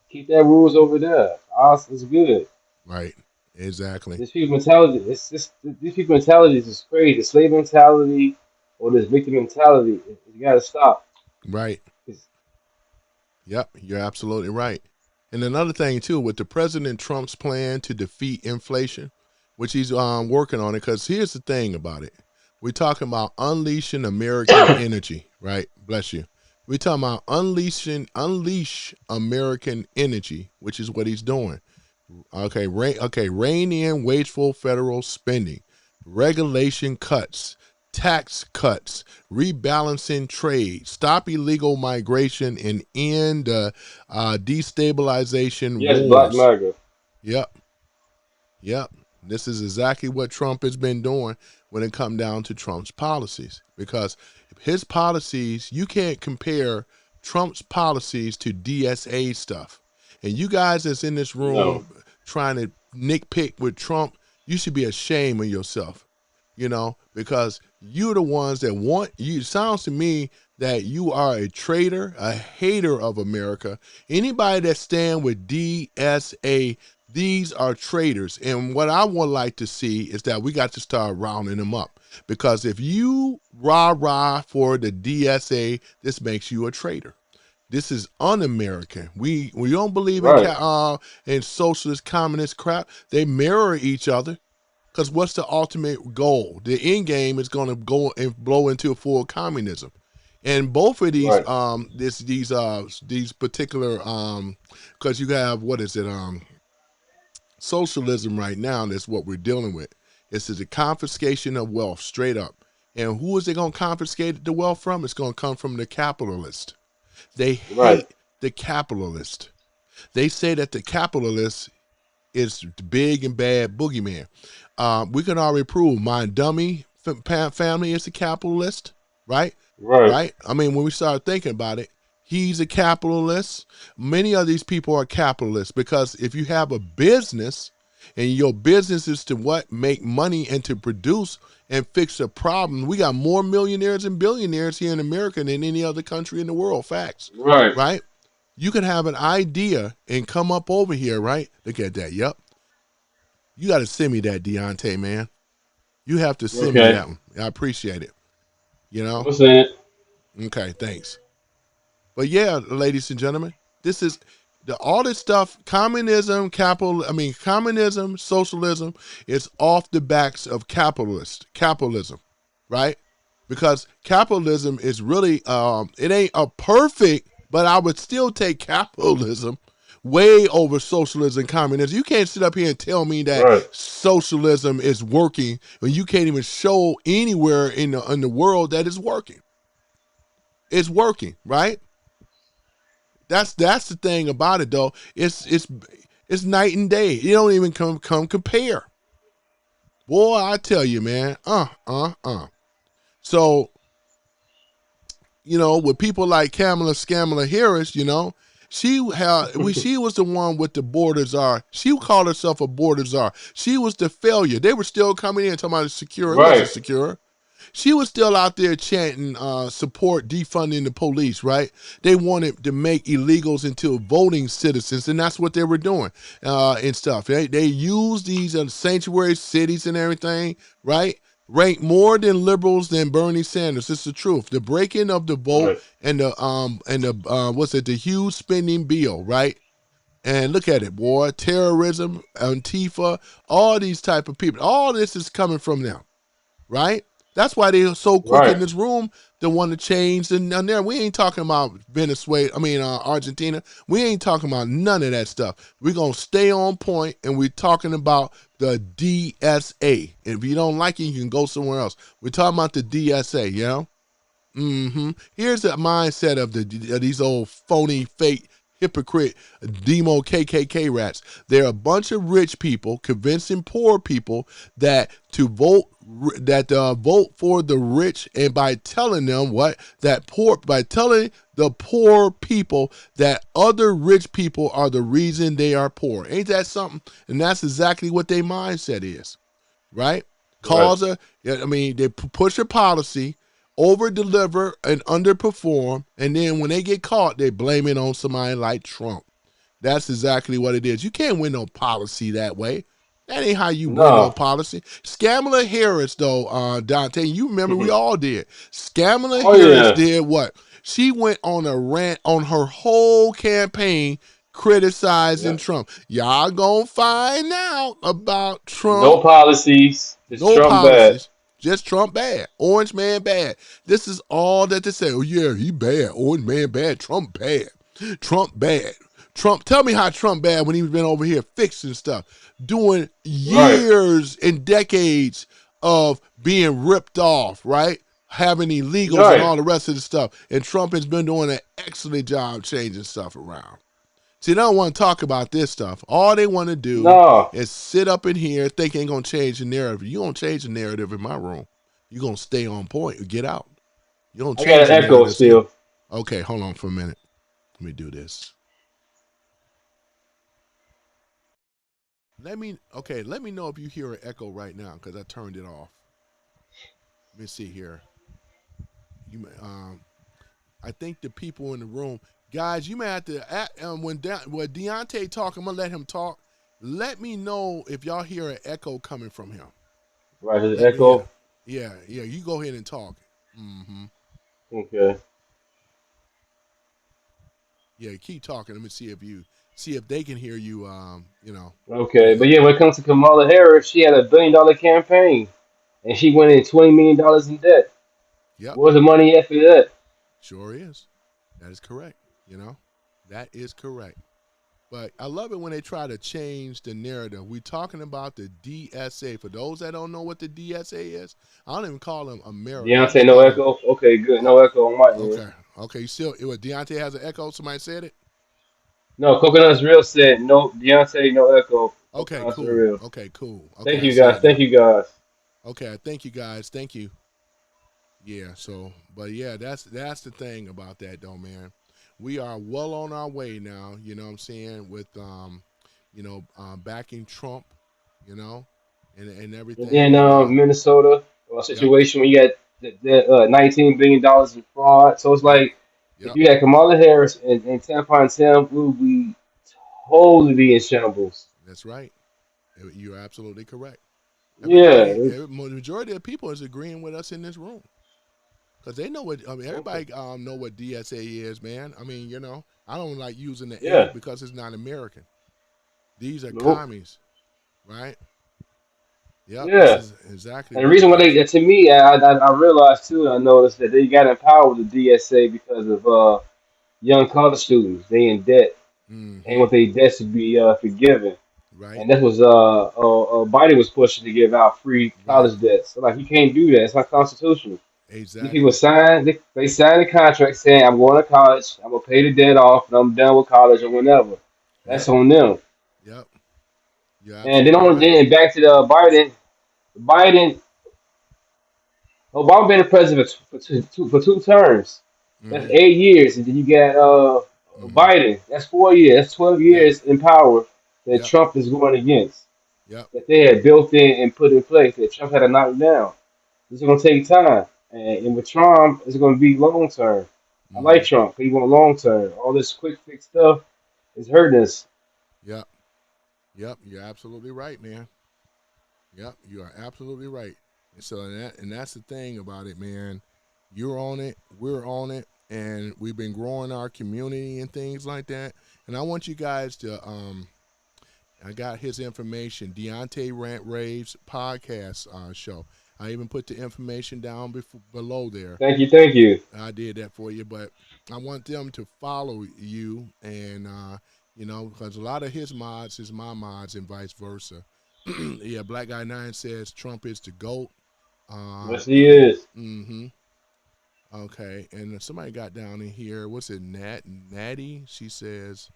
Speaker 4: Keep that rules over there. Ours is good.
Speaker 2: Right, exactly.
Speaker 4: This people mentality, it's just these people mentalities is crazy. The slave mentality or this victim mentality, you got to stop.
Speaker 2: Right.
Speaker 4: It's,
Speaker 2: Yep, you're absolutely right. And another thing too, with the President Trump's plan to defeat inflation, which he's working on it, because here's the thing about it. We're talking about unleashing American energy, right? Bless you. We're talking about unleash American energy, which is what he's doing. Okay, rein in wasteful federal spending, regulation cuts, tax cuts, rebalancing trade, stop illegal migration, and end destabilization
Speaker 4: Yes, Black
Speaker 2: wars.
Speaker 4: MAGA.
Speaker 2: Yep. This is exactly what Trump has been doing when it comes down to Trump's policies. Because his policies, you can't compare Trump's policies to DSA stuff. And you guys that's in this room
Speaker 4: No.
Speaker 2: trying to nitpick with Trump, you should be ashamed of yourself, because you're the ones that want you. It sounds to me that you are a traitor, a hater of America. Anybody that stand with DSA, these are traitors. And what I would like to see is that we got to start rounding them up. Because if you rah for the DSA, this makes you a traitor. This is un-American. We don't believe in socialist, communist crap. They mirror each other. Because what's the ultimate goal? The end game is going to go and blow into a full communism. And both of these, these particular, because you have, socialism right now. That's what we're dealing with. It's the confiscation of wealth, straight up. And who is it going to confiscate the wealth from? It's going to come from the capitalist. They hate the capitalist. They say that the capitalist is the big and bad boogeyman. We can already prove my dummy family is a capitalist, right? Right. I mean, when we start thinking about it, he's a capitalist. Many of these people are capitalists because if you have a business and your business is to make money and to produce and fix a problem, we got more millionaires and billionaires here in America than any other country in the world. Facts. Right. You can have an idea and come up over here, right? Look at that. Yep. You got to send me that, Deontay, man. You have to send me that one. I appreciate it.
Speaker 3: I'm saying it.
Speaker 2: Okay, thanks. But yeah, ladies and gentlemen, this is all this stuff. Communism, socialism is off the backs of capitalism, right? Because capitalism is really, it ain't a perfect, but I would still take capitalism way over socialism and communism. You can't sit up here and tell me that socialism is working when you can't even show anywhere in the world that it's working. It's working, right? That's the thing about it, though. It's night and day. You don't even come compare. Boy, I tell you, man. So, with people like Kamala Harris, she was the one with the border czar. She called herself a border czar. She was the failure. They were still coming in talking about secure. It wasn't secure. She was still out there chanting support defunding the police, right? They wanted to make illegals into voting citizens, and that's what they were doing and stuff. They used these sanctuary cities and everything, right? Ranked more than liberals than Bernie Sanders. It's the truth. The breaking of the vote and the huge spending bill, right? And look at it, boy. Terrorism, Antifa, all these type of people. All this is coming from them, right? That's why they're so quick in this room to want to change. And there, we ain't talking about Argentina. We ain't talking about none of that stuff. We're going to stay on point, and we're talking about the DSA. If you don't like it, you can go somewhere else. We're talking about the DSA, Here's the mindset of these old phony, fake, hypocrite, demo KKK rats. They're a bunch of rich people convincing poor people that to vote for the rich, and by telling them by telling the poor people that other rich people are the reason they are poor. Ain't that something? And that's exactly what their mindset is, right? They push a policy, over deliver and underperform, and then when they get caught, they blame it on somebody like Trump. That's exactly what it is. You can't win no policy that way. That ain't how you win no policy. Kamala Harris, though, Dante, you remember we all did. Kamala Harris did what? She went on a rant on her whole campaign criticizing
Speaker 4: Yep.
Speaker 2: Trump. Y'all gonna find out about
Speaker 4: No
Speaker 2: Trump.
Speaker 4: policies. Just
Speaker 2: No
Speaker 4: Trump bad.
Speaker 2: policies. Just Trump bad. Orange man bad. This is all that they say. Oh, yeah, he bad. Orange man bad. Trump bad. Trump bad. Trump, tell me how Trump bad when he's been over here fixing stuff, doing
Speaker 4: Right.
Speaker 2: years and decades of being ripped off, right? Having illegals and
Speaker 4: Right.
Speaker 2: all the rest of the stuff. And Trump has been doing an excellent job changing stuff around. See, they don't want to talk about this stuff. All they want to do
Speaker 4: No.
Speaker 2: is sit up in here think ain't going to change the narrative. You don't change the narrative in my room. You're going to stay on point or get out. You don't
Speaker 4: I
Speaker 2: change
Speaker 4: got
Speaker 2: the
Speaker 4: an echo
Speaker 2: narrative.
Speaker 4: still.
Speaker 2: Okay, hold on for a minute. Let me do this. Let me know if you hear an echo right now because I turned it off. Let me see here. I think the people in the room, guys, you may have to when Deontay talk, I'm gonna let him talk. Let me know if y'all hear an echo coming from him.
Speaker 4: Right, there's an echo.
Speaker 2: Yeah. You go ahead and talk.
Speaker 4: Okay.
Speaker 2: Yeah, keep talking. Let me see if they can hear you.
Speaker 4: Okay. But yeah, when it comes to Kamala Harris, she had $1 billion campaign and she went in $20 million in debt.
Speaker 2: Yep,
Speaker 4: Where's the money after that?
Speaker 2: sure is. That is correct. That is correct. But I love it when they try to change the narrative. We're talking about the DSA. For those that don't know what the DSA is, I don't even call them America. I
Speaker 4: Deontay,
Speaker 2: just
Speaker 4: no
Speaker 2: call them.
Speaker 4: echo. Okay, good. No echo on my end.
Speaker 2: Okay. You still, Deontay has an echo? Somebody said it?
Speaker 4: No, Coconut's Real said no. Deontay, no echo.
Speaker 2: Okay,
Speaker 4: Coconut's
Speaker 2: cool.
Speaker 4: Real.
Speaker 2: Okay,
Speaker 4: Thank
Speaker 2: I
Speaker 4: you
Speaker 2: see
Speaker 4: guys.
Speaker 2: it
Speaker 4: Thank
Speaker 2: now.
Speaker 4: you guys.
Speaker 2: Okay, thank you guys. Thank you. Yeah, so, but yeah, that's the thing about that though, man. We are well on our way now, you know what I'm saying, with backing Trump, and
Speaker 4: And
Speaker 2: everything.
Speaker 4: then
Speaker 2: And
Speaker 4: Minnesota, a
Speaker 2: yep,
Speaker 4: situation where you got $19 billion in fraud. So it's
Speaker 2: yep,
Speaker 4: like if
Speaker 2: yep,
Speaker 4: you had Kamala Harris and Tampon Tim, we would be totally be in shambles.
Speaker 2: that's right. You're absolutely correct.
Speaker 4: Yeah.
Speaker 2: The majority of people is agreeing with us in this room. Because they know
Speaker 4: Okay.
Speaker 2: everybody know what DSA is, man. I mean, I don't like using the A
Speaker 4: Yeah.
Speaker 2: because it's not American. These are
Speaker 4: Nope.
Speaker 2: commies, right? Yep, this
Speaker 4: Yeah.
Speaker 2: is exactly
Speaker 4: And the
Speaker 2: what it
Speaker 4: reason why
Speaker 2: is.
Speaker 4: to me, I realized too, I noticed that they got empowered with the DSA because of young college students. They in debt and
Speaker 2: Mm-hmm.
Speaker 4: want their debts to be forgiven.
Speaker 2: Right,
Speaker 4: And that was Biden was pushing to give out free
Speaker 2: right,
Speaker 4: college debts. So like you can't do that. It's not constitutional. These people
Speaker 2: exactly.
Speaker 4: sign they sign a contract saying I'm going to college, I'm gonna pay the debt off, and I'm done with college or whenever. That's
Speaker 2: Yep,
Speaker 4: on them.
Speaker 2: yep. You're
Speaker 4: And then
Speaker 2: absolutely right.
Speaker 4: back to the Biden, Obama been the president for two terms. That's
Speaker 2: Mm-hmm.
Speaker 4: 8 years, and then you got
Speaker 2: Mm-hmm.
Speaker 4: Biden. That's 4 years. That's 12
Speaker 2: Yep,
Speaker 4: years in power that
Speaker 2: yep,
Speaker 4: Trump is going against.
Speaker 2: yep.
Speaker 4: That they had built in and put in place that Trump had to knock down. This is going to take time. And with Trump, it's going to be long term. I like
Speaker 2: Mm-hmm.
Speaker 4: Trump, but he want long term. All this quick fix stuff is hurting us.
Speaker 2: Yep, yep. You're absolutely right, man. Yep, you are absolutely right. And so, and that's the thing about it, man. You're on it, we're on it, and we've been growing our community and things like that. And I want you guys to, I got his information, Deunta Rants Raves Podcast show. I even put the information down below there.
Speaker 4: Thank you, thank you.
Speaker 2: I did that for you, but I want them to follow you, and because a lot of his mods is my mods, and vice versa. Yeah, Black Guy 9 says Trump is the GOAT.
Speaker 4: Yes, he is.
Speaker 2: Mm-hmm. Okay, and somebody got down in here. What's it, Natty? She says,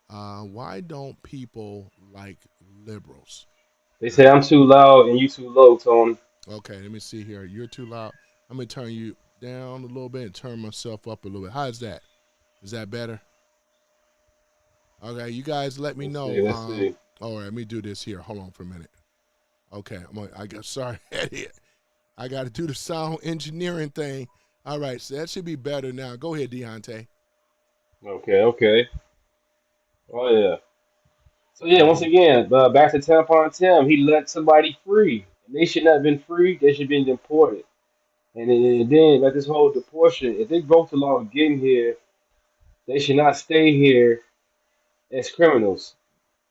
Speaker 2: "Why don't people like liberals?"
Speaker 4: They say
Speaker 2: Right.
Speaker 4: I'm too loud and you too low, Tony.
Speaker 2: Okay, let me see here. You're too loud. I'm gonna turn you down a little bit and turn myself up a little bit. How's that? Is that better? Okay, you guys let me
Speaker 4: Let's
Speaker 2: know.
Speaker 4: see, let's see.
Speaker 2: All right, let me do this here. Hold on for a minute. Okay, I got sorry. I got to do the sound engineering thing. All right, so that should be better now. Go ahead, Deontay.
Speaker 4: Okay, okay. Oh yeah. So yeah, once
Speaker 2: Mm-hmm.
Speaker 4: again, back to Tampon Tim, he let somebody free. And they should not have been free. They should have been deported. And then like this whole deportation, if they broke the law of getting here, they should not stay here as criminals.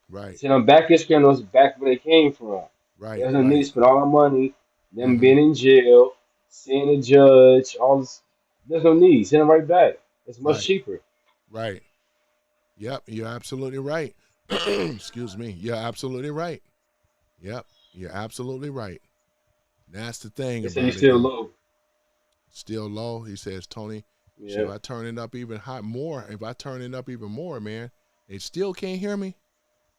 Speaker 2: Right.
Speaker 4: Send them back as criminals, back where they came from.
Speaker 2: Right.
Speaker 4: There's no need to
Speaker 2: Right.
Speaker 4: spend all our money, them
Speaker 2: Mhm.
Speaker 4: being in jail, seeing a judge, all this. There's no need. Send them right back. It's much
Speaker 2: Right.
Speaker 4: cheaper.
Speaker 2: Right. Yep. You're absolutely right. Excuse me. You're absolutely right. Yep. You're absolutely right. That's the thing
Speaker 4: They say
Speaker 2: about
Speaker 4: you
Speaker 2: it.
Speaker 4: still
Speaker 2: Though.
Speaker 4: low.
Speaker 2: Still low. He says, Tony, should
Speaker 4: Yeah.
Speaker 2: I turn it up even hot more? If I turn it up even more, man, they still can't hear me.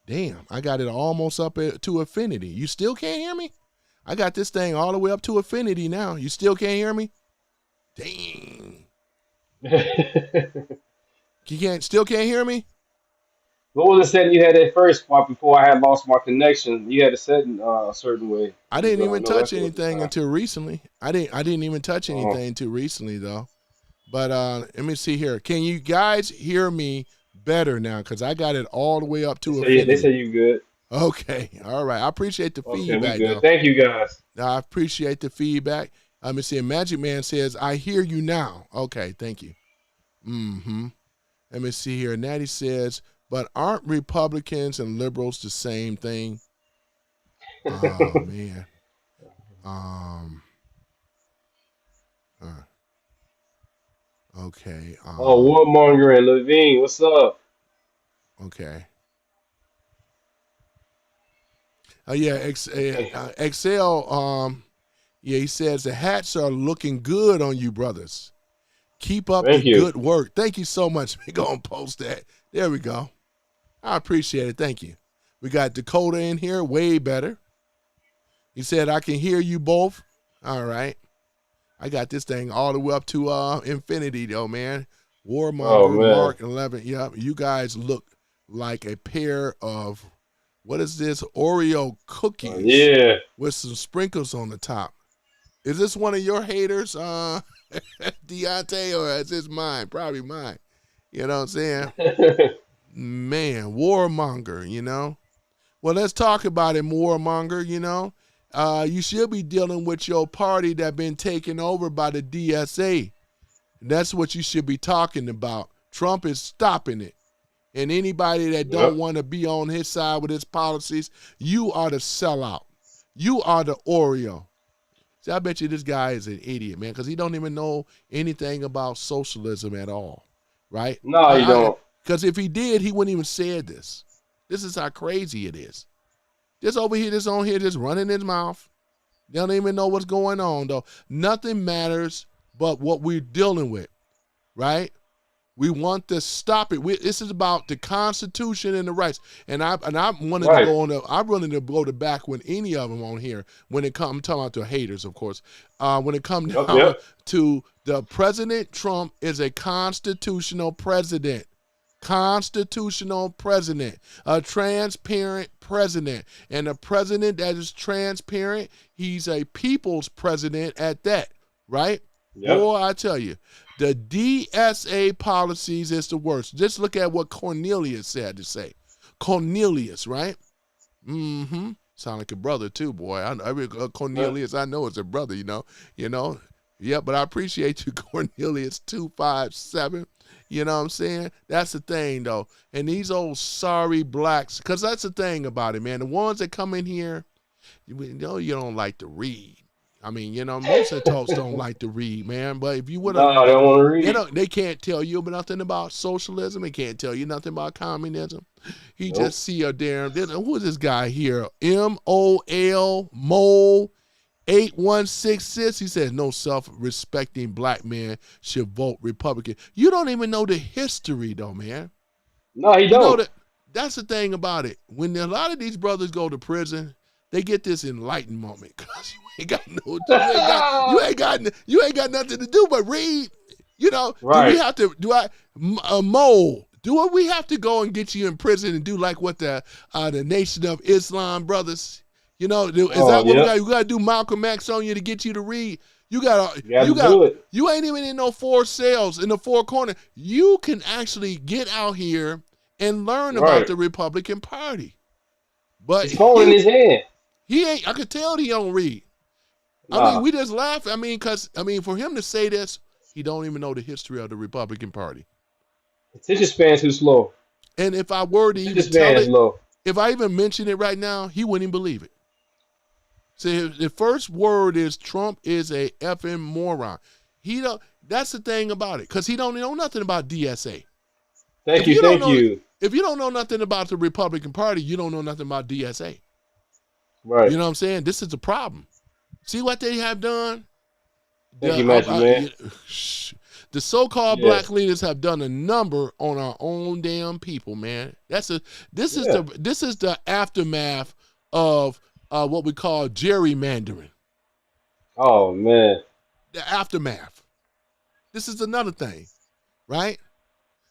Speaker 2: Damn, I got it almost up to infinity. You still can't hear me? I got this thing all the way up to infinity now. You still can't hear me? Dang. Still can't hear me?
Speaker 4: What was the setting you had that first part before I had lost my connection? You had a setting a certain way.
Speaker 2: I didn't even
Speaker 4: No,
Speaker 2: touch
Speaker 4: that's what it's
Speaker 2: anything until recently. I didn't even touch
Speaker 4: Oh,
Speaker 2: anything until recently though. But let me see here. Can you guys hear me better now? Because I got it all the way up to
Speaker 4: they
Speaker 2: infinity.
Speaker 4: say you good.
Speaker 2: Okay. All right. I appreciate the
Speaker 4: Okay, we
Speaker 2: feedback
Speaker 4: good.
Speaker 2: though.
Speaker 4: Thank you guys.
Speaker 2: I appreciate the feedback. Let me see. Magic Man says, I hear you now. Okay, thank you. Mm-hmm. Let me see here. Natty says, but aren't Republicans and liberals the same thing? Oh man. Okay.
Speaker 4: Oh, Warmonger and Levine, what's up?
Speaker 2: Okay. Oh yeah, Excel. Yeah, he says the hats are looking good on you, brothers. Keep up
Speaker 4: Thank
Speaker 2: the
Speaker 4: you.
Speaker 2: good work. Thank you so much. We're gonna post that. There we go. I appreciate it. Thank you. We got Dakota in here, way better. He said, I can hear you both. All right. I got this thing all the way up to infinity though, man.
Speaker 4: Oh
Speaker 2: Warmonger,
Speaker 4: man.
Speaker 2: Mark 11. Yep, you guys look like a pair of, what is this? Oreo cookies
Speaker 4: Yeah.
Speaker 2: with some sprinkles on the top. Is this one of your haters, Deontay, or is this mine? Probably mine. You know what I'm saying? Man, warmonger, you know? Well, let's talk about it, warmonger, you know? You should be dealing with your party that been taken over by the DSA. That's what you should be talking about. Trump is stopping it. And anybody that don't
Speaker 4: Yep.
Speaker 2: want to be on his side with his policies, you are the sellout. You are the Oreo. See, I bet you this guy is an idiot, man, because he don't even know anything about socialism at all, right?
Speaker 4: No, you don't.
Speaker 2: Because if he did, he wouldn't even say this. This is how crazy it is. This over here, this on here, just running his mouth. They don't even know what's going on, though. Nothing matters but what we're dealing with, right? We want to stop it. This is about the Constitution and the rights. And I wanted
Speaker 4: Right.
Speaker 2: to go on. I'm willing to go to back with any of them on here when it comes. I'm talking about the haters, of course. When it comes
Speaker 4: Yep,
Speaker 2: down
Speaker 4: yep.
Speaker 2: to the President Trump is a constitutional president. Constitutional president, a transparent president, and a president that is transparent, he's a people's president at that, right?
Speaker 4: Yep.
Speaker 2: Boy, I tell you, the DSA policies is the worst. Just look at what Cornelius had to say. Cornelius, right? Mm-hmm. Sound like a brother too, boy. Cornelius, I know it's a brother, you know. Yeah, but I appreciate you, Cornelius 257. You know what I'm saying? That's the thing, though. And these old sorry blacks, because that's the thing about it, man. The ones that come in here, you know you don't like to read. I mean, you know, most of the folks don't like to read, man. But if you would have,
Speaker 4: No, I don't want to read.
Speaker 2: they can't tell you nothing about socialism. They can't tell you nothing about communism. He
Speaker 4: Nope.
Speaker 2: just see a damn, who is this guy here? MOL, Mole. 8166, he says, no self-respecting black man should vote Republican. You don't even know the history, though, man.
Speaker 4: No, he
Speaker 2: You know
Speaker 4: don't.
Speaker 2: that's the thing about it. When a lot of these brothers go to prison, they get this enlightened moment because you ain't got nothing to do but read. You know,
Speaker 4: Right.
Speaker 2: do we have to go and get you in prison and do like what the Nation of Islam brothers? You know, is
Speaker 4: Oh,
Speaker 2: that what
Speaker 4: yeah.
Speaker 2: we got to do? Malcolm X on you to get you to read. You
Speaker 4: gotta do it.
Speaker 2: You ain't even in no four cells in the four corner. You can actually get out here and learn about
Speaker 4: Right.
Speaker 2: the Republican Party. But
Speaker 4: His phone in his hand.
Speaker 2: he ain't. I could tell he don't read. I
Speaker 4: Nah.
Speaker 2: mean, we just laugh. I mean, for him to say this, he don't even know the history of the Republican Party.
Speaker 4: Attention span too slow.
Speaker 2: And if I were to even
Speaker 4: This
Speaker 2: tell
Speaker 4: man is
Speaker 2: it,
Speaker 4: low.
Speaker 2: if I even mention it right now, he wouldn't even believe it. See, the first word is Trump is a effing moron. He don't. That's the thing about it, because he don't know nothing about DSA.
Speaker 4: Thank you.
Speaker 2: If you don't know nothing about the Republican Party, you don't know nothing about DSA.
Speaker 4: Right.
Speaker 2: You know what I'm saying? This is the problem. See what they have done?
Speaker 4: Thank you, Magic Man.
Speaker 2: The so-called
Speaker 4: Yeah.
Speaker 2: black leaders have done a number on our own damn people, man. This is the aftermath of what we call gerrymandering.
Speaker 4: Oh man.
Speaker 2: The aftermath. This is another thing, right?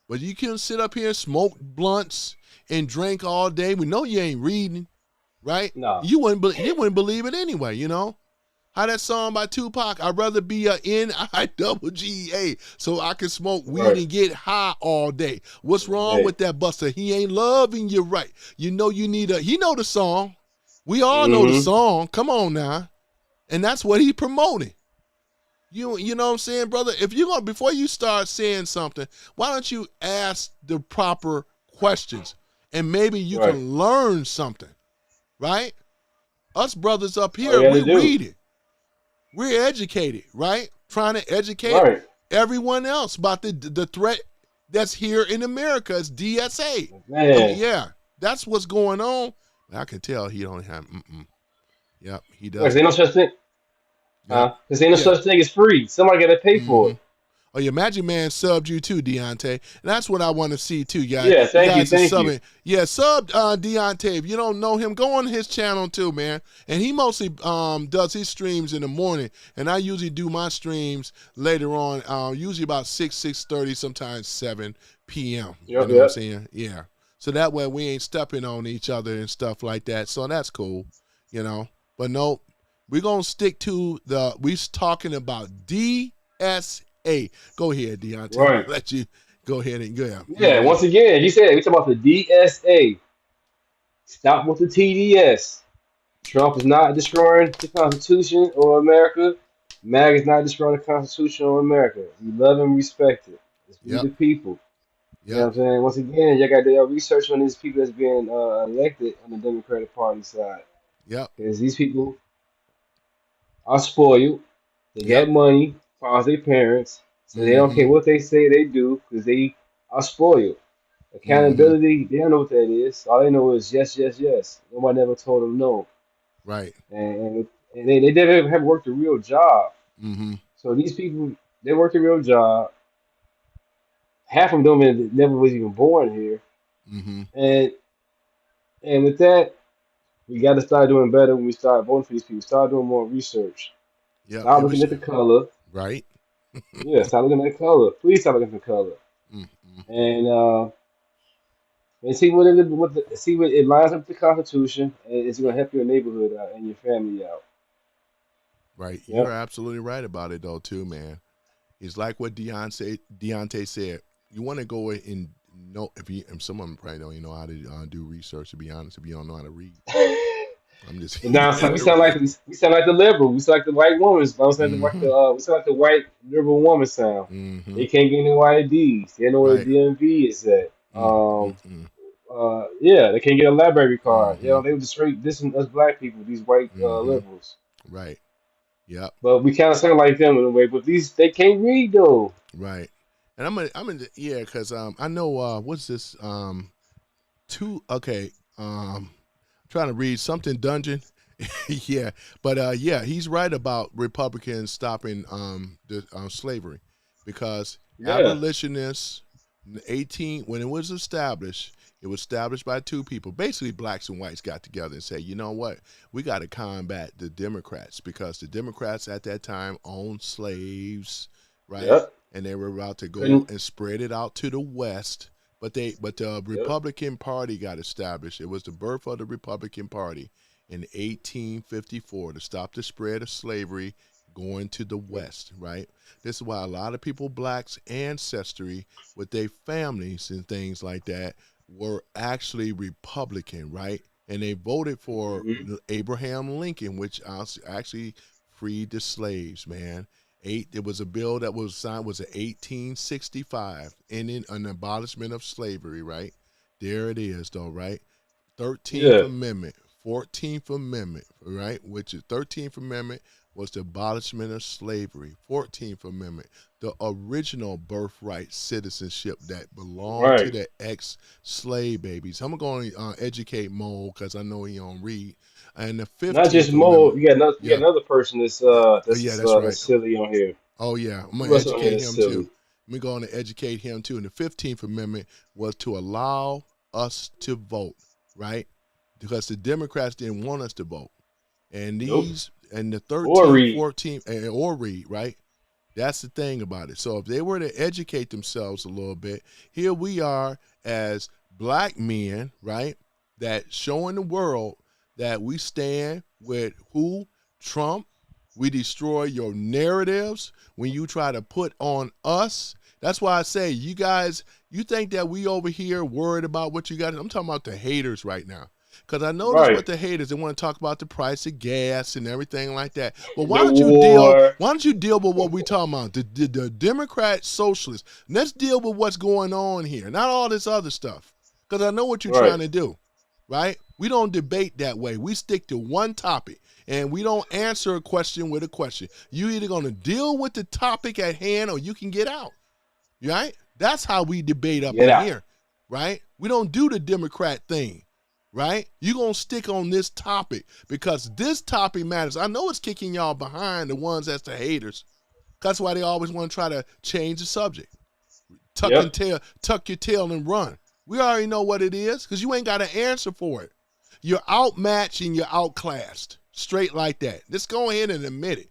Speaker 2: But you can sit up here and smoke blunts and drink all day. We know you ain't reading, right?
Speaker 4: No.
Speaker 2: You wouldn't believe it anyway, you know? How that song by Tupac, I'd rather be a NIGGA so I can smoke weed
Speaker 4: Right.
Speaker 2: and get high all day. What's wrong
Speaker 4: Hey.
Speaker 2: with that buster? He ain't loving you right. You know you need he know the song. We all know the song. Come on now. And that's what he promoting. You know what I'm saying, brother? If you're going, before you start saying something, why don't you ask the proper questions and maybe you
Speaker 4: Right.
Speaker 2: can learn something, right? Us brothers up
Speaker 4: you
Speaker 2: here,
Speaker 4: gotta
Speaker 2: we
Speaker 4: do.
Speaker 2: read it. We're educated, right? Trying to educate
Speaker 4: Right.
Speaker 2: everyone else about the threat that's here in America. It's DSA.
Speaker 4: Man.
Speaker 2: I mean, yeah, that's what's going on. I can tell he don't have. Yep, he does.
Speaker 4: Because ain't no such thing.
Speaker 2: Yep.
Speaker 4: Because ain't no
Speaker 2: Yeah.
Speaker 4: such thing as free. Somebody got to pay for it.
Speaker 2: Oh, your Magic Man subbed you too, Deontay. And that's what I want to see too, guys.
Speaker 4: Yeah, thank you,
Speaker 2: guys are
Speaker 4: thank you.
Speaker 2: subbing. Yeah, sub Deontay. If you don't know him, go on his channel too, man. And he mostly does his streams in the morning, and I usually do my streams later on, usually about 6:30, sometimes 7 p.m. You know what I'm saying? Yeah. So that way we ain't stepping on each other and stuff like that. So that's cool, you know. But no, we're gonna stick to we're talking about DSA. Go ahead, Deontay.
Speaker 4: Right.
Speaker 2: Let you go ahead and go.
Speaker 4: Yeah, once again, you said we talking about the DSA. Stop with the TDS. Trump is not destroying the Constitution or America. MAG is not destroying the Constitution or America. We love and respect it. It's we the people. You know what I'm saying? Once again, y'all got to do your research on these people that's being elected on the Democratic Party side.
Speaker 2: Yep.
Speaker 4: Because these people are spoiled. They got money, as their parents, so they don't care what they say they do because they are spoiled. Accountability, they don't know what that is. All they know is yes, yes, yes. Nobody never told them no.
Speaker 2: Right.
Speaker 4: And they never have worked a real job.
Speaker 2: Mm-hmm.
Speaker 4: So these people, they worked a real job. Half of them never was even born here.
Speaker 2: Mm-hmm.
Speaker 4: And with that, we got to start doing better when we start voting for these people. Start doing more research.
Speaker 2: Yeah.
Speaker 4: Stop looking at the color.
Speaker 2: Right.
Speaker 4: Yeah, stop looking at the color. Please stop looking at the color.
Speaker 2: Mm-hmm.
Speaker 4: And see see what it lines up with the Constitution, and it's going to help your neighborhood out and your family out.
Speaker 2: Right.
Speaker 4: Yep.
Speaker 2: You're absolutely right about it, though, too, man. It's like what Deontay said. You want to go and know if someone probably don't even know how to do research. To be honest, if you don't know how to read, I'm just.
Speaker 4: Now we sound like the liberal. We sound like the white woman. We sound like the white liberal woman sound.
Speaker 2: Mm-hmm.
Speaker 4: They can't get no IDs. They know where the DMV is at. Yeah, they can't get a library card. You know, they were just straight dissing us black people, these white liberals.
Speaker 2: Right. Yep.
Speaker 4: But we kind of sound like them in a way. But they can't read though.
Speaker 2: Right. And I'm in because I know what's this trying to read something dungeon. Yeah, but he's right about Republicans stopping the slavery, because abolitionists when it was established by two people, basically blacks and whites got together and said, you know what, we got to combat the Democrats, because the Democrats at that time owned slaves, right?
Speaker 4: Yep.
Speaker 2: And they were about to go and spread it out to the West. But the Republican Party got established. It was the birth of the Republican Party in 1854 to stop the spread of slavery going to the West, right? This is why a lot of people, blacks' ancestry with their families and things like that, were actually Republican, right? And they voted for Abraham Lincoln, which actually freed the slaves, man. There was a bill that was signed, was in 1865, ending an abolishment of slavery, right? There it is, though, right? 13th
Speaker 4: Yeah.
Speaker 2: Amendment, 14th Amendment, right? Which is 13th Amendment was the abolishment of slavery. 14th Amendment, the original birthright citizenship that belonged to
Speaker 4: Right.
Speaker 2: the ex-slave babies. I'm going to educate Mo because I know he don't read. And the
Speaker 4: Not
Speaker 2: 15th
Speaker 4: just Mo.
Speaker 2: Amendment,
Speaker 4: You got
Speaker 2: yeah,
Speaker 4: another person that's
Speaker 2: yeah, that's right.
Speaker 4: that's silly on here.
Speaker 2: Oh yeah, I'm
Speaker 4: Who
Speaker 2: gonna
Speaker 4: else on here
Speaker 2: educate
Speaker 4: that's
Speaker 2: him too.
Speaker 4: silly?
Speaker 2: We're going to educate him too. And the 15th Amendment was to allow us to vote, right? Because the Democrats didn't want us to vote. And
Speaker 4: Nope.
Speaker 2: these and the
Speaker 4: Or
Speaker 2: 13th,
Speaker 4: read.
Speaker 2: 14th, or read, right? That's the thing about it. So if they were to educate themselves a little bit, here we are as black men, right? That showing the world that we stand with who? Trump. We destroy your narratives when you try to put on us. That's why I say, you guys, you think that we over here worried about what you got. I'm talking about the haters right now. Because I notice
Speaker 4: Right.
Speaker 2: what the haters, they want to talk about the price of gas and everything like that. But
Speaker 4: The
Speaker 2: why don't
Speaker 4: war.
Speaker 2: you deal with what we talking about? The Democrat Socialists. Let's deal with what's going on here, not all this other stuff. Because I know what you're
Speaker 4: Right.
Speaker 2: trying to do, right? We don't debate that way. We stick to one topic. And we don't answer a question with a question. You either going to deal with the topic at hand or you can get out, right? That's how we debate up
Speaker 4: Get
Speaker 2: in
Speaker 4: out.
Speaker 2: here, right? We don't do the Democrat thing, right? You're going to stick on this topic because this topic matters. I know it's kicking y'all behind, the ones that's the haters. That's why they always want to try to change the subject. Tuck
Speaker 4: Yep.
Speaker 2: your tail and run. We already know what it is because you ain't got an answer for it. You're outmatched and you're outclassed. Straight like that. Let's go ahead and admit it.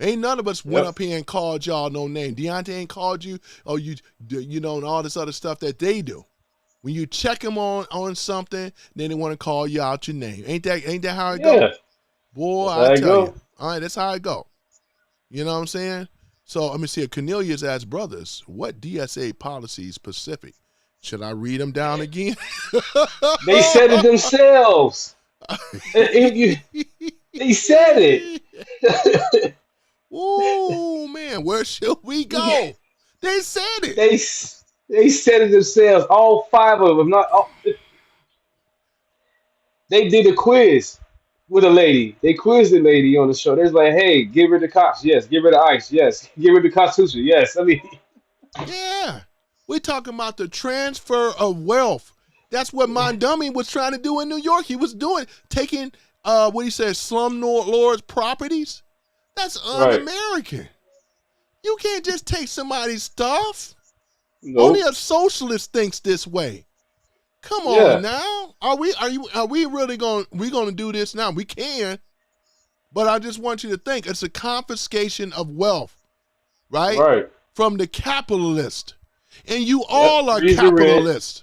Speaker 2: Ain't none of us went
Speaker 4: Yep.
Speaker 2: up here and called y'all no name. Deontay ain't called you, or you know, and all this other stuff that they do. When you check them on something, then they want to call you out your name. Ain't that how it
Speaker 4: Yeah.
Speaker 2: go? Boy,
Speaker 4: That's how
Speaker 2: I
Speaker 4: it
Speaker 2: tell
Speaker 4: go.
Speaker 2: you. All right, that's how it go. You know what I'm saying? So let me see. Cornelius asked, brothers, what DSA policies specific? Should I read them down again?
Speaker 4: They said it themselves. They said it.
Speaker 2: Ooh, man, where should we go? They said it.
Speaker 4: They said it themselves. All five of them. Not all, they did a quiz with a lady. They quizzed the lady on the show. They're like, "Hey, get rid of the cops. Yes. Get rid of ICE. Yes. Get rid of the Constitution. Yes." I mean,
Speaker 2: Yeah. We're talking about the transfer of wealth. That's what Mamdani was trying to do in New York. He was taking, what he said, slum lords' properties. That's
Speaker 4: right.
Speaker 2: un-American. You can't just take somebody's stuff.
Speaker 4: Nope.
Speaker 2: Only a socialist thinks this way. Come on
Speaker 4: Yeah.
Speaker 2: now. Are we really gonna do this now? We can. But I just want you to think it's a confiscation of wealth, right?
Speaker 4: Right.
Speaker 2: From the capitalist. And you all are
Speaker 4: Freeze the rent.
Speaker 2: capitalists.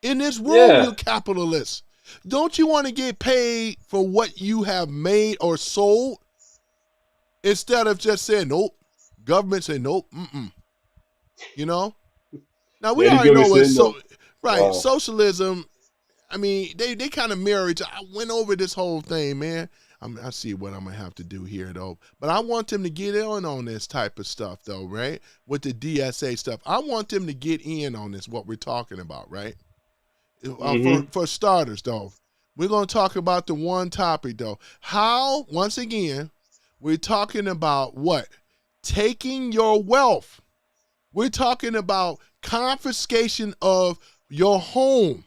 Speaker 2: In this room,
Speaker 4: Yeah.
Speaker 2: you're capitalists. Don't you want to get paid for what you have made or sold? Instead of just saying, nope. Government say, nope, You know? Now, we
Speaker 4: Yeah, the
Speaker 2: already know
Speaker 4: government
Speaker 2: what
Speaker 4: said no.
Speaker 2: right,
Speaker 4: Wow.
Speaker 2: socialism, I mean, they kind of mirror each other. I went over this whole thing, man. I see what I'm going to have to do here, though. But I want them to get in on this type of stuff, though, right? With the DSA stuff. I want them to get in on this, what we're talking about, right? For starters, though, we're going to talk about the one topic, though. How, once again, we're talking about what? Taking your wealth. We're talking about confiscation of your home,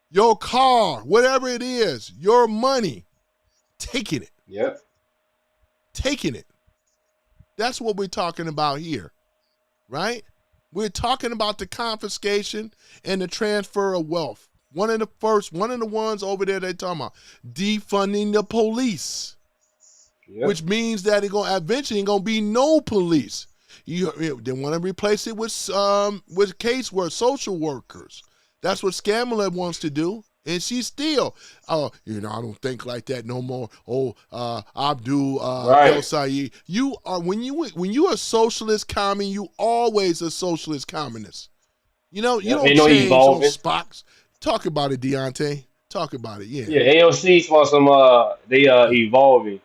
Speaker 2: your car, whatever it is, your money. Taking it.
Speaker 4: Yep.
Speaker 2: Taking it. That's what we're talking about here, right? We're talking about the confiscation and the transfer of wealth. One of the ones over there they talking about defunding the police,
Speaker 4: Yep.
Speaker 2: which means that eventually ain't gonna be no police. They want to replace it with casework, social workers. That's what Scamala wants to do. And she's still, I don't think like that no more. Abdul
Speaker 4: Right.
Speaker 2: El Sayed. You are when you a socialist commie, you always a socialist communist. You know, you
Speaker 4: Yep.
Speaker 2: don't
Speaker 4: Ain't no
Speaker 2: change
Speaker 4: evolving.
Speaker 2: those spots. Talk about it, Deontay. Talk about it, yeah.
Speaker 4: Yeah. AOC wants some. They evolving.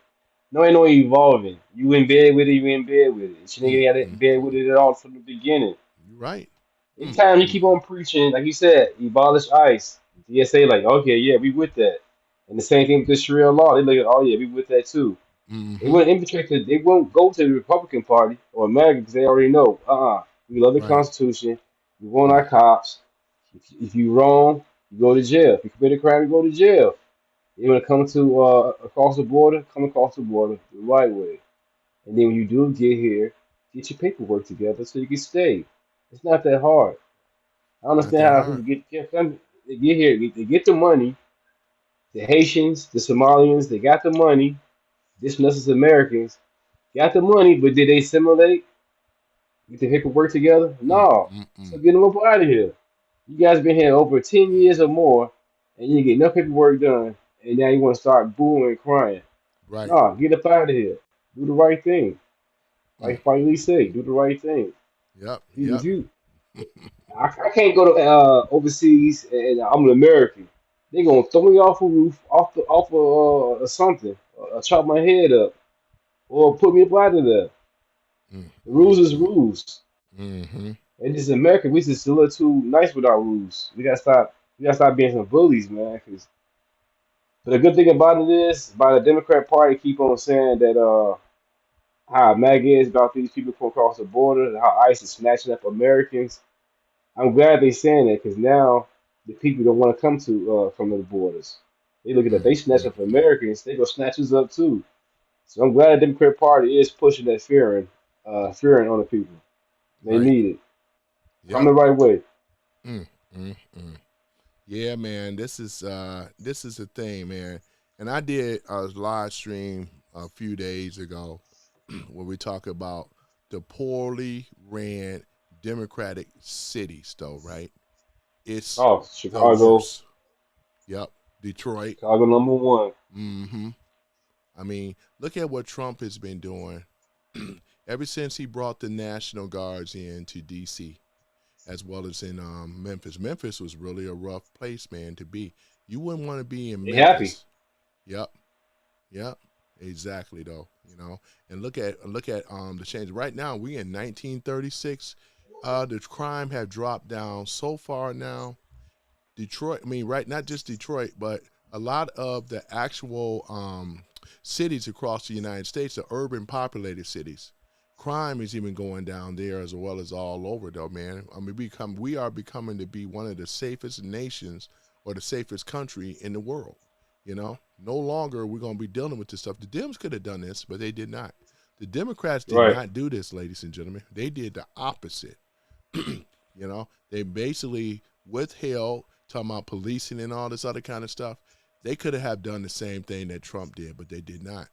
Speaker 4: No, ain't no evolving. You in bed with it. You in bed with it. She ain't got in bed with it at all from the beginning.
Speaker 2: You're right.
Speaker 4: Anytime you keep on preaching, like you said, abolish ICE, DSA, like, okay, yeah, we with that. And the same thing with the Sharia law. They like, oh yeah, we with that too. They
Speaker 2: Mm-hmm.
Speaker 4: wouldn't infiltrate. They won't go to the Republican Party or America because they already know. We love the
Speaker 2: Right.
Speaker 4: Constitution. We want
Speaker 2: Mm.
Speaker 4: our cops. If you wrong, you go to jail. If you commit a crime, you go to jail. You want to come to across the border, come across the border the right way. And then when you do get here, get your paperwork together so you can stay. It's not that hard. I
Speaker 2: Not
Speaker 4: understand
Speaker 2: that
Speaker 4: how people
Speaker 2: hard.
Speaker 4: they get here, they get the money. The Haitians, the Somalians, they got the money. This and us as Americans got the money, but did they assimilate? Get the paperwork together?
Speaker 2: Mm,
Speaker 4: No.
Speaker 2: mm,
Speaker 4: So
Speaker 2: mm.
Speaker 4: get them up out of here. You guys been here over 10 years or more, and you get no paperwork done, and now you want to start booing and crying.
Speaker 2: Right.
Speaker 4: No, get up out of here. Do the right thing.
Speaker 2: Mm.
Speaker 4: Like Spike Lee say, do the right thing.
Speaker 2: Yep.
Speaker 4: If
Speaker 2: Yep.
Speaker 4: you, I can't go to overseas and I'm an American. They gonna throw me off a roof, off something, chop my head up, or put me up out of there.
Speaker 2: Mm,
Speaker 4: The
Speaker 2: mm,
Speaker 4: rules is
Speaker 2: mm.
Speaker 4: rules.
Speaker 2: Mm-hmm.
Speaker 4: And this America, we just a little too nice with our rules. We gotta stop. We gotta stop being some bullies, man. But the good thing about it is, by the Democrat Party keep on saying that how MAGA is about these people from across the border, how ICE is snatching up Americans. I'm glad they saying that because now the people don't want to come to from the borders. They look at that
Speaker 2: Mm,
Speaker 4: they snatch
Speaker 2: mm,
Speaker 4: up
Speaker 2: mm.
Speaker 4: Americans, they go snatch us up too. So I'm glad the Democrat Party is pushing that fearing on the people. They
Speaker 2: Right.
Speaker 4: need it. Come
Speaker 2: Yep.
Speaker 4: the right way.
Speaker 2: Mm, mm, mm. Yeah, man. This is the thing, man. And I did a live stream a few days ago where we talk about the poorly ran Democratic cities, though, right? It's
Speaker 4: Oh,
Speaker 2: the
Speaker 4: Chicago,
Speaker 2: worst. Yep. Detroit.
Speaker 4: Chicago number one.
Speaker 2: Mm-hmm. I mean, look at what Trump has been doing ever since he brought the National Guards into D.C. as well as in Memphis. Memphis was really a rough place, man, to be. You wouldn't want to be in
Speaker 4: They happy.
Speaker 2: Memphis. Yep, yep, exactly though. You know, and look at the change. Right now, we in 1936. The crime have dropped down so far now. Detroit, I mean, right, not just Detroit, but a lot of the actual cities across the United States, the urban populated cities, crime is even going down there as well as all over, though, man. I mean, we are becoming to be one of the safest nations or the safest country in the world. You know, no longer are we going to be dealing with this stuff. The Dems could have done this, but they did not. The Democrats did
Speaker 4: Right.
Speaker 2: not do this, ladies and gentlemen. They did the opposite. You know, they basically withheld, talking about policing and all this other kind of stuff. They could have done the same thing that Trump did, but they did not.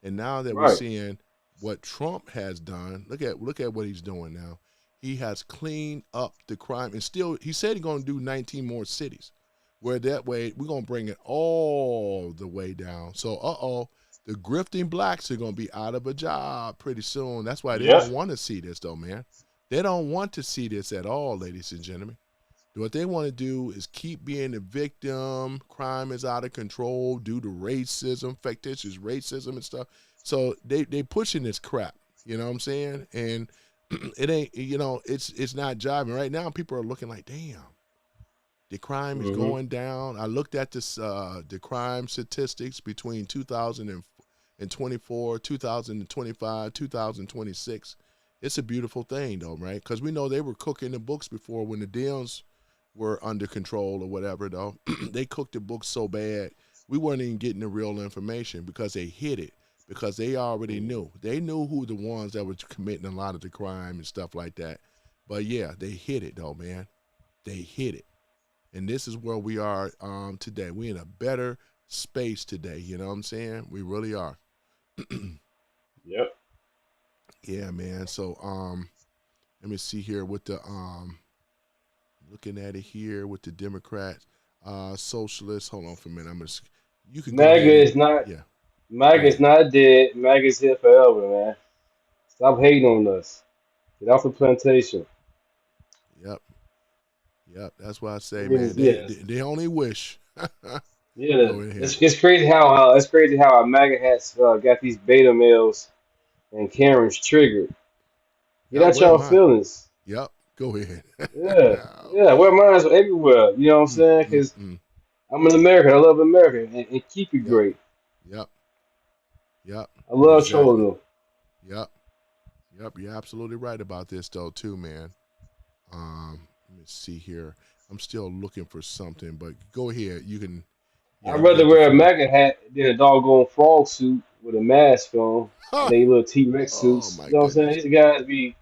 Speaker 2: And now that we're
Speaker 4: Right.
Speaker 2: seeing what Trump has done, look at what he's doing now. He has cleaned up the crime, and still he said he's going to do 19 more cities. Where that way we're going to bring it all the way down. So the grifting blacks are going to be out of a job pretty soon. That's why they don't
Speaker 4: Yep.
Speaker 2: want to see this, though, man. They don't want to see this at all, ladies and gentlemen. What they want to do is keep being the victim. Crime is out of control due to racism, fictitious racism and stuff. So they pushing this crap. You know what I'm saying? And it ain't. You know, it's not jiving right now. People are looking like, damn, the crime is
Speaker 4: Hmm.
Speaker 2: going down. I looked at this the crime statistics between 2024, 2025, 2026. It's a beautiful thing, though, right? Because we know they were cooking the books before when the Dems were under control or whatever, though. They cooked the books so bad, we weren't even getting the real information because they hid it, because they already knew. They knew who the ones that were committing a lot of the crime and stuff like that. But, yeah, they hid it, though, man. They hid it. And this is where we are today. We're in a better space today, you know what I'm saying? We really are.
Speaker 4: Yep.
Speaker 2: Yeah, man. So, let me see here with the looking at it here with the Democrats, socialists. Hold on for a minute. You can go
Speaker 4: MAGA
Speaker 2: ahead and
Speaker 4: is not
Speaker 2: yeah, go
Speaker 4: MAGA is
Speaker 2: ahead.
Speaker 4: not dead. MAGA is here forever, man. Stop hating on us. Get off the plantation.
Speaker 2: Yep, yep. That's why I say,
Speaker 4: It
Speaker 2: man,
Speaker 4: is, yes.
Speaker 2: they only wish.
Speaker 4: Yeah,
Speaker 2: Go ahead.
Speaker 4: it's crazy how MAGA has got these beta males and Karens triggered. Get
Speaker 2: Yep.
Speaker 4: out
Speaker 2: Where
Speaker 4: y'all
Speaker 2: am I?
Speaker 4: feelings.
Speaker 2: Yep. Go ahead.
Speaker 4: Yeah,
Speaker 2: Oh,
Speaker 4: yeah. Wear
Speaker 2: man.
Speaker 4: masks everywhere. You know what I'm
Speaker 2: Mm,
Speaker 4: saying?
Speaker 2: mm,
Speaker 4: Because
Speaker 2: mm.
Speaker 4: I'm an American. I love America and keep it
Speaker 2: Yep.
Speaker 4: great.
Speaker 2: Yep. Yep.
Speaker 4: I love
Speaker 2: Exactly.
Speaker 4: trolling them.
Speaker 2: Yep. Yep. You're absolutely right about this though too, man. Let me see here. I'm still looking for something, but go ahead. You can. Yeah,
Speaker 4: I'd
Speaker 2: you
Speaker 4: rather
Speaker 2: got the
Speaker 4: wear a
Speaker 2: floor.
Speaker 4: MAGA hat than a doggone frog suit with a mask on and
Speaker 2: Huh.
Speaker 4: they little T-Rex
Speaker 2: Oh
Speaker 4: suits.
Speaker 2: my
Speaker 4: You know what I'm saying?
Speaker 2: goodness.
Speaker 4: These guys be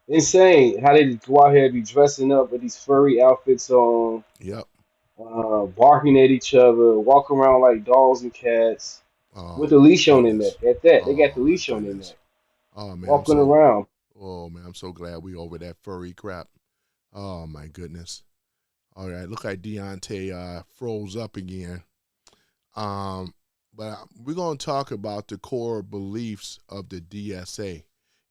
Speaker 4: insane how they go out here be dressing up with these furry outfits on,
Speaker 2: Yep.
Speaker 4: barking at each other, walk around like dogs and cats with
Speaker 2: Oh
Speaker 4: the
Speaker 2: my
Speaker 4: leash on their neck.
Speaker 2: goodness.
Speaker 4: At that, they got the
Speaker 2: Oh my
Speaker 4: leash on their
Speaker 2: goodness.
Speaker 4: neck,
Speaker 2: Oh man, I'm
Speaker 4: walking
Speaker 2: so.
Speaker 4: around.
Speaker 2: Oh man, I'm so glad we over that furry crap. Oh my goodness. All right, look like Deontay froze up again. Um, but we're gonna talk about the core beliefs of the DSA.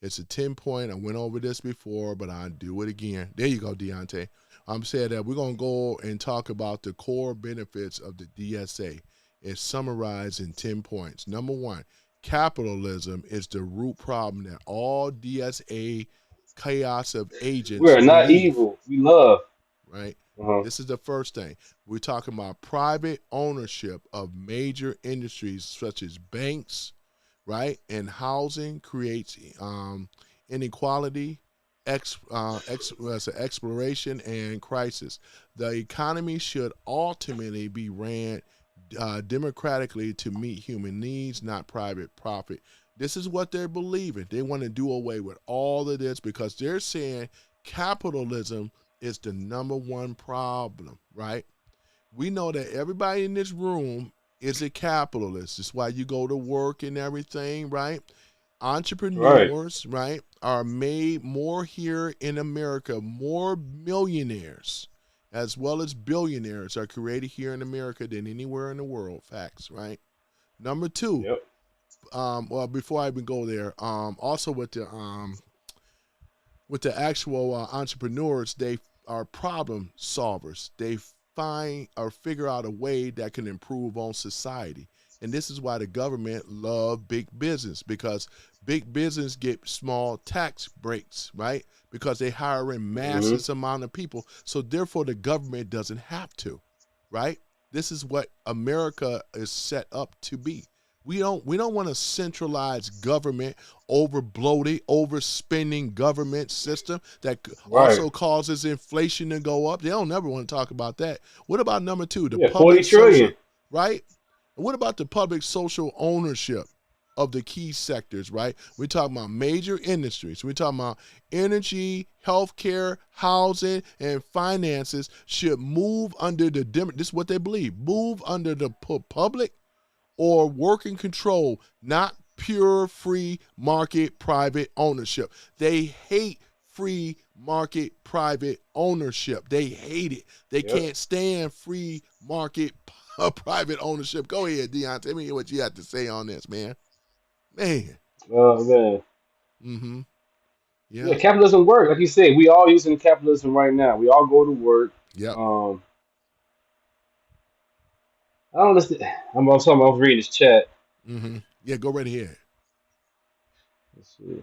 Speaker 2: It's a 10 point. I went over this before, but I'll do it again. There you go, Deontay. I'm saying that we're gonna go and talk about the core benefits of the DSA. It's summarized in 10 points. Number one, capitalism is the root problem that all DSA chaos of
Speaker 4: We
Speaker 2: agents
Speaker 4: are not
Speaker 2: believe,
Speaker 4: evil. We love.
Speaker 2: right?
Speaker 4: Uh-huh.
Speaker 2: This is the first thing. We're talking about private ownership of major industries such as banks, right? And housing creates inequality, exploration, and crisis. The economy should ultimately be ran democratically to meet human needs, not private profit. This is what they're believing. They want to do away with all of this because they're saying capitalism is the number one problem, right? We know that everybody in this room is a capitalist. That's why you go to work and everything, right?
Speaker 4: Right.
Speaker 2: Entrepreneurs, right, are made more here in America. More millionaires as well as billionaires are created here in America than anywhere in the world. Facts, right? Number two,
Speaker 4: Yep.
Speaker 2: well, before I even go there, also with the actual entrepreneurs, they are problem solvers. They find or figure out a way that can improve on society. And this is why the government love big business, because big business get small tax breaks, right? Because they hire in
Speaker 4: Hmm.
Speaker 2: masses amount of people. So therefore the government doesn't have to, right? This is what America is set up to be. We don't want a centralized government, over bloated, overspending government system that
Speaker 4: Right.
Speaker 2: also causes inflation to go up. They don't never want to talk about that. What about number two, the
Speaker 4: Yeah. 40
Speaker 2: public social,
Speaker 4: trillion.
Speaker 2: right? And what about the public social ownership of the key sectors, right? We're talking about major industries. We're talking about energy, healthcare, housing, and finances should move under this is what they believe, move under the public or working control, not pure free market private ownership. They hate free market private ownership. They hate it. They
Speaker 4: Yep.
Speaker 2: can't stand free market private ownership. Go ahead, Deontay. Tell me what you have to say on this, man. Man.
Speaker 4: Oh man.
Speaker 2: Mm-hmm.
Speaker 4: Yeah.
Speaker 2: Yep.
Speaker 4: Capitalism works. Like you said, we all using capitalism right now. We all go to work.
Speaker 2: Yep.
Speaker 4: Um. I don't understand. I'm reading this chat.
Speaker 2: Mm-hmm. Yeah, go right ahead.
Speaker 4: Let's see.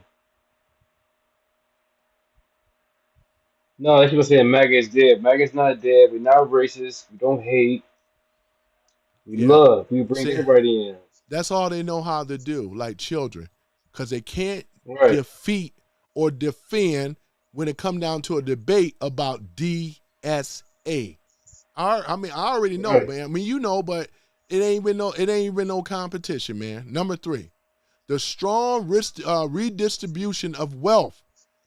Speaker 4: No, they keep on saying MAGA is dead. MAGA is not dead. We're not racist. We don't hate. We
Speaker 2: Yeah.
Speaker 4: love. We bring
Speaker 2: See,
Speaker 4: everybody in.
Speaker 2: that's all they know how to do, like children, because they can't
Speaker 4: Right.
Speaker 2: defeat or defend when it come down to a debate about DSA. I already know,
Speaker 4: Right.
Speaker 2: man. I mean, you know, but it ain't even no competition, man. Number three, the strong redistribution of wealth.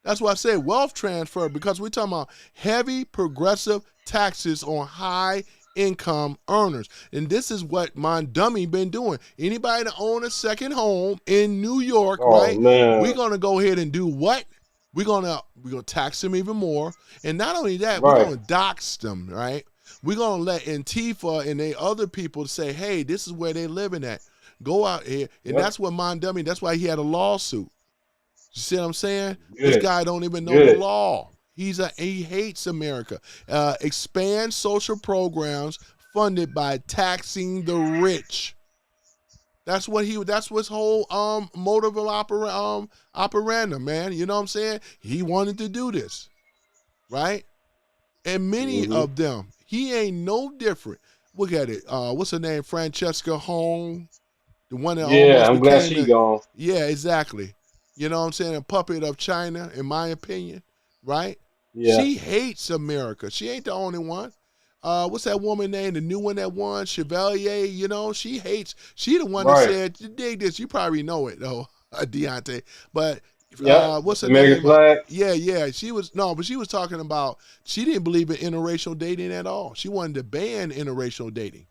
Speaker 2: That's why I say wealth transfer, because we're talking about heavy progressive taxes on high income earners. And this is what Mamdani been doing. Anybody that own a second home in New York,
Speaker 4: Oh
Speaker 2: right? We're
Speaker 4: man.
Speaker 2: gonna go ahead and do what? We're gonna tax them even more. And not only that, we're
Speaker 4: Right.
Speaker 2: gonna dox them, right? We're gonna let Antifa and they other people say, hey, this is where they living at. Go out here. And
Speaker 4: Yep.
Speaker 2: that's what Mamdani, that's why he had a lawsuit. You see what I'm saying? This
Speaker 4: Good.
Speaker 2: guy don't even know the
Speaker 4: Good.
Speaker 2: law. He hates America. Expand social programs funded by taxing the rich. That's what's whole motive of operandum, man. You know what I'm saying? He wanted to do this. right? And many
Speaker 4: Mm-hmm.
Speaker 2: of them, he ain't no different. Look at it. What's her name? Francesca Hong, the one that
Speaker 4: Yeah,
Speaker 2: almost
Speaker 4: I'm glad
Speaker 2: became
Speaker 4: she
Speaker 2: the.
Speaker 4: gone.
Speaker 2: Yeah, exactly. You know what I'm saying? A puppet of China, in my opinion, right?
Speaker 4: Yeah.
Speaker 2: She hates America. She ain't the only one. What's that woman name? The new one that won, Chevalier. You know, she hates. She the one that
Speaker 4: Right.
Speaker 2: said, "Dig this." You probably know it though, Deontay. But
Speaker 4: Yep.
Speaker 2: what's her
Speaker 4: American
Speaker 2: name?
Speaker 4: flag.
Speaker 2: Yeah. She was no, but she was talking about. She didn't believe in interracial dating at all. She wanted to ban interracial dating.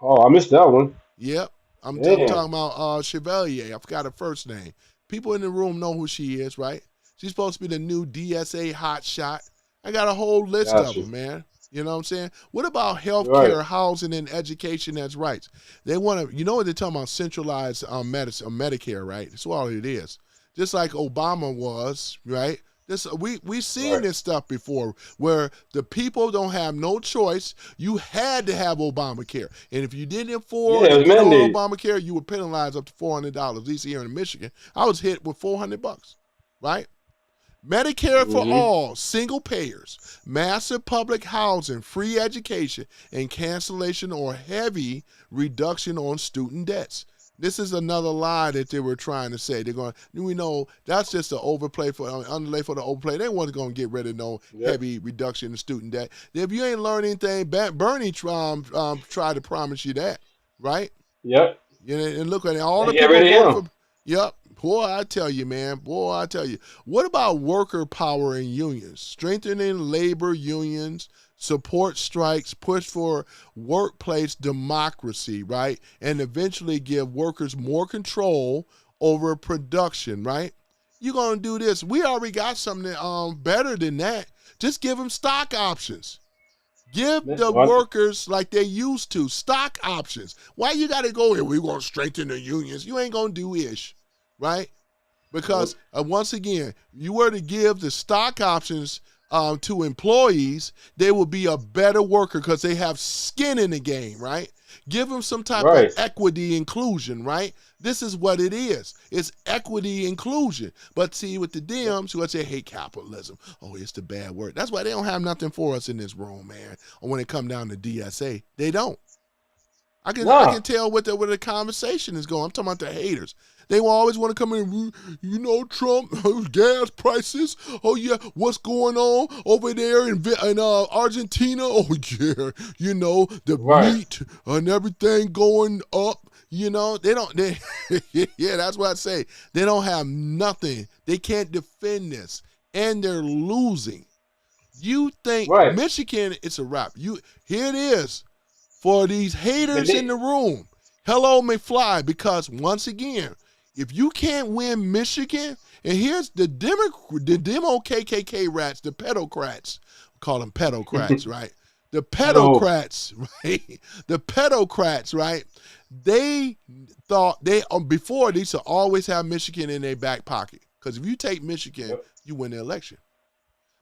Speaker 4: Oh, I missed that one.
Speaker 2: Yep. I'm
Speaker 4: Damn.
Speaker 2: talking about Chevalier. I forgot her first name. People in the room know who she is, right? She's supposed to be the new DSA hotshot. I got a whole list of
Speaker 4: Gotcha.
Speaker 2: them, man. You know what I'm saying? What about health
Speaker 4: Right.
Speaker 2: care, housing, and education as rights? They want to, you know what they're talking about? Centralized medicine, Medicare, right? That's all it is. Just like Obama was, right? This we've seen
Speaker 4: Right.
Speaker 2: this stuff before, where the people don't have no choice. You had to have Obamacare, and if you didn't afford
Speaker 4: Yeah,
Speaker 2: the
Speaker 4: it was
Speaker 2: good old
Speaker 4: mandated.
Speaker 2: Obamacare, you were penalized up to $400. At least here in Michigan, I was hit with $400, right? Medicare for
Speaker 4: Mm-hmm.
Speaker 2: all, single payers, massive public housing, free education, and cancellation or heavy reduction on student debts. This is another lie that they were trying to say. They're going, we know that's just an overplay for underlay for the overplay. They weren't going to get rid of no
Speaker 4: Yep.
Speaker 2: heavy reduction in student debt. If you ain't learned anything, Bernie tried to promise you that, right?
Speaker 4: Yep.
Speaker 2: You know, and look at it, all
Speaker 4: They
Speaker 2: the
Speaker 4: get
Speaker 2: people
Speaker 4: rid
Speaker 2: voted
Speaker 4: of him.
Speaker 2: for. Yep. Boy, I tell you, man. Boy, I tell you. What about worker power in unions? Strengthening labor unions, support strikes, push for workplace democracy, right? And eventually give workers more control over production, right? You're going to do this. We already got something better than that. Just give them stock options. Give
Speaker 4: That's
Speaker 2: the
Speaker 4: one.
Speaker 2: workers like they used to stock options. Why you got to go here? We're going to strengthen the unions. You ain't going to do ish, right? Because once again, you were to give the stock options to employees, they will be a better worker because they have skin in the game, right? Give them some type of
Speaker 4: Right.
Speaker 2: equity inclusion, right? This is what it is. It's equity inclusion. But see, with the Dems, who say hate capitalism, oh, it's the bad word. That's why they don't have nothing for us in this room, man. Or when it come down to DSA, they don't. I
Speaker 4: Nah.
Speaker 2: can tell where the conversation is going. I'm talking about the haters. They will always want to come in, you know, Trump, gas prices. Oh, yeah, what's going on over there in Argentina? Oh, yeah, you know, the
Speaker 4: Right.
Speaker 2: meat and everything going up. You know, yeah, that's what I say. They don't have nothing. They can't defend this, and they're losing. You think
Speaker 4: Right.
Speaker 2: Michigan, it's a wrap. Here it is for these
Speaker 4: But
Speaker 2: haters in the room. Hello, McFly, because once again, if you can't win Michigan, and here's the Demo KKK rats, the pedocrats, call them pedocrats, right? The pedocrats, right? The pedocrats, right? They thought before they used to always have Michigan in their back pocket, because if you take Michigan,
Speaker 4: Yep.
Speaker 2: you win the election.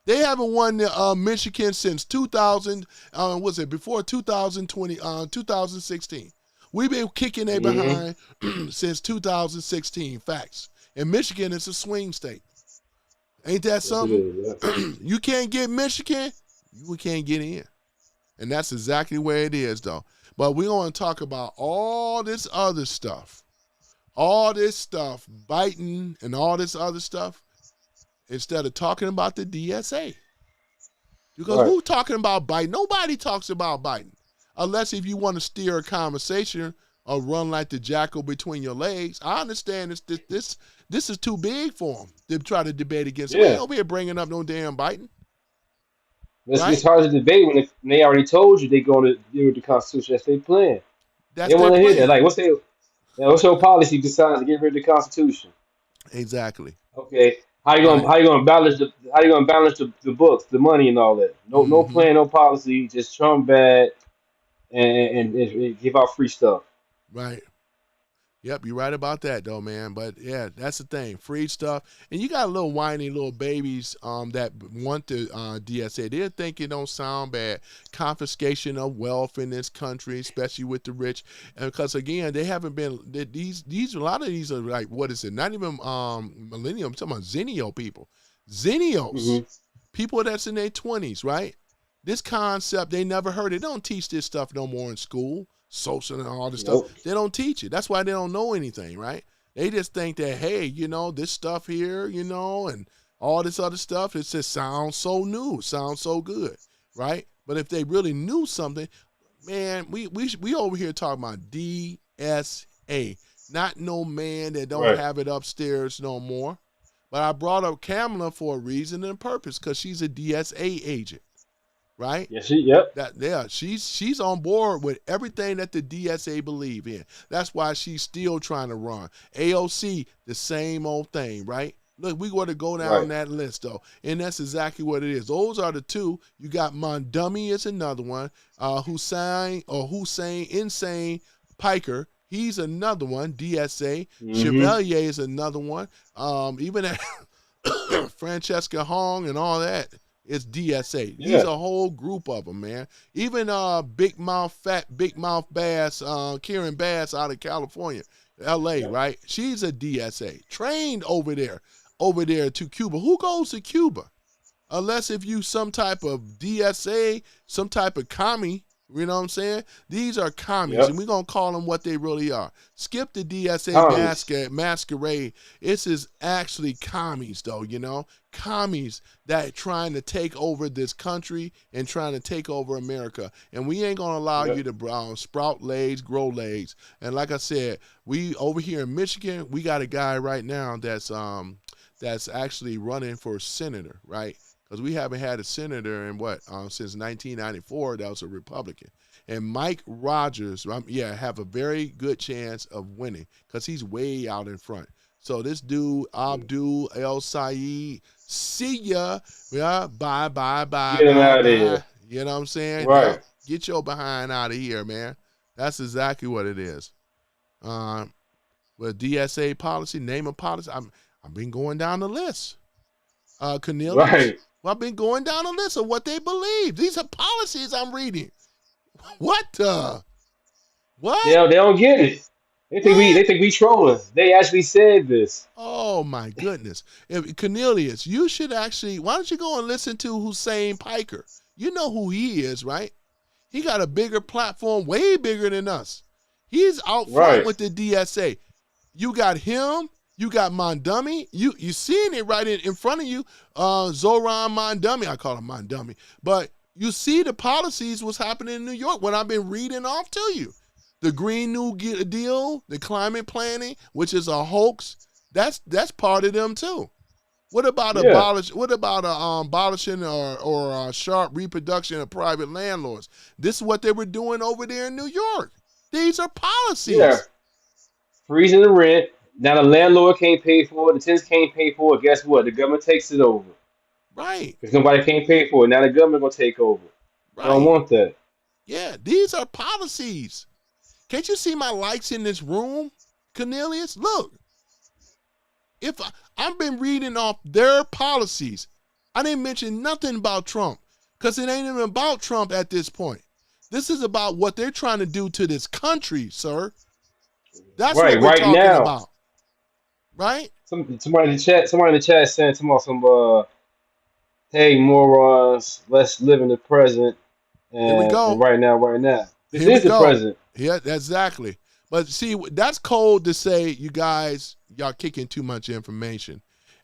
Speaker 2: They haven't won Michigan since 2000. Was it before 2020? 2016. We've been kicking their behind since 2016. Facts. And Michigan is a swing state. Ain't that
Speaker 4: Yes, it
Speaker 2: something?
Speaker 4: is. Yeah.
Speaker 2: You can't get Michigan, you can't get in. And that's exactly where it is, though. But we're going to talk about all this other stuff. All this stuff, Biden and all this other stuff, instead of talking about the DSA. Because
Speaker 4: Right.
Speaker 2: who talking about Biden? Nobody talks about Biden. Unless if you want to steer a conversation or run like the jackal between your legs. I understand this is too big for them to try to debate against. We ain't
Speaker 4: Yeah.
Speaker 2: over here bringing up no damn Biden.
Speaker 4: It's,
Speaker 2: Right?
Speaker 4: it's hard to debate when they already told you they're going to deal with the Constitution. That's their plan.
Speaker 2: That's
Speaker 4: They
Speaker 2: their
Speaker 4: want to hear that.
Speaker 2: plan.
Speaker 4: Like, what's your policy besides to get rid of the Constitution?
Speaker 2: Exactly.
Speaker 4: Okay, how you
Speaker 2: Right.
Speaker 4: gonna balance the books, the money, and all that? No
Speaker 2: Mm-hmm.
Speaker 4: plan, no policy, just Trump bad and give out free stuff.
Speaker 2: Right. Yep, you're right about that though, man. But yeah, that's the thing. Free stuff. And you got little whiny little babies that want the DSA. They think it don't sound bad. Confiscation of wealth in this country, especially with the rich. And because again, they haven't been these a lot of these are like, what is it? Not even millennium, I'm talking about Zenio people. Zenios.
Speaker 4: Hmm
Speaker 2: People that's in their 20s, right? This concept, they never heard it. They don't teach this stuff no more in school, social and all this stuff. They don't teach it. That's why they don't know anything, right? They just think that, hey, this stuff here, and all this other stuff, it just sounds so new, sounds so good, right? But if they really knew something, man, we over here talking about DSA, not no man that don't have it upstairs no more. But I brought up Kamala for a reason and purpose, because she's a DSA agent, right?
Speaker 4: Yeah,
Speaker 2: she's on board with everything that the DSA believe in. That's why she's still trying to run. AOC, the same old thing, right? Look, we got to go down that list, though, and that's exactly what it is. Those are the two. You got Mamdani is another one. Hussein Insane Piker, he's another one. DSA. Chevalier is another one. Even Francesca Hong and all that is DSA.
Speaker 4: Yeah.
Speaker 2: These a whole group of them, man. Even Big Mouth Bass, Karen Bass out of California, LA, right? She's a DSA, trained over there to Cuba. Who goes to Cuba? Unless if you some type of DSA, some type of commie, you know what I'm saying? These are commies, and we're going to call them what they really are. Skip the DSA masquerade. This is actually commies, though, commies that trying to take over this country and trying to take over America. And we ain't going to allow you to sprout legs, grow legs. And like I said, we over here in Michigan, we got a guy right now that's actually running for senator, right? Because we haven't had a senator in since 1994 that was a Republican. And Mike Rogers, have a very good chance of winning because he's way out in front. So this dude, Abdul El Sayed, see ya. Yeah, bye.
Speaker 4: Get him out of here.
Speaker 2: You know what I'm saying?
Speaker 4: Right.
Speaker 2: Yeah, get your behind out of here, man. That's exactly what it is. With DSA policy, name of policy, I've been going down the list. Cornelius.
Speaker 4: Right.
Speaker 2: Well, I've been going down a list of what they believe. These are policies I'm reading. What? What?
Speaker 4: Yeah, they don't get it. They think we trolling. They actually said this.
Speaker 2: Oh my goodness. Cornelius, you should actually, why don't you go and listen to Hussein Piker? You know who he is, right? He got a bigger platform, way bigger than us. He's out front with the DSA. You got him. You got Mamdani. You seeing it right in front of you. Zohran Mamdani. I call him Mamdani. But you see the policies, what's happening in New York, what I've been reading off to you. The Green New Deal, the climate planning, which is a hoax, that's part of them too. What about abolishing or sharp reproduction of private landlords? This is what they were doing over there in New York. These are policies.
Speaker 4: Yeah. Freezing the rent. Now the landlord can't pay for it. The tenants can't pay for it. Guess what? The government takes it over.
Speaker 2: Right.
Speaker 4: Because nobody can't pay for it. Now the government going to take over.
Speaker 2: Right.
Speaker 4: I don't want that.
Speaker 2: Yeah, these are policies. Can't you see my likes in this room, Cornelius? Look. I've been reading off their policies. I didn't mention nothing about Trump because it ain't even about Trump at this point. This is about what they're trying to do to this country, sir. That's what we're talking about. Right?
Speaker 4: Somebody in the chat saying some hey morons, let's live in the present. And,
Speaker 2: here we go.
Speaker 4: And right now. This is the present.
Speaker 2: Yeah, exactly. But see, that's cold to say, you guys, y'all kicking too much information.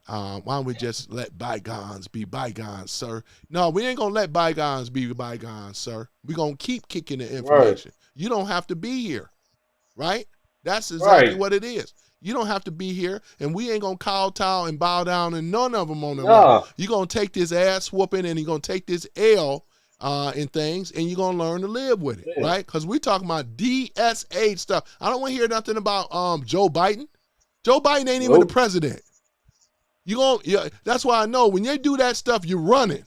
Speaker 2: Why don't we just let bygones be bygones, sir? No, we ain't gonna let bygones be bygones, sir. We're gonna keep kicking the information. Right. You don't have to be here, right? That's exactly what it is. You don't have to be here, and we ain't gonna kowtow and bow down and none of them on the level. You're gonna take this ass whooping and you're gonna take this L and things, and you're gonna learn to live with it, right? Because we're talking about DSA stuff. I don't want to hear nothing about Joe Biden. Joe Biden ain't even the president. That's why I know when they do that stuff, you're running.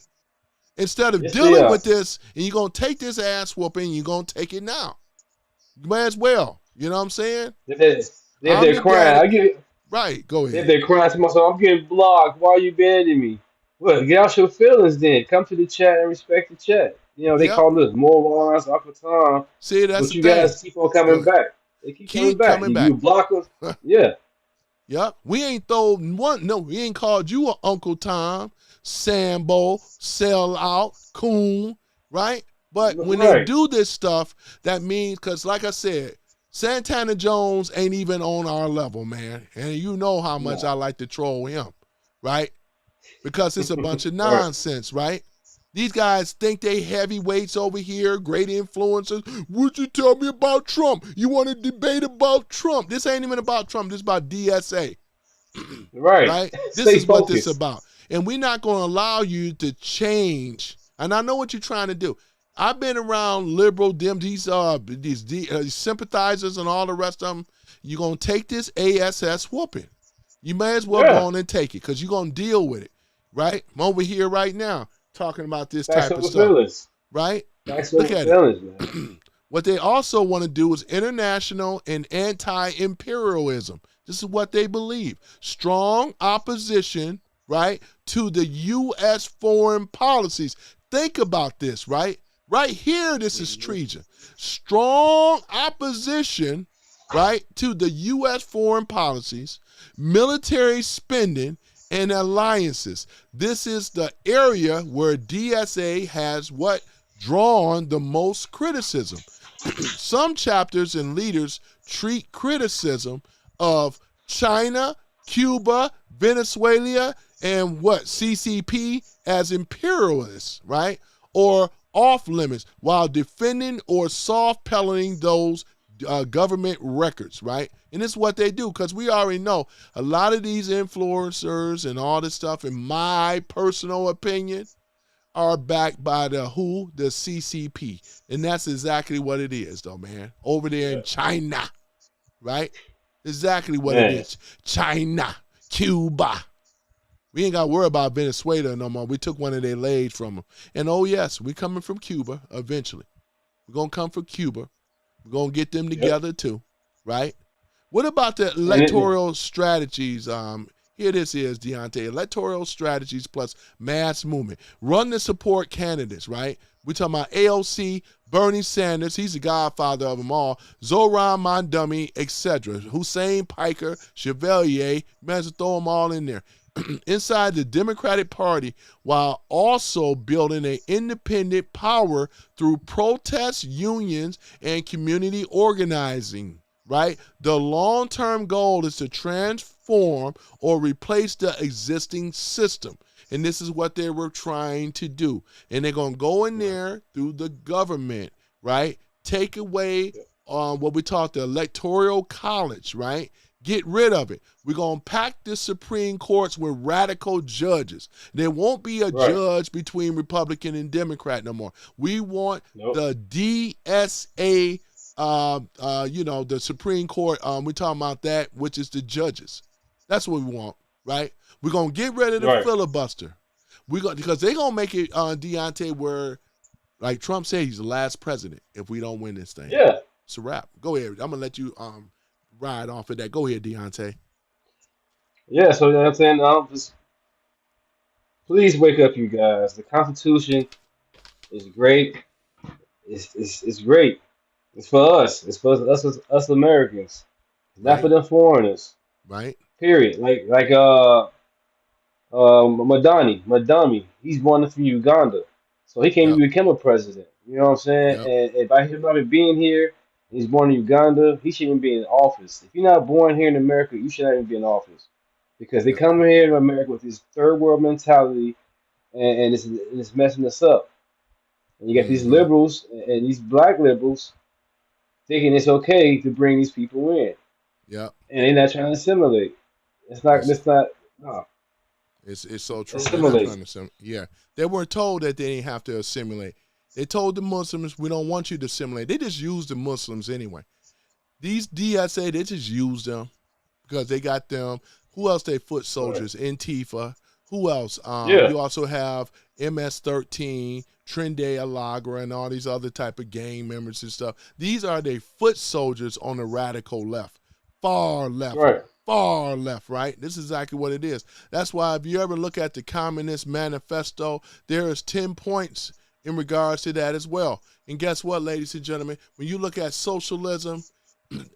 Speaker 2: Instead of dealing with this, and you're gonna take this ass whooping, you're gonna take it now. You might as well. You know what I'm saying?
Speaker 4: If they're crying,
Speaker 2: right, go ahead.
Speaker 4: If they're crying to myself, I'm getting blocked. Why are you banning me? Well, get out your feelings then. Come to the chat and respect the chat. You know, they call us morons, Uncle Tom.
Speaker 2: See, that's
Speaker 4: but you guys keep on coming back. They keep coming back. You block us. Yeah.
Speaker 2: Yep. We ain't we ain't called you a Uncle Tom. Sambo, sell out, coon, right? But when they do this stuff, that means, because like I said, Santana Jones ain't even on our level, man. And you know how much I like to troll him, right? Because it's a bunch of nonsense, right? These guys think they heavyweights over here, great influencers. Would you tell me about Trump? You want to debate about Trump? This ain't even about Trump. This is about DSA. Right? This is what this is about. And we're not going to allow you to change. And I know what you're trying to do. I've been around liberal, these sympathizers and all the rest of them. You're going to take this ASS whooping. You may as well go on and take it because you're going to deal with it, right? I'm over here right now talking about this type of stuff, right? Look at it. What they also want to do is international and anti-imperialism. This is what they believe. Strong opposition, right, to the U.S. foreign policies. Think about this, right? Right here, this is treason. Strong opposition, right, to the U.S. foreign policies, military spending, and alliances. This is the area where DSA has drawn the most criticism. Some chapters and leaders treat criticism of China, Cuba, Venezuela, and CCP as imperialists, right? Or off limits, while defending or soft peddling those government records, right? And it's what they do, because we already know a lot of these influencers and all this stuff, in my personal opinion, are backed by the CCP. And that's exactly what it is, though, man. Over there in China, right? Exactly what it is. China, Cuba. We ain't got to worry about Venezuela no more. We took one of their legs from them. And oh, yes, we coming from Cuba eventually. We're going to come from Cuba. We're going to get them together too, right? What about the electoral strategies? Here this is, Deontay. Electoral strategies plus mass movement. Run to support candidates, right? We're talking about AOC, Bernie Sanders, he's the godfather of them all, Zohran Mamdani, etc. Hussein Piker, Chevalier, might as well throw them all in there. Inside the Democratic Party, while also building an independent power through protests, unions, and community organizing, right? The long-term goal is to transform or replace the existing system. And this is what they were trying to do. And they're going to go in there through the government, right? Take away what we talk the electoral college, right? Get rid of it. We're going to pack the Supreme Courts with radical judges. There won't be a judge between Republican and Democrat no more. We want the DSA, the Supreme Court. We're talking about that, which is the judges. That's what we want, right? We're going to get rid of the filibuster. Because they're going to make it, Deontay, where, like Trump said, he's the last president if we don't win this thing. Yeah. It's a wrap. Go ahead. I'm going to let you ride off of that. Go ahead, Deontay.
Speaker 4: Yeah, so you know what I'm saying? Just please wake up, you guys. The Constitution is great. It's great. It's for us. It's for us Americans. It's not for them foreigners.
Speaker 2: Right.
Speaker 4: Period. Like Mamdani, he's born from Uganda, so he can't even become a president. You know what I'm saying? And by him not being here, he's born in Uganda, he shouldn't be in office. If you're not born here in America, you should not even be in office. Because they come here to America with this third world mentality, and it's messing us up. And you got these liberals and these black liberals thinking it's okay to bring these people in.
Speaker 2: Yeah.
Speaker 4: And they're not trying to assimilate. It's not.
Speaker 2: It's so true. Yeah. They weren't told that they didn't have to assimilate. They told the Muslims, we don't want you to assimilate. They just used the Muslims anyway. These DSA, they just used them because they got them. Who else they foot soldiers? Antifa. Who else? You also have MS-13, Trinde Alagra, and all these other type of gang members and stuff. These are their foot soldiers on the radical left. Far left. Far left, right? This is exactly what it is. That's why if you ever look at the Communist Manifesto, there is 10 points in regards to that as well. And guess what, ladies and gentlemen? When you look at socialism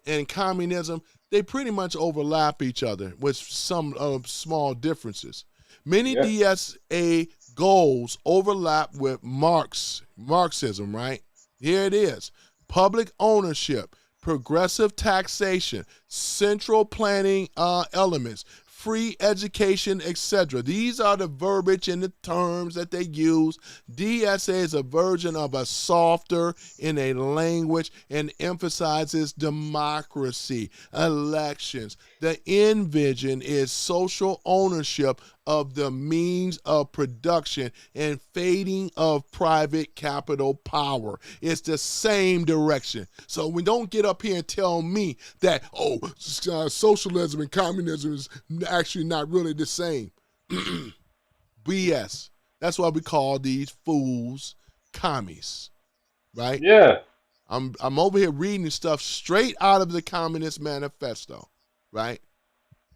Speaker 2: and communism, they pretty much overlap each other with some small differences. Many
Speaker 4: Yep.
Speaker 2: DSA goals overlap with Marxism, right? Here it is. Public ownership, progressive taxation, central planning elements, free education, etc. These are the verbiage and the terms that they use. DSA is a version of a softer in a language and emphasizes democracy, elections. The end vision is social ownership of the means of production and fading of private capital power. It's the same direction. So we don't get up here and tell me that, socialism and communism is actually not really the same. BS. That's why we call these fools commies, right?
Speaker 4: Yeah.
Speaker 2: I'm over here reading stuff straight out of the Communist Manifesto, right?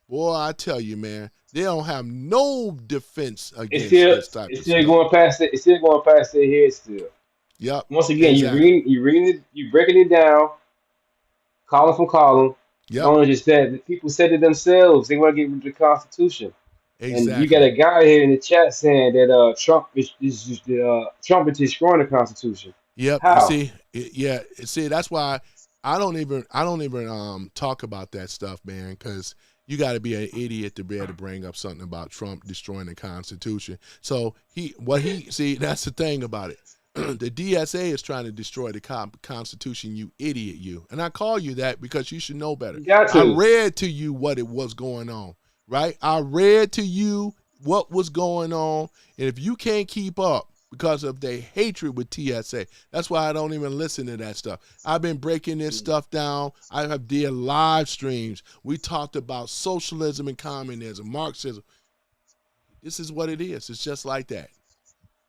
Speaker 2: Boy, I tell you, man, they don't have no defense
Speaker 4: It's
Speaker 2: against
Speaker 4: still
Speaker 2: this type
Speaker 4: it's
Speaker 2: of
Speaker 4: still
Speaker 2: stuff.
Speaker 4: going past it. It's still going past their head still.
Speaker 2: Yep.
Speaker 4: Once again,
Speaker 2: Exactly.
Speaker 4: you reading it, you breaking it down, column from column.
Speaker 2: Yep.
Speaker 4: Not only just that, the people said it themselves. They want to get rid of the Constitution. And you got
Speaker 2: Exactly.
Speaker 4: a guy here in the chat saying that Trump is just Trump is destroying the Constitution.
Speaker 2: Yep. You
Speaker 4: How?
Speaker 2: see, see, that's why I don't even talk about that stuff, man, because you got to be an idiot to be able to bring up something about Trump destroying the Constitution. So see, that's the thing about it. The DSA is trying to destroy the Constitution, you idiot, you. And I call you that because you should know better.
Speaker 4: You got
Speaker 2: I
Speaker 4: to.
Speaker 2: read to you what it was going on, right? I read to you what was going on. And if you can't keep up because of their hatred with TSA, that's why I don't even listen to that stuff. I've been breaking this stuff down. I have did live streams. We talked about socialism and communism, Marxism. This is what it is. It's just like that.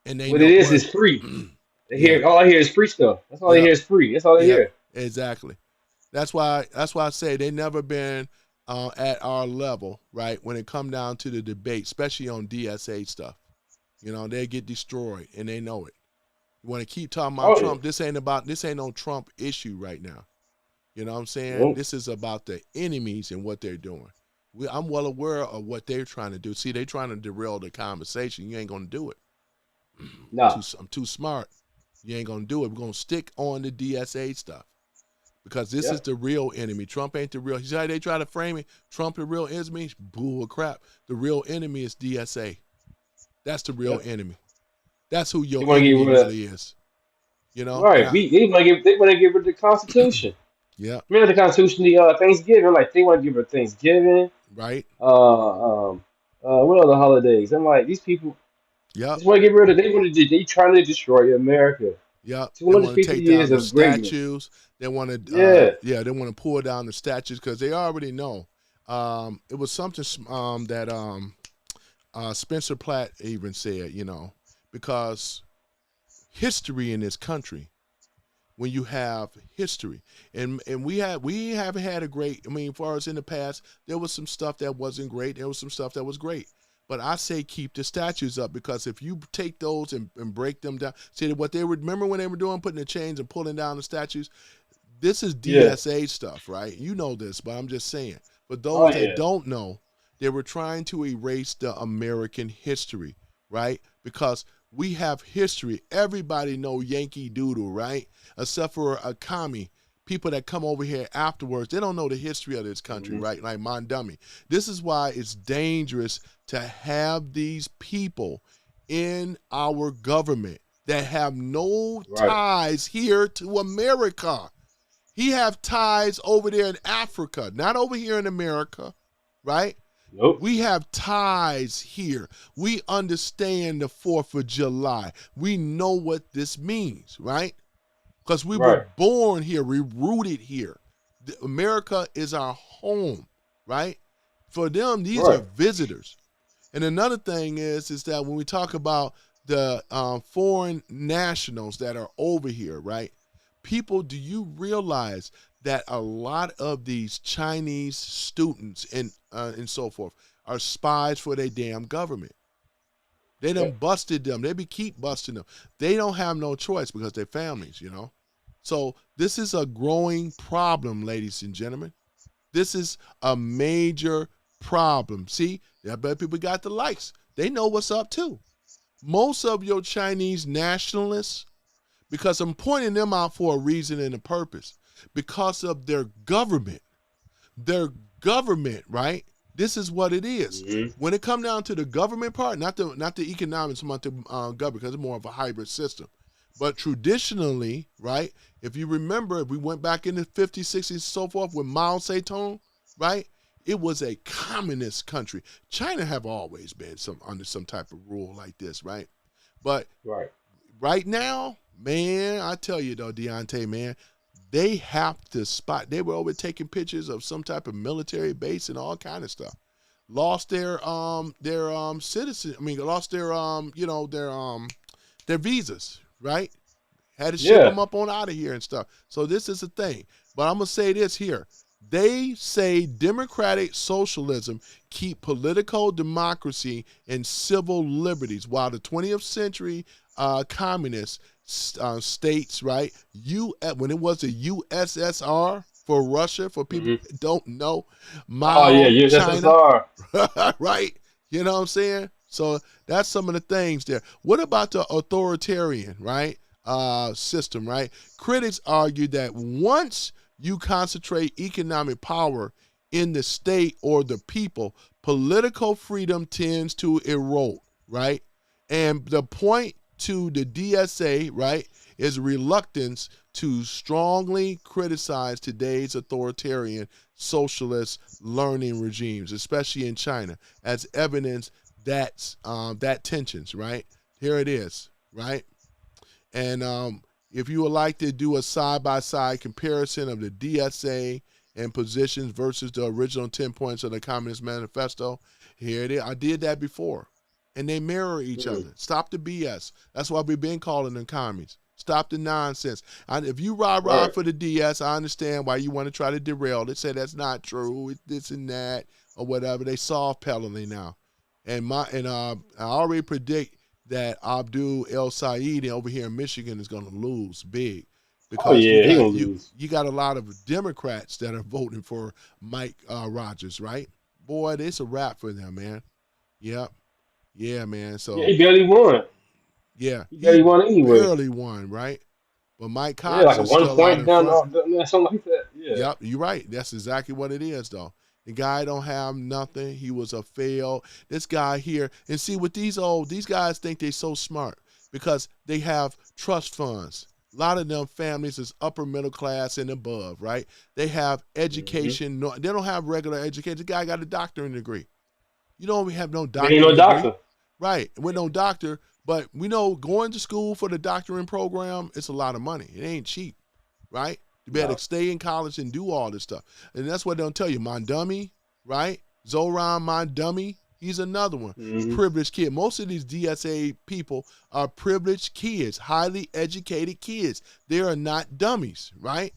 Speaker 2: And they
Speaker 4: What
Speaker 2: know
Speaker 4: it
Speaker 2: what.
Speaker 4: is free. They
Speaker 2: Yeah.
Speaker 4: hear all I hear is free stuff. That's all they
Speaker 2: Yep.
Speaker 4: hear is free. That's all they
Speaker 2: Yep.
Speaker 4: hear.
Speaker 2: Exactly. That's why I say they never been at our level, right? When it come down to the debate, especially on DSA stuff, they get destroyed and they know it. You want to keep talking about
Speaker 4: Oh yeah.
Speaker 2: Trump? This ain't no Trump issue right now. You know what I'm saying?
Speaker 4: Nope.
Speaker 2: This is about the enemies and what they're doing. I'm well aware of what they're trying to do. See, they're trying to derail the conversation. You ain't gonna do it.
Speaker 4: Nah.
Speaker 2: I'm too smart. You ain't gonna do it. We're gonna stick on the DSA stuff because this is
Speaker 4: Yep.
Speaker 2: the real enemy. Trump ain't the real. You see how they try to frame it? Trump the real enemy? Bull crap. The real enemy is DSA. That's the real
Speaker 4: Yep.
Speaker 2: enemy. That's who
Speaker 4: They
Speaker 2: your
Speaker 4: want to get
Speaker 2: enemy
Speaker 4: rid of
Speaker 2: really is. And
Speaker 4: right. They want to get rid of the Constitution.
Speaker 2: yeah,
Speaker 4: Remember the Constitution, the Thanksgiving. Like they want to give her Thanksgiving.
Speaker 2: right.
Speaker 4: What other holidays? I'm like these people
Speaker 2: Yep,
Speaker 4: just want to get rid of. They want to. They trying to destroy America.
Speaker 2: yep. They want to
Speaker 4: 250
Speaker 2: take
Speaker 4: years
Speaker 2: down the
Speaker 4: of greatness.
Speaker 2: statues. They want to,
Speaker 4: Yeah.
Speaker 2: they want to pull down the statues because they already know. It was something that Spencer Platt even said, because history in this country, when you have history, and we haven't had a great. I mean, as far as in the past, there was some stuff that wasn't great. There was some stuff that was great. But I say keep the statues up because if you take those and break them down, see what they remember when they were doing, putting the chains and pulling down the statues. This is
Speaker 4: Yeah.
Speaker 2: DSA stuff, right? You know this, but I'm just saying. For those
Speaker 4: Oh
Speaker 2: that
Speaker 4: yeah.
Speaker 2: don't know, they were trying to erase the American history, right? Because we have history. Everybody know Yankee Doodle, right? Except for a commie. People that come over here afterwards, they don't know the history of this country,
Speaker 4: Mhm.
Speaker 2: right? Like Mamdani. This is why it's dangerous to have these people in our government that have no
Speaker 4: Right.
Speaker 2: ties here to America. He have ties over there in Africa, not over here in America, right?
Speaker 4: Nope.
Speaker 2: We have ties here. We understand the 4th of July. We know what this means, right? Because we
Speaker 4: Right.
Speaker 2: were born here. We rooted here. America is our home, right? For them, these are
Speaker 4: Right.
Speaker 2: visitors. And another thing is that when we talk about the foreign nationals that are over here, right? People, do you realize that a lot of these Chinese students and so forth are spies for their damn government? They done
Speaker 4: Yep.
Speaker 2: busted them. They keep busting them. They don't have no choice because they're families, So this is a growing problem, ladies and gentlemen. This is a major problem. See, I bet people got the likes. they know what's up too. Most of your Chinese nationalists, because I'm pointing them out for a reason and a purpose, because of their government. Their government, right? This is what it is. When it comes down to the government part, not the economics, not the government, because it's more of a hybrid system. But traditionally, right, if you remember, if we went back in the 50s, 60s, and so forth with Mao Zedong, right, it was a communist country. China have always been under some type of rule like this, right? But right now, man, I tell you though, Deontay, man, they have to spot. They were over taking pictures of some type of military base and all kind of stuff. Lost their citizen. I mean, lost their their visas, right? Had to ship them up on out of here and stuff. So this is the thing. But I'm gonna say this here. They say democratic socialism keep political democracy and civil liberties, while the 20th century communist states, right? When it was the USSR for Russia, for people who don't know, Mao,
Speaker 4: USSR.
Speaker 2: China, right? You know what I'm saying? So that's some of the things there. What about the authoritarian, right, system, right? Critics argue that once you concentrate economic power in the state or the people, political freedom tends to erode, right? And the point to the DSA, right, is reluctance to strongly criticize today's authoritarian socialist learning regimes, especially in China, as evidence that tensions, right? Here it is, right? And if you would like to do a side-by-side comparison of the DSA and positions versus the original 10 points of the Communist Manifesto, here it is. I did that before. And they mirror each other. Stop the BS. That's why we've been calling them commies. Stop the nonsense. If you rah for the DS, I understand why you want to try to derail it. Say that's not true, it's this and that, or whatever. They soft pedaling now. And I already predict that Abdul El Said over here in Michigan is going to lose big. Because you got a lot of Democrats that are voting for Mike Rogers, right? Boy, it's a wrap for them, man. Yep. Yeah, man. So
Speaker 4: he barely won.
Speaker 2: Yeah,
Speaker 4: he barely won anyway.
Speaker 2: Barely won, right? But Mike Cox
Speaker 4: like
Speaker 2: is
Speaker 4: 1
Speaker 2: still
Speaker 4: point down, something like that.
Speaker 2: Yep, you're right. That's exactly what it is, though. The guy don't have nothing. He was a fail. This guy here, and see, with these guys think they're so smart because they have trust funds. A lot of them families is upper middle class and above, right? They have education. No, they don't have regular education. The guy got a doctorate degree. You don't have no doctorate degree.
Speaker 4: Doctor.
Speaker 2: Right, with no doctor. But we know going to school for the doctoring program, it's a lot of money. It ain't cheap, right? You better stay in college and do all this stuff. And that's what they'll tell you. Mamdani, right? Zohran Mamdani, he's another one. Privileged kid. Most of these DSA people are privileged kids, highly educated kids. They are not dummies, right?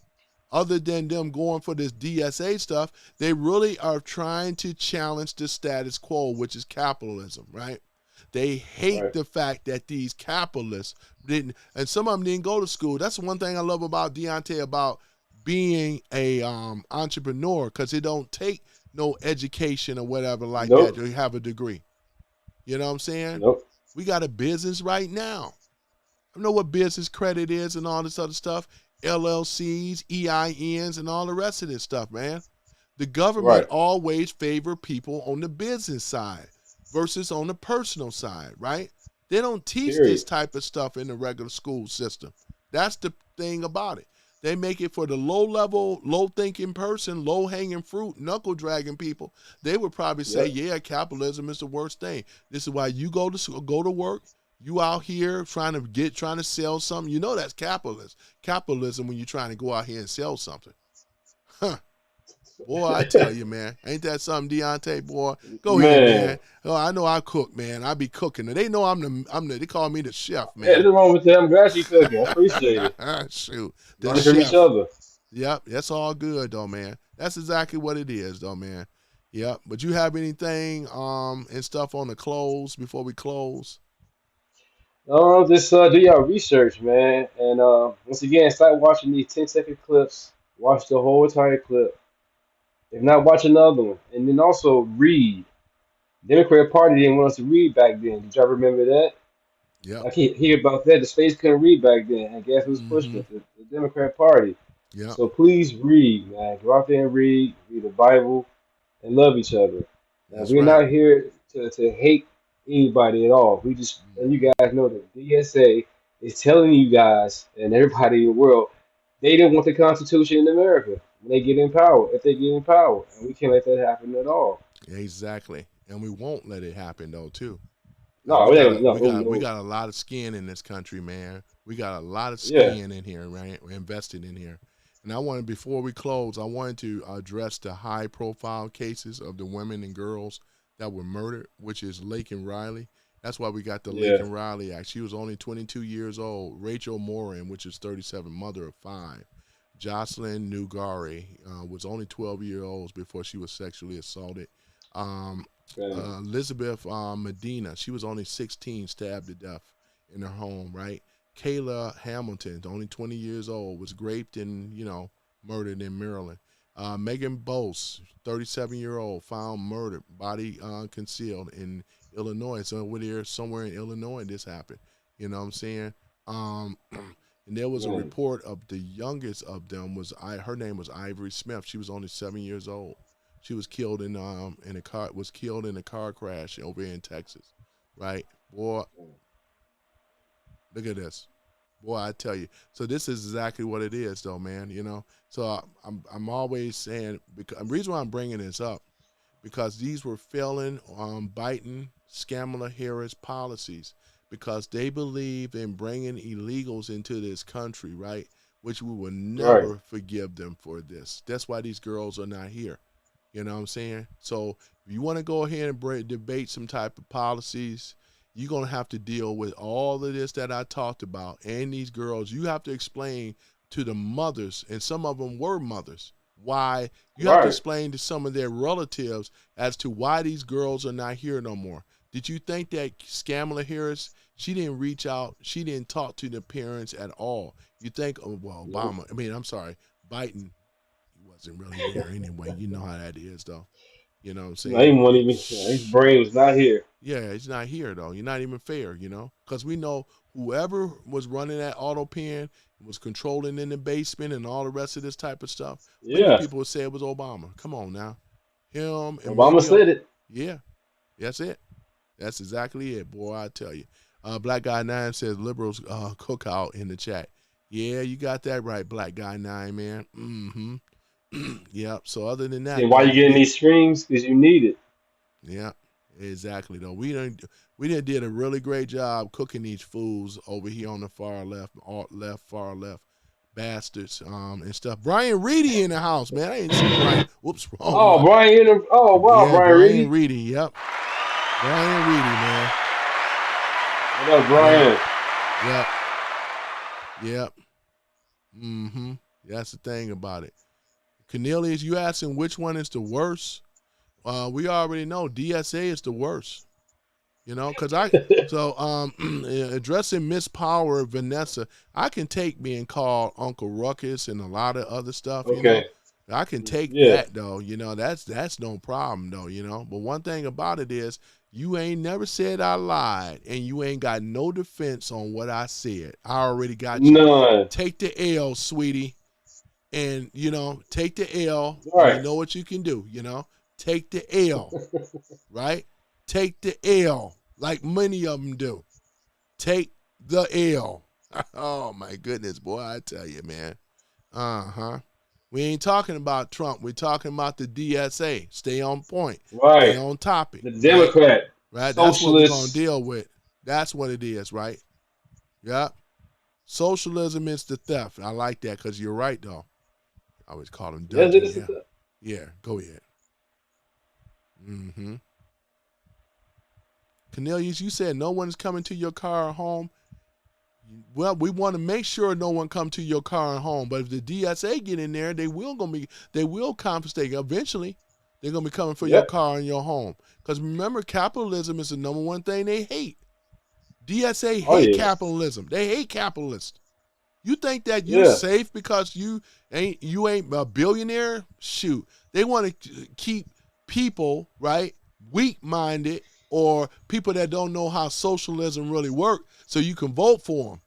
Speaker 2: Other than them going for this DSA stuff, they really are trying to challenge the status quo, which is capitalism, right? They hate the fact that these capitalists didn't, and some of them didn't go to school. That's one thing I love about Deontay, about being a entrepreneur, because it don't take no education or whatever like that to have a degree. You know what I'm saying? We got a business right now. I know what business credit is and all this other stuff. LLCs, EINs, and all the rest of this stuff, man. The government always favor people on the business side versus on the personal side, right? They don't teach this type of stuff in the regular school system. That's the thing about it. They make it for the low-level, low-thinking person, low-hanging fruit, knuckle-dragging people. They would probably say, yeah, capitalism is the worst thing. This is why you go to work. You out here trying to sell something. You know that's capitalism when you're trying to go out here and sell something. Huh. Boy, I tell you, man. Ain't that something, Deontay, boy? Go ahead, man. Oh, I know I cook, man. I be cooking. They know they call me the chef, man.
Speaker 4: Yeah, nothing wrong with that. I'm glad you cooking. I appreciate it.
Speaker 2: Shoot.
Speaker 4: Learn from each other.
Speaker 2: Yep, that's all good, though, man. That's exactly what it is, though, man. Yep. But you have anything and stuff on the close before we close?
Speaker 4: Just do your research, man. And once again, start watching these 10-second clips. Watch the whole entire clip. If not, watch another one. And then also read. Democrat Party didn't want us to read back then. Did y'all remember that?
Speaker 2: Yep.
Speaker 4: I can't hear about that. The states couldn't read back then, and guess who's pushing
Speaker 2: Mm-hmm.
Speaker 4: it? The Democrat Party.
Speaker 2: Yep.
Speaker 4: So please read, man. Go out there and read the Bible, and love each other. Now,
Speaker 2: That's
Speaker 4: we're
Speaker 2: right.
Speaker 4: not here to hate anybody at all. We just let you guys know that DSA is telling you guys and everybody in the world they didn't want the Constitution in America when they get in power. If they get in power, and we can't let that happen at all.
Speaker 2: Exactly. And we won't let it happen though too.
Speaker 4: No,
Speaker 2: We
Speaker 4: we
Speaker 2: got
Speaker 4: ain't,
Speaker 2: a,
Speaker 4: no,
Speaker 2: we
Speaker 4: no,
Speaker 2: got we
Speaker 4: no.
Speaker 2: got a lot of skin in this country, man. We got a lot of
Speaker 4: Yeah,
Speaker 2: skin in here, right? We're invested in here. And I wanted, before we close, I wanted to address the high profile cases of the women and girls that were murdered, which is Lake and Riley. That's why we got the Lake
Speaker 4: yeah,
Speaker 2: and Riley Act. She was only 22 years old. Rachel Morin, which is 37, mother of 5. Jocelyn Nugari was only 12 years old before she was sexually assaulted. Um,
Speaker 4: man.
Speaker 2: Elizabeth Medina, she was only 16, stabbed to death in her home, right? Kayla Hamilton, only 20 years old, was raped and, murdered in Maryland. Megan Bose, 37-year-old, found murdered, body concealed in Illinois. So over there, somewhere in Illinois, this happened. You know what I'm saying? And there was a
Speaker 4: Man.
Speaker 2: report of the youngest of them her name was Ivory Smith. She was only 7 years old. She was killed in a car crash over in Texas, right? Boy, look at this. Boy, I tell you. So this is exactly what it is, though, man. So I'm always saying, because the reason why I'm bringing this up, because these were failing Biden, Kamala Harris policies, because they believe in bringing illegals into this country, right? Which we will
Speaker 4: Right.
Speaker 2: never forgive them for this. That's why these girls are not here. You know what I'm saying? So if you want to go ahead and debate some type of policies, you're going to have to deal with all of this that I talked about. And these girls, you have to explain to the mothers, and some of them were mothers, why you have to
Speaker 4: Right.
Speaker 2: explain to some of their relatives as to why these girls are not here no more. Did you think that Kamala Harris, she didn't reach out, she didn't talk to the parents at all? You think,
Speaker 4: Nope.
Speaker 2: Biden, he wasn't really there anyway. You know how that is, though. You know what I'm
Speaker 4: No, he
Speaker 2: saying?
Speaker 4: won't even. His brain was not here.
Speaker 2: Yeah, he's not here, though. You're not even fair, because we know whoever was running that auto pen was controlling in the basement and all the rest of this type of stuff. Many
Speaker 4: Yeah.
Speaker 2: people would say it was Obama. Come on now. Him and
Speaker 4: Obama
Speaker 2: maybe,
Speaker 4: said it.
Speaker 2: yeah, that's it. That's exactly it, boy, I tell you. Black Guy 9 says liberals cookout in the chat. Yeah, you got that right, Black Guy 9, man. Mm-hmm. Yep. So other than that,
Speaker 4: Then why you
Speaker 2: though,
Speaker 4: getting these streams? Because you need it.
Speaker 2: yeah, exactly. Though we done did a really great job cooking these fools over here on the far left, far left, bastards, and stuff. Brian Reedy in the house, man. I ain't seen Brian. Whoops, wrong
Speaker 4: Oh,
Speaker 2: one.
Speaker 4: Brian. Oh, wow,
Speaker 2: Yeah,
Speaker 4: Brian
Speaker 2: Brian
Speaker 4: Reedy.
Speaker 2: Reedy. Yep, Brian Reedy, man.
Speaker 4: What up, Brian?
Speaker 2: Yep, yep. Mm-hmm. That's the thing about it. Cornelius, you asking which one is the worst? We already know DSA is the worst. Because addressing Miss Power, Vanessa, I can take being called Uncle Ruckus and a lot of other stuff.
Speaker 4: Okay.
Speaker 2: I can take
Speaker 4: Yeah.
Speaker 2: that though. That's no problem though. But one thing about it is, you ain't never said I lied, and you ain't got no defense on what I said. I already got you.
Speaker 4: None.
Speaker 2: Take the L, sweetie. And, take the L, and
Speaker 4: Right.
Speaker 2: you know what you can do, Take the L, right? Take the L, like many of them do. Take the L. Oh, my goodness, boy, I tell you, man. Uh-huh. We ain't talking about Trump. We're talking about the DSA. Stay on point. Stay
Speaker 4: Right.
Speaker 2: on topic.
Speaker 4: The Democrat.
Speaker 2: Right? That's what we're going to
Speaker 4: Socialists.
Speaker 2: deal with. That's what it is, right? Yeah. Socialism is the theft. I like that because you're right, though. I always call him
Speaker 4: Yes,
Speaker 2: Duncan.
Speaker 4: it is.
Speaker 2: Yeah. Yeah, go ahead. Mm-hmm. Cornelius, you said no one's coming to your car or home. Well, we want to make sure no one come to your car and home. But if the DSA get in there, they will confiscate. Eventually, they're gonna be coming for your
Speaker 4: Yep.
Speaker 2: car and your home. Because remember, capitalism is the number one thing they hate. DSA
Speaker 4: Oh,
Speaker 2: hate
Speaker 4: yeah.
Speaker 2: capitalism. They hate capitalists. You think that you're
Speaker 4: Yeah.
Speaker 2: safe because you ain't a billionaire? Shoot. They want to keep people, right, weak-minded or people that don't know how socialism really works, so you can vote for them.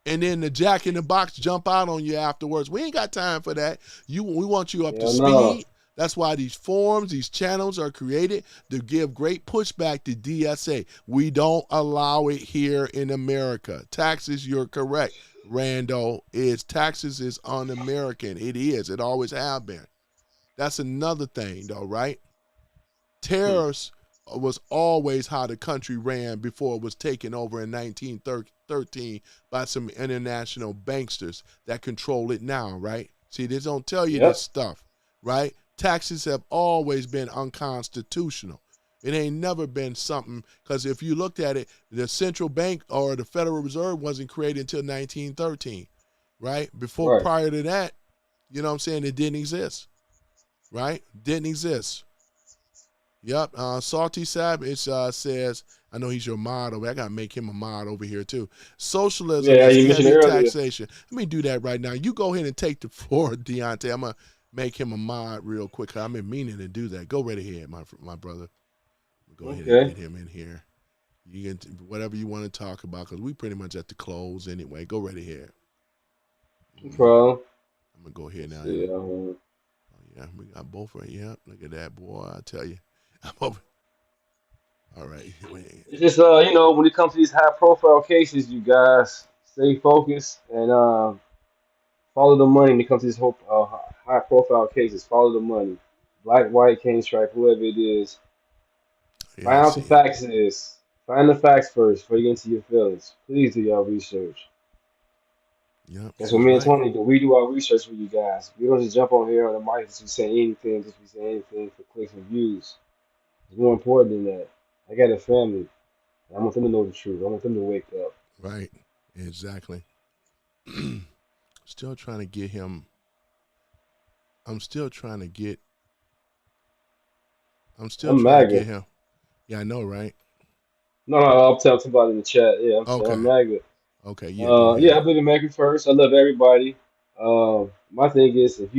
Speaker 2: And then the jack in the box jump out on you afterwards. We ain't got time for that. We want you up to
Speaker 4: Hell no.
Speaker 2: speed. That's why these forums, these channels are created to give great pushback to DSA. We don't allow it here in America. Taxes, you're correct, Rando, taxes is un-American. It is. It always have been. That's another thing, though, right? Tariffs was always how the country ran before it was taken over in 1913 by some international banksters that control it now, right? See, they don't tell you this stuff, right? Taxes have always been unconstitutional. It ain't never been something, because if you looked at it, the central bank or the Federal Reserve wasn't created until 1913, right? Prior to that, you know what I'm saying, it didn't exist, right? Didn't exist. Yep. Salty Savage says, I know he's your mod over. I got to make him a mod over here, too. Socialism is heavy taxation. Let me do that right now. You go ahead and take the floor, Deontay. I'm going to make him a mod real quick. I've been meaning to do that. Go right ahead, my brother. Go ahead and get him in here. You can whatever you want to talk about, because we pretty much at the close anyway. Go right ahead.
Speaker 4: No problem.
Speaker 2: I'm going to go ahead now. Yeah, we got both right. Yep. Look at that, boy. I tell you. All right.
Speaker 4: It's just when it comes to these high profile cases, you guys stay focused and follow the money. When it comes to these high profile cases, follow the money. Black, white, cane stripe, whoever it is. Find out the facts is. Find the facts first before you get into your feelings. Please do your research.
Speaker 2: Yep.
Speaker 4: That's what me and Tony do. We do our research with you guys. We don't just jump on here on the mic and just be saying anything, for clicks and views. It's more important than that. I got a family. I want them to know the truth. I want them to wake up.
Speaker 2: Right. Exactly. Still trying to get him. I'm still trying to get him. Yeah, I know, right?
Speaker 4: No, I'll tell somebody in the chat. Yeah, I'm MAGA.
Speaker 2: Okay,
Speaker 4: yeah. I believe in America first. I love everybody. My thing is, if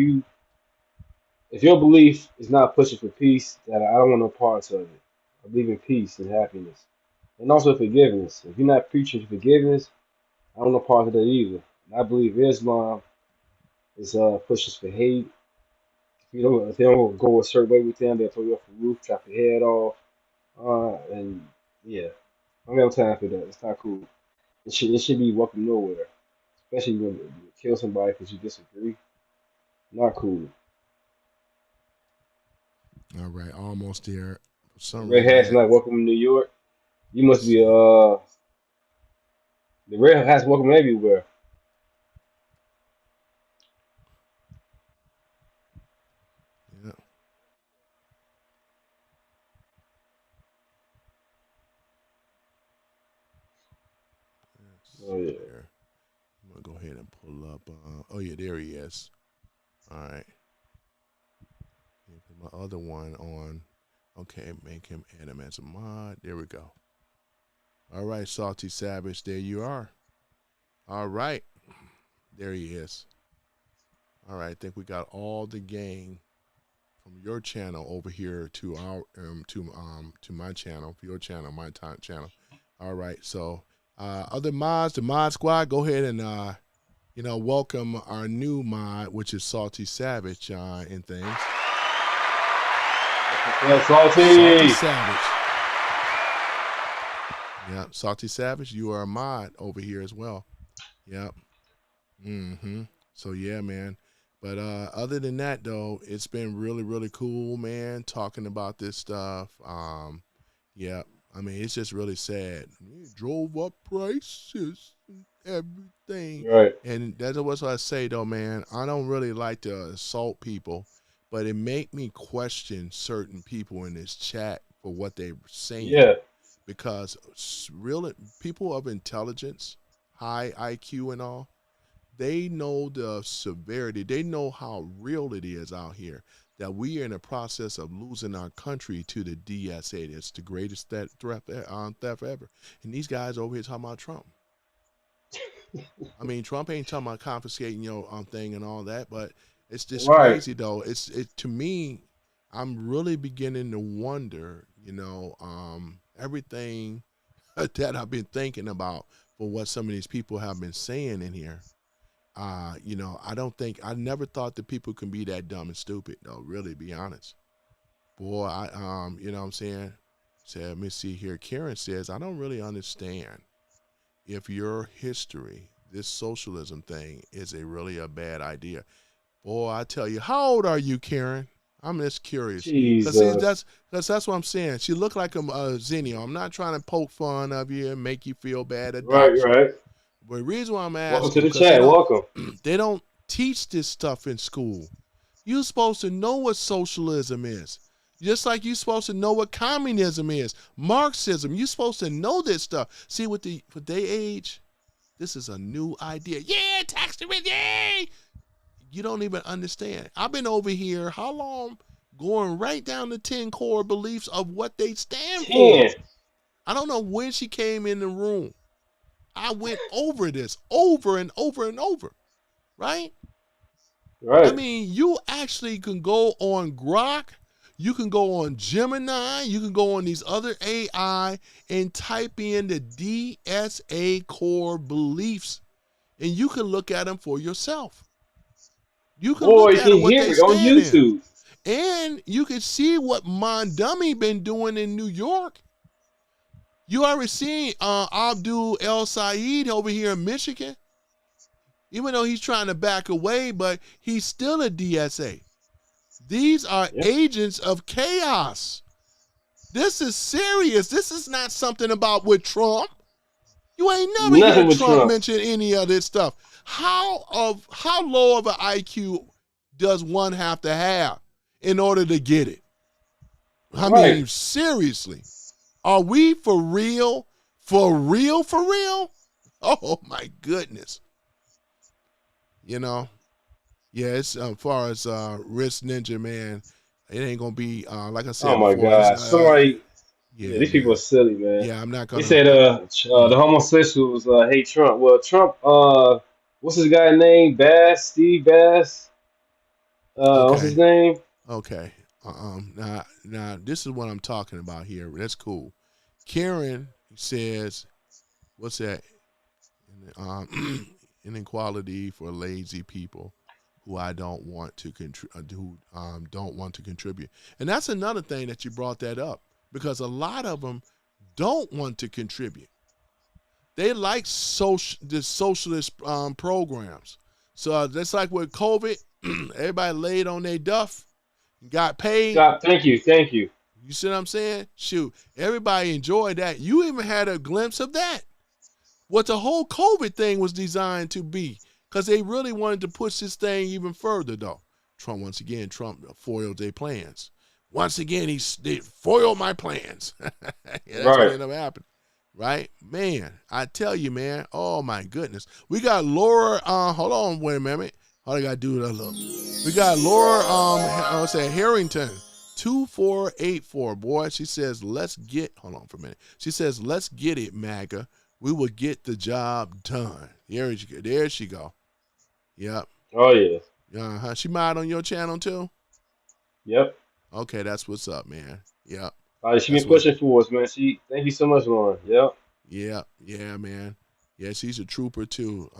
Speaker 4: your belief is not pushing for peace, that I don't want no parts of it. I believe in peace and happiness, and also forgiveness. If you're not preaching forgiveness, I don't know part of that either. And I believe Islam is pushes for hate. If they don't go a certain way with them, they'll throw you off the roof, chop your head off. And yeah, I don't have time for that. It's not cool. It should be welcome nowhere, especially when you kill somebody because you disagree. Not cool.
Speaker 2: All right, almost there. For some
Speaker 4: Red Hat's not welcome in New York. You must be the Red Hat's welcome everywhere.
Speaker 2: Yeah.
Speaker 4: Oh yeah.
Speaker 2: I'm gonna go ahead and pull up. Oh yeah, there he is. All right. Put my other one on. Okay, make him add him as a mod. There we go. All right, Salty Savage, there you are. All right, there he is. All right, I think we got all the gang from your channel over here to our to my channel, your channel, my channel. All right, so other mods, the mod squad, go ahead and welcome our new mod, which is Salty Savage and things.
Speaker 4: Yeah,
Speaker 2: Salty Savage. Yeah, Salty Savage, you are a mod over here as well. Yep. So yeah, man. But other than that, though, it's been really, really cool, man, talking about this stuff. Yeah, I mean, it's just really sad. We drove up prices and everything.
Speaker 4: Right.
Speaker 2: And that's what I say, though, man. I don't really like to assault people, but it make me question certain people in this chat for what they're saying.
Speaker 4: Yeah.
Speaker 2: Because really, people of intelligence, high IQ and all, they know the severity. They know how real it is out here, that we are in the process of losing our country to the DSA. It's the greatest theft ever. And these guys over here talking about Trump. I mean, Trump ain't talking about confiscating your thing and all that, but it's just crazy, though. To me, I'm really beginning to wonder, everything that I've been thinking about for what some of these people have been saying in here. I never thought that people can be that dumb and stupid, though, really, be honest. Boy, you know what I'm saying? So let me see here. Karen says, I don't really understand if your history, this socialism thing, is really a bad idea. Boy, I tell you, how old are you, Karen? I'm just curious.
Speaker 4: Jesus.
Speaker 2: That's what I'm saying. She looked like a Zenio. I'm not trying to poke fun of you and make you feel bad or
Speaker 4: Right,
Speaker 2: doubt you.
Speaker 4: right.
Speaker 2: But the reason why I'm
Speaker 4: Welcome to
Speaker 2: asking,
Speaker 4: the
Speaker 2: because
Speaker 4: chat. Welcome.
Speaker 2: they don't teach this stuff in school. You're supposed to know what socialism is. Just like you're supposed to know what communism is, Marxism. You're supposed to know this stuff. See, with their age, this is a new idea. Yeah, tax the rich, yay! You don't even understand. I've been over here, how long? Going right down the 10 core beliefs of what they stand for.
Speaker 4: 10.
Speaker 2: I don't know when she came in the room. I went over this over and over and over, right?
Speaker 4: Right.
Speaker 2: I mean, you actually can go on Grok, you can go on Gemini, you can go on these other AI and type in the DSA core beliefs, and you can look at them for yourself. You can
Speaker 4: Boy,
Speaker 2: look
Speaker 4: you
Speaker 2: at
Speaker 4: can
Speaker 2: them, what
Speaker 4: hear
Speaker 2: they
Speaker 4: it on
Speaker 2: stand in.
Speaker 4: YouTube.
Speaker 2: And you can see what Mamdani been doing in New York. You already seen Abdul El Said over here in Michigan. Even though he's trying to back away, but he's still a DSA. These are
Speaker 4: Yep.
Speaker 2: agents of chaos. This is serious. This is not something about with Trump. You ain't never
Speaker 4: Nothing
Speaker 2: heard
Speaker 4: with
Speaker 2: Trump
Speaker 4: Trump.
Speaker 2: mention any of this stuff. How low of an IQ does one have to have in order to get it? I
Speaker 4: Right.
Speaker 2: mean, seriously. Are we for real? For real, for real? Oh, my goodness. Yeah, it's as far as Risk Ninja, man, it ain't going to be, like I said
Speaker 4: Oh my
Speaker 2: before.
Speaker 4: God. Somebody. Yeah, these people are
Speaker 2: Man.
Speaker 4: silly, man.
Speaker 2: Yeah, I'm not
Speaker 4: They
Speaker 2: going
Speaker 4: said
Speaker 2: to.
Speaker 4: the homosexuals hate Trump. Well, Trump. What's his guy name? Bass. Steve Bass. What's his
Speaker 2: Okay.
Speaker 4: name?
Speaker 2: Okay. Now, this is what I'm talking about here. That's cool. Karen says, what's that? Inequality for lazy people who I don't want to don't want to contribute. And that's another thing that you brought that up, because a lot of them don't want to contribute. They like the socialist programs. So that's like with COVID, everybody laid on their duff, got paid.
Speaker 4: Scott, thank you.
Speaker 2: You see what I'm saying? Shoot, everybody enjoyed that. You even had a glimpse of that. What the whole COVID thing was designed to be, because they really wanted to push this thing even further, though. Trump foiled their plans. Once again, they foiled my plans. Yeah, that's what
Speaker 4: Right.
Speaker 2: ended up happening. Right? Man, I tell you, man. Oh, my goodness. We got Laura. Hold on. Wait a minute. All I got to do is look. We got Laura, Harrington, 2484. Boy, she says, hold on for a minute. She says, let's get it, MAGA. We will get the job done. There she go. Yep.
Speaker 4: Oh yeah.
Speaker 2: She mod on your channel too?
Speaker 4: Yep.
Speaker 2: Okay, that's what's up, man. Yep.
Speaker 4: She been pushing for us, man. Thank you so much, Lauren. Yep.
Speaker 2: Yeah, man. Yeah, she's a trooper too.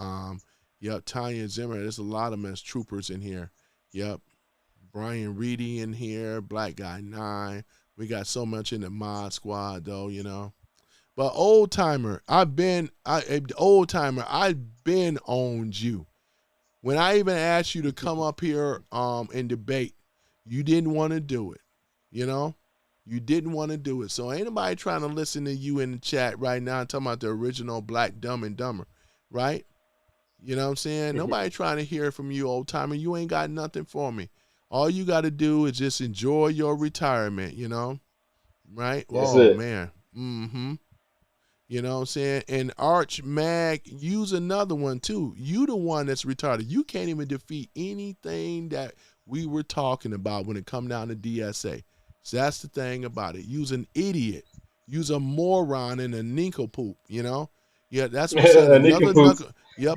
Speaker 2: Yep, Tanya Zimmer. There's a lot of them as troopers in here. Yep. Brian Reedy in here, Black Guy 9. We got so much in the mod squad though, But old timer, I've been owned you. When I even asked you to come up here and debate, you didn't want to do it. You didn't want to do it. So ain't nobody trying to listen to you in the chat right now talking about the original Black Dumb and Dumber, right? You know what I'm saying? Nobody trying to hear from you, old timer. You ain't got nothing for me. All you got to do is just enjoy your retirement, right?
Speaker 4: That's
Speaker 2: oh,
Speaker 4: it.
Speaker 2: Man. Mm-hmm. You know what I'm saying? And Arch Mag, use another one too. You the one that's retarded. You can't even defeat anything that we were talking about when it come down to DSA. So that's the thing about it. Use an idiot. Use a moron and a nincompoop, Yeah, that's what said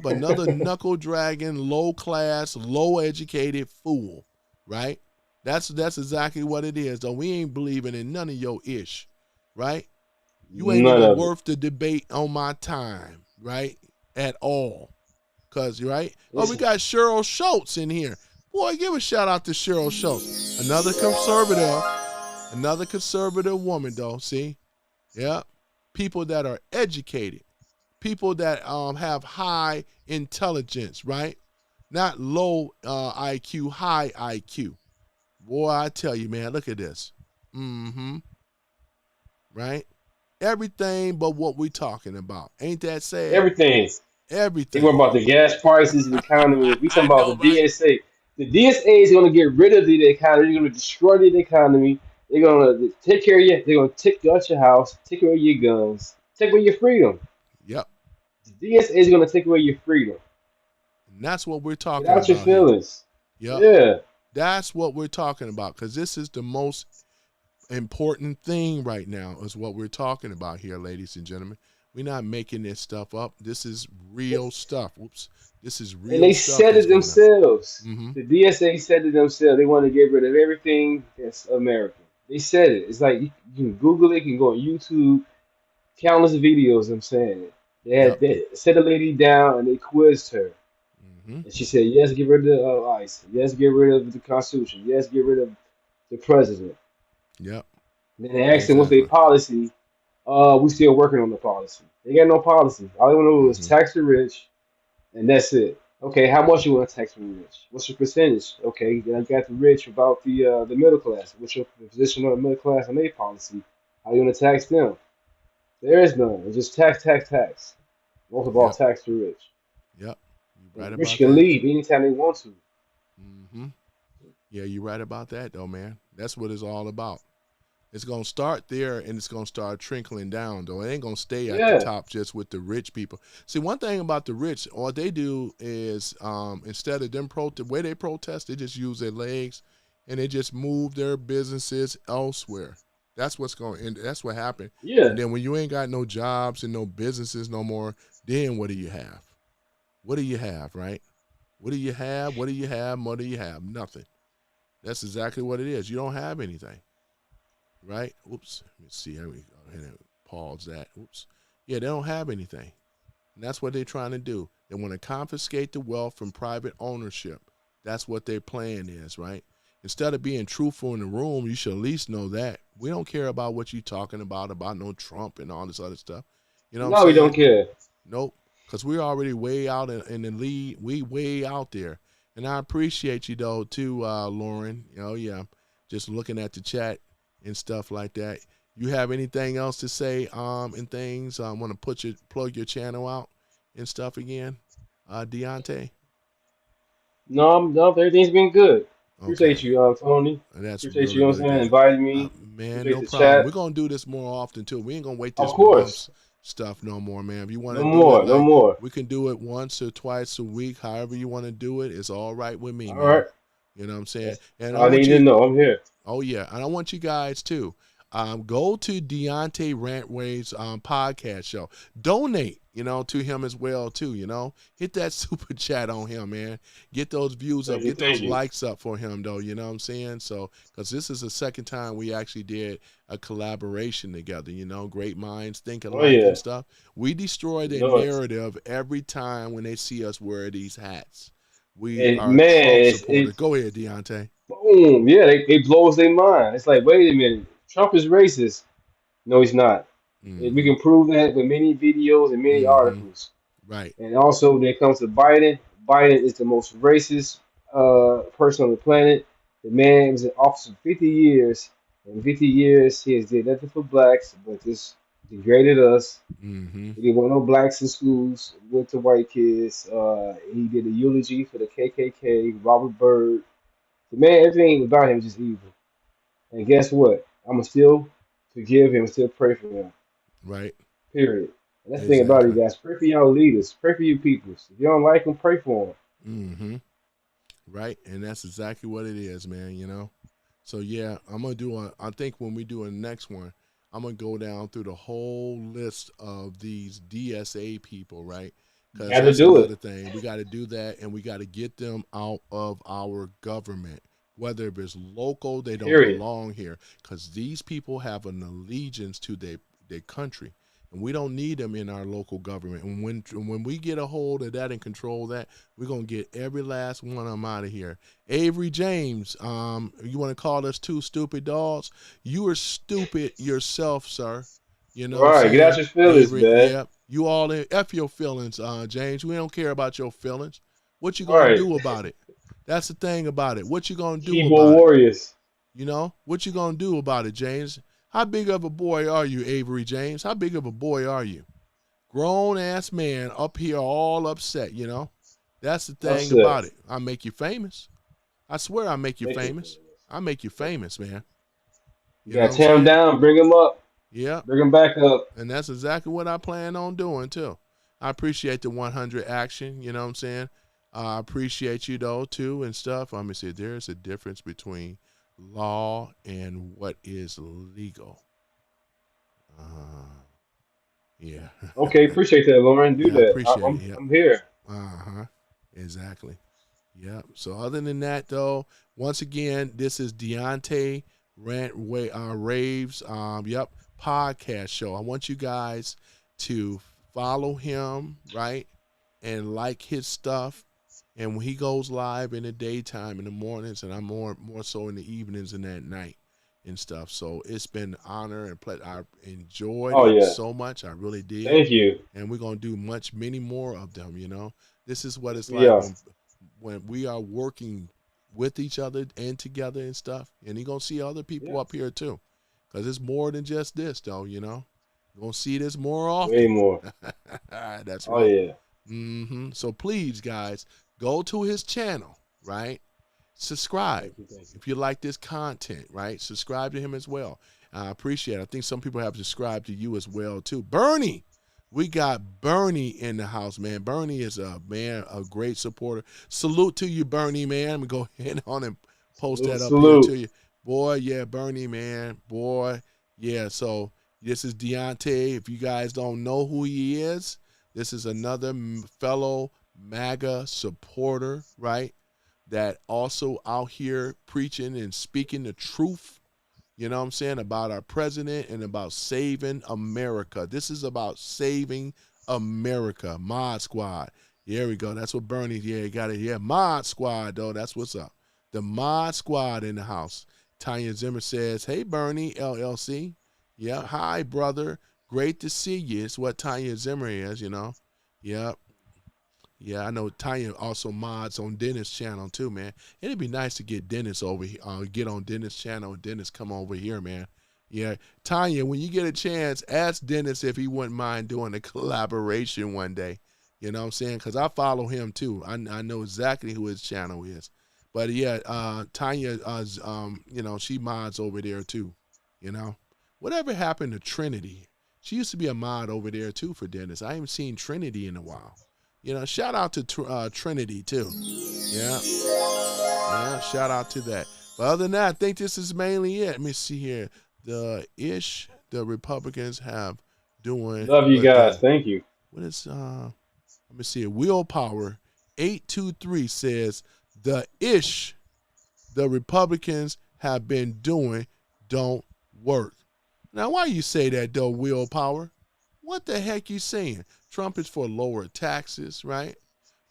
Speaker 2: another knuckle dragging, low class, low educated fool, right? That's exactly what it is, though. We ain't believing in none of your ish, right? You ain't
Speaker 4: None
Speaker 2: even
Speaker 4: of it.
Speaker 2: worth the debate on my time, right? At all. Cause right? Oh, we
Speaker 4: Listen,
Speaker 2: got Cheryl Schultz in here. Boy, give a shout out to Cheryl Schultz. Another conservative woman, though. See? Yeah. People that are educated. People that have high intelligence, right? Not low IQ, high IQ. Boy, I tell you, man, look at this. Mm-hmm. Right? Everything but what we talking about. Ain't that sad?
Speaker 4: everything. They worry
Speaker 2: Everything.
Speaker 4: about the gas prices, the economy. We talking
Speaker 2: I
Speaker 4: about the
Speaker 2: know, right?
Speaker 4: DSA. The DSA is going to get rid of the economy. They're going to destroy the economy. They're going to take care of you. They're going to take you out your house, take away your guns, take away your freedom.
Speaker 2: Yep.
Speaker 4: The DSA is going to take away your freedom.
Speaker 2: And that's what we're
Speaker 4: Get
Speaker 2: talking
Speaker 4: out your
Speaker 2: about here.
Speaker 4: feelings.
Speaker 2: Yep.
Speaker 4: Yeah.
Speaker 2: That's what we're talking about, because this is the most important thing right now is what we're talking about here, ladies and gentlemen. We're not making this stuff up. This is real stuff. Oops. This is real
Speaker 4: And they
Speaker 2: stuff
Speaker 4: said
Speaker 2: that's
Speaker 4: it
Speaker 2: going on.
Speaker 4: themselves.
Speaker 2: Mm-hmm.
Speaker 4: The DSA said it themselves. They want to get rid of everything that's American. They said it. It's like you can Google it, you can go on YouTube, countless videos of them saying it.
Speaker 2: Yep.
Speaker 4: They set a lady down and they quizzed her.
Speaker 2: Mm-hmm.
Speaker 4: And she said, yes, get rid of ICE. Yes, get rid of the Constitution. Yes, get rid of the president.
Speaker 2: Yep.
Speaker 4: And then they asked them what's their policy. We still working on the policy. They got no policy. All they want to do is tax the rich, and that's it. Okay, how much you want to tax from the rich? What's your percentage? Okay, then I got the rich about the middle class. What's your position on the middle class and their policy? How you want to tax them? There is none. It's just tax, tax, tax. Most of all,
Speaker 2: Yep.
Speaker 4: tax the rich.
Speaker 2: Yep. You right
Speaker 4: The rich
Speaker 2: about
Speaker 4: can
Speaker 2: that.
Speaker 4: leave anytime they want to.
Speaker 2: Mm-hmm. Yeah, you're right about that, though, man. That's what it's all about. It's going to start there, and it's going to start trickling down, though. It ain't going to stay at
Speaker 4: Yeah.
Speaker 2: the top just with the rich people. See, one thing about the rich, what they do is instead of them the way they protest, they just use their legs, and they just move their businesses elsewhere. That's what's going, and that's what happened.
Speaker 4: Yeah.
Speaker 2: And then when you ain't got no jobs and no businesses no more, then what do you have? What do you have, right? What do you have? What do you have? What do you have? Nothing. That's exactly what it is. You don't have anything. Right? Oops. Let me see. Let me go ahead and pause that. Oops. Yeah, they don't have anything. And that's what they're trying to do. They want to confiscate the wealth from private ownership. That's what their plan is, right? Instead of being truthful in the room, you should at least know that. We don't care about what you're talking about no Trump and all this other stuff. You know what
Speaker 4: No,
Speaker 2: I'm
Speaker 4: we
Speaker 2: saying?
Speaker 4: don't care.
Speaker 2: Nope. Because we're already way out in the lead. We way out there. And I appreciate you, though, too, Lauren. Oh, yeah. Just looking at the chat and stuff like that. You have anything else to say and things? I want to plug your channel out and stuff again, Deontay?
Speaker 4: No, everything's been good. Appreciate
Speaker 2: Okay.
Speaker 4: you, Tony.
Speaker 2: And that's
Speaker 4: Appreciate
Speaker 2: really,
Speaker 4: you, know what I'm
Speaker 2: really
Speaker 4: saying,
Speaker 2: good.
Speaker 4: inviting me.
Speaker 2: Man,
Speaker 4: Appreciate
Speaker 2: no
Speaker 4: the
Speaker 2: problem. We're
Speaker 4: chat.
Speaker 2: going to do this more often, too. We ain't going to wait
Speaker 4: Of
Speaker 2: this
Speaker 4: course.
Speaker 2: month's stuff no more, man. If you want
Speaker 4: No
Speaker 2: to do it,
Speaker 4: more, no
Speaker 2: like,
Speaker 4: more.
Speaker 2: we can do it once or twice a week, however you want to do it. It's all right with me,
Speaker 4: All
Speaker 2: man.
Speaker 4: right.
Speaker 2: You know what I'm saying?
Speaker 4: That's
Speaker 2: And
Speaker 4: all I need to know. I'm here.
Speaker 2: Oh, yeah. And I want you guys, too, go to Deunta Rants Raves podcast show. Donate, to him as well, too, Hit that super chat on him, man. Get those views up.
Speaker 4: Thank you,
Speaker 2: Get those
Speaker 4: thank you.
Speaker 2: likes up for him, though, you know what I'm saying? So, because this is the second time we actually did a collaboration together, great minds think
Speaker 4: Oh,
Speaker 2: alike
Speaker 4: yeah.
Speaker 2: and stuff. We destroy
Speaker 4: You
Speaker 2: their
Speaker 4: know it.
Speaker 2: narrative every time when they see us wear these hats. We
Speaker 4: And
Speaker 2: are
Speaker 4: man,
Speaker 2: Trump
Speaker 4: it's
Speaker 2: supporters. Go ahead, Deontay.
Speaker 4: boom. Yeah, they blows their mind. It's like, wait a minute. Trump is racist. No, he's not. And we
Speaker 2: Mm-hmm.
Speaker 4: can prove that with many videos and many
Speaker 2: Mm-hmm.
Speaker 4: articles.
Speaker 2: Right.
Speaker 4: And also, when it comes to Biden, Biden is the most racist person on the planet. The man was in office for 50 years. In 50 years, he has did nothing for blacks, but just degraded us.
Speaker 2: Mm-hmm.
Speaker 4: He didn't want no blacks in schools, went to white kids. He did a eulogy for the KKK, Robert Byrd. The man, everything about him is just evil. And guess what? I'm going to still forgive him, still pray for him.
Speaker 2: Right.
Speaker 4: Period. And that's the thing about it,
Speaker 2: Exactly.
Speaker 4: guys. Pray for y'all leaders. Pray for your peoples. If you don't like them, pray for them.
Speaker 2: Mm-hmm. Right. And that's exactly what it is, man, So, yeah, I think when we do a next one, I'm going to go down through the whole list of these DSA people, right? Because
Speaker 4: Got to
Speaker 2: that's
Speaker 4: do
Speaker 2: another
Speaker 4: it.
Speaker 2: thing. We got to do that, and we got to get them out of our government. Whether it's local, they don't
Speaker 4: Period.
Speaker 2: belong here because these people have an allegiance to their country. And we don't need them in our local government. And when we get a hold of that and control that, we're going to get every last one of them out of here. Avery James, you want to call us two stupid dogs? You are stupid yourself, sir. You know
Speaker 4: All right, get out your feelings,
Speaker 2: Avery,
Speaker 4: man.
Speaker 2: yeah, you all in F your feelings, James. We don't care about your feelings. What you
Speaker 4: All
Speaker 2: going to
Speaker 4: right.
Speaker 2: do about it? That's the thing about it. What you going to do
Speaker 4: Keyboard
Speaker 2: about it?
Speaker 4: warriors.
Speaker 2: You know, what you going to do about it, James? How big of a boy are you, Avery James? How big of a boy are you? Grown-ass man up here all upset, you know? That's the thing
Speaker 4: Upset.
Speaker 2: about it. I make you famous. I swear I make you
Speaker 4: Make it
Speaker 2: famous. I make you famous, man.
Speaker 4: You
Speaker 2: know
Speaker 4: gotta
Speaker 2: what
Speaker 4: tear
Speaker 2: I'm
Speaker 4: them
Speaker 2: saying?
Speaker 4: down, bring them up,
Speaker 2: Yeah,
Speaker 4: bring them back up.
Speaker 2: and that's exactly what I plan on doing, too. I appreciate the 100 action, you know what I'm saying? I appreciate you, though, too, and stuff. Let me see. There's a difference between law and what is legal. Yeah.
Speaker 4: Okay, appreciate that, Lauren. Do
Speaker 2: Yeah, I
Speaker 4: that.
Speaker 2: appreciate it. Yep.
Speaker 4: I'm here.
Speaker 2: Uh-huh. Exactly. Yep. So other than that, though, once again, this is Deunta Raves podcast show. I want you guys to follow him, right? And like his stuff. And when he goes live in the daytime, in the mornings, and I'm more so in the evenings and at night and stuff. So it's been an honor and pleasure. I enjoyed
Speaker 4: Oh,
Speaker 2: it
Speaker 4: yeah.
Speaker 2: so much. I really did.
Speaker 4: Thank you.
Speaker 2: And we're going to do many more of them, you know. This is what it's
Speaker 4: We
Speaker 2: like
Speaker 4: are.
Speaker 2: when we are working with each other and together and stuff. And you're going to see other people
Speaker 4: Yeah.
Speaker 2: up here, too. Because it's more than just this, though, you know. You're going to see this more often.
Speaker 4: Way more.
Speaker 2: That's
Speaker 4: Oh,
Speaker 2: right.
Speaker 4: yeah.
Speaker 2: So please, guys, go to his channel, right? Subscribe
Speaker 4: Thank you.
Speaker 2: if you like this content, right? Subscribe to him as well. I appreciate it. I think some people have subscribed to you as well, too. Bernie, we got Bernie in the house, man. Bernie is a great supporter. Salute to you, Bernie, man. I'm going to go ahead on and post that up
Speaker 4: Salute.
Speaker 2: here to you. Boy, yeah, Bernie, man. Boy, yeah. So this is Deunta. If you guys don't know who he is, this is another fellow MAGA supporter, right? That also out here preaching and speaking the truth, you know what I'm saying, about our president and about saving America. This is about saving America. Mod Squad. Here we go. That's what Bernie, yeah, got it. Yeah, Mod Squad, though. That's what's up. The Mod Squad in the house. Tanya Zimmer says, hey, Bernie, LLC. Yeah, hi, brother. Great to see you. It's what Tanya Zimmer is, you know. Yep. Yeah, I know Tanya also mods on Dennis' channel too, man. It'd be nice to get Dennis over here, get on Dennis' channel and Dennis come over here, man. Yeah, Tanya, when you get a chance, ask Dennis if he wouldn't mind doing a collaboration one day. You know what I'm saying? Because I follow him too. I know exactly who his channel is. But yeah, Tanya, you know, she mods over there too. You know, whatever happened to Trinity? She used to be a mod over there too for Dennis. I haven't seen Trinity in a while. You know, shout out to Trinity too. Yeah, shout out to that. But other than that, I think this is mainly it. Let me see here. The Republicans have doing.
Speaker 4: Love you guys. Thank you.
Speaker 2: What is let me see. Willpower 823 says the Republicans have been doing don't work. Now, why you say that though, Willpower? What the heck you saying? Trump is for lower taxes, right?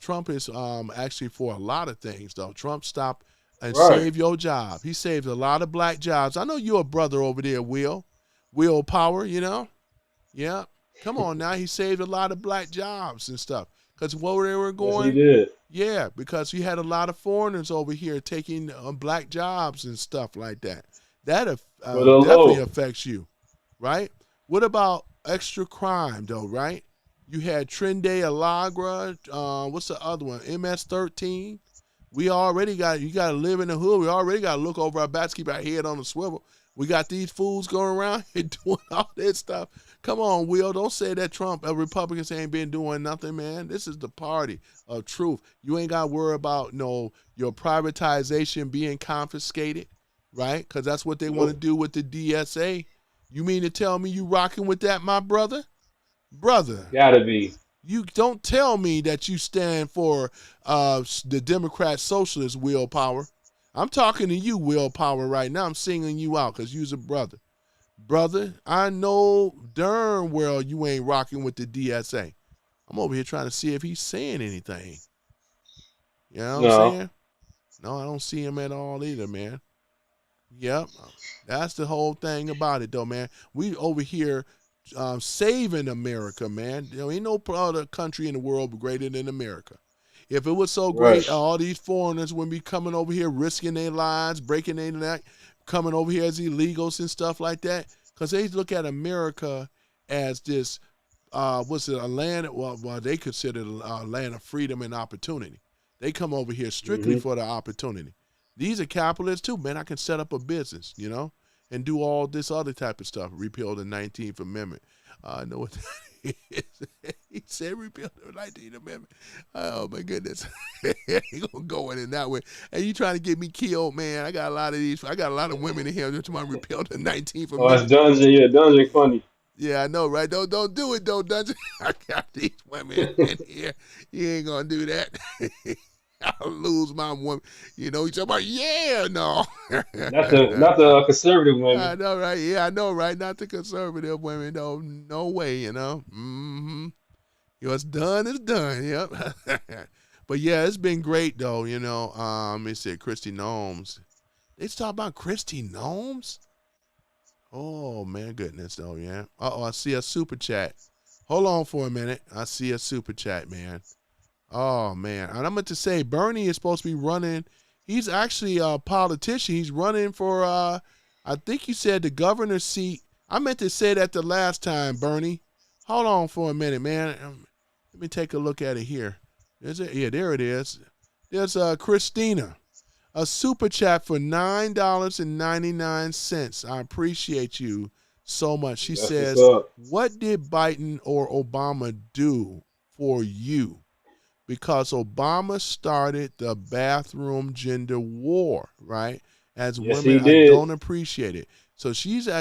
Speaker 2: Trump is actually for a lot of things, though. Trump stopped and saved your job. He saved a lot of black jobs. I know you're a brother over there, Willpower, you know? Yeah. Come on now. He saved a lot of black jobs and stuff. Because where they were going.
Speaker 4: Yes, he did.
Speaker 2: Yeah, because we had a lot of foreigners over here taking black jobs and stuff like that. That definitely affects you, right? What about extra crime, though, right? You had Trende Alagra. What's the other one? MS-13. We already got, you got to live in the hood. We already got to look over our backs, keep our head on the swivel. We got these fools going around here doing all this stuff. Come on, Will. Don't say that Trump, Republicans ain't been doing nothing, man. This is the party of truth. You ain't got to worry about your privatization being confiscated, right? Because that's what they want to do with the DSA. You mean to tell me you rocking with that, my brother? Brother.
Speaker 4: Gotta be.
Speaker 2: You don't tell me that you stand for the Democrat Socialist Willpower. I'm talking to you, Willpower, right now. I'm singling you out because you's a brother. Brother, I know darn well you ain't rocking with the DSA. I'm over here trying to see if he's saying anything. You know what I'm
Speaker 4: No.
Speaker 2: saying? No, I don't see him at all either, man. Yep. That's the whole thing about it, though, man. We over here saving America, man. There ain't no other country in the world greater than America. If it was so great,
Speaker 4: Right.
Speaker 2: all these foreigners wouldn't be coming over here risking their lives, breaking their neck, coming over here as illegals and stuff like that. Because they look at America as this, what's it, a land, well, they consider it a land of freedom and opportunity. They come over here strictly for the opportunity. These are capitalists too, man. I can set up a business, you know, and do all this other type of stuff. Repeal the 19th Amendment. I know what that is. He said repeal the 19th Amendment. Oh, my goodness. He gonna go in that way. And you trying to get me killed, man. I got a lot of women in here that want to repeal the 19th
Speaker 4: Oh, that's
Speaker 2: Amendment.
Speaker 4: Dungeon. Yeah, Dungeon funny.
Speaker 2: Yeah, I know, right? Don't do it, though, Dungeon. I got these women in here. You ain't gonna do that. I'll lose my woman. You know, you talking about, yeah, no.
Speaker 4: Not the conservative
Speaker 2: I
Speaker 4: women.
Speaker 2: know, right? Yeah, I know, right? Not the conservative women, though. No way, you know. What's done is done, yep. But yeah, it's been great, though, you know. It said Christy Gnomes. They talk about Christy Gnomes? Oh, man, goodness, though, yeah. Uh-oh, I see a super chat. Hold on for a minute. I see a super chat, man. Oh, man. And I meant to say, Bernie is supposed to be running. He's actually a politician. He's running for, I think you said the governor's seat. I meant to say that the last time, Bernie. Hold on for a minute, man. Let me take a look at it here. Is it? Yeah, there it is. There's Christina. A super chat for $9.99. I appreciate you so much. She
Speaker 4: That's
Speaker 2: says,
Speaker 4: what's up.
Speaker 2: what did Biden or Obama do for you? Because Obama started the bathroom gender war, right? As
Speaker 4: Yes,
Speaker 2: women,
Speaker 4: he did.
Speaker 2: I don't appreciate it. So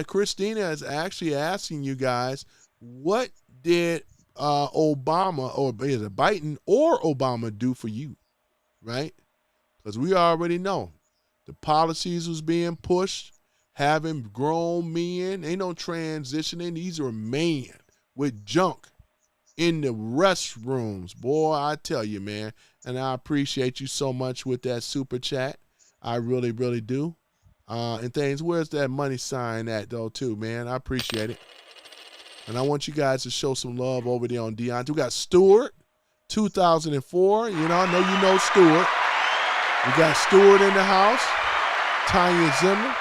Speaker 2: Christina is actually asking you guys, what did Obama, or is it Biden or Obama do for you, right? Because we already know the policies was being pushed, having grown men, ain't no transitioning. These are men with junk in the restrooms. Boy, I tell you, man. And I appreciate you so much with that super chat. I really, really do. And things, where's that money sign at, though, too, man? I appreciate it. And I want you guys to show some love over there on Deunta. We got Stewart, 2004. You know, I know you know Stewart. We got Stewart in the house. Tanya Zimmer.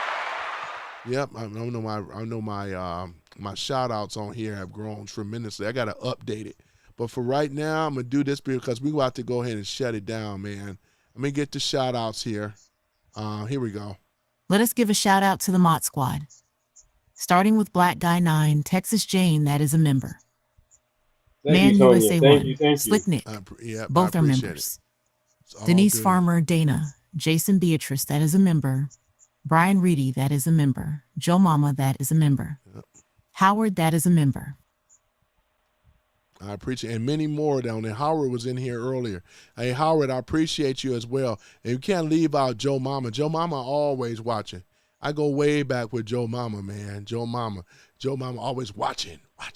Speaker 2: Yep, I know my shout outs on here have grown tremendously. I gotta update it. But for right now, I'm gonna do this because we about to go ahead and shut it down, man. Let me get the shout outs here. Here we go.
Speaker 5: Let us give a shout out to the Mott Squad. Starting with Black Guy 9, Texas Jane, that is a member.
Speaker 4: Thank
Speaker 5: Man
Speaker 4: you, Tonya.
Speaker 5: USA
Speaker 4: Thank
Speaker 5: 1,
Speaker 4: you. Thank you.
Speaker 5: Slick Nick,
Speaker 2: Yep,
Speaker 5: both
Speaker 2: I
Speaker 5: are
Speaker 2: appreciate
Speaker 5: members.
Speaker 2: It's all
Speaker 5: Denise
Speaker 2: good.
Speaker 5: Farmer, Dana, Jason Beatrice, that is a member. Brian Reedy, that is a member. Joe Mama, that is a member.
Speaker 2: Yep.
Speaker 5: Howard, that is a member.
Speaker 2: I appreciate it. And many more down there. Howard was in here earlier. Hey, Howard, I appreciate you as well. And you can't leave out Joe Mama. Joe Mama always watching. I go way back with Joe Mama, man. Joe Mama always watching. I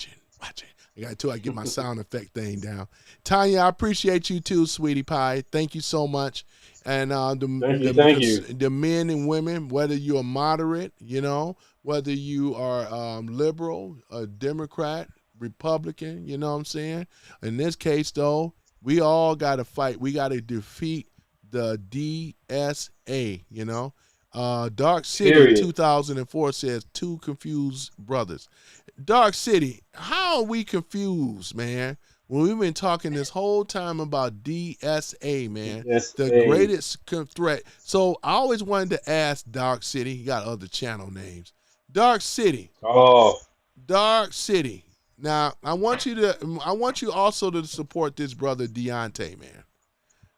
Speaker 2: got to get my sound effect thing down. Tanya, I appreciate you too, sweetie pie. Thank you so much. And
Speaker 4: Thank you.
Speaker 2: the men and women, whether you're moderate, you know, whether you are liberal, a Democrat, Republican, you know what I'm saying? In this case, though, we all got to fight. We got to defeat the DSA, you know? Dark City
Speaker 4: Period.
Speaker 2: 2004 says two confused brothers. Dark City, how are we confused, man? When we've been talking this whole time about DSA, man, the
Speaker 4: DSA.
Speaker 2: greatest threat. So I always wanted to ask Dark City. He got other channel names. Dark City.
Speaker 4: Oh,
Speaker 2: Dark City. Now I want you also to support this brother Deunta, man.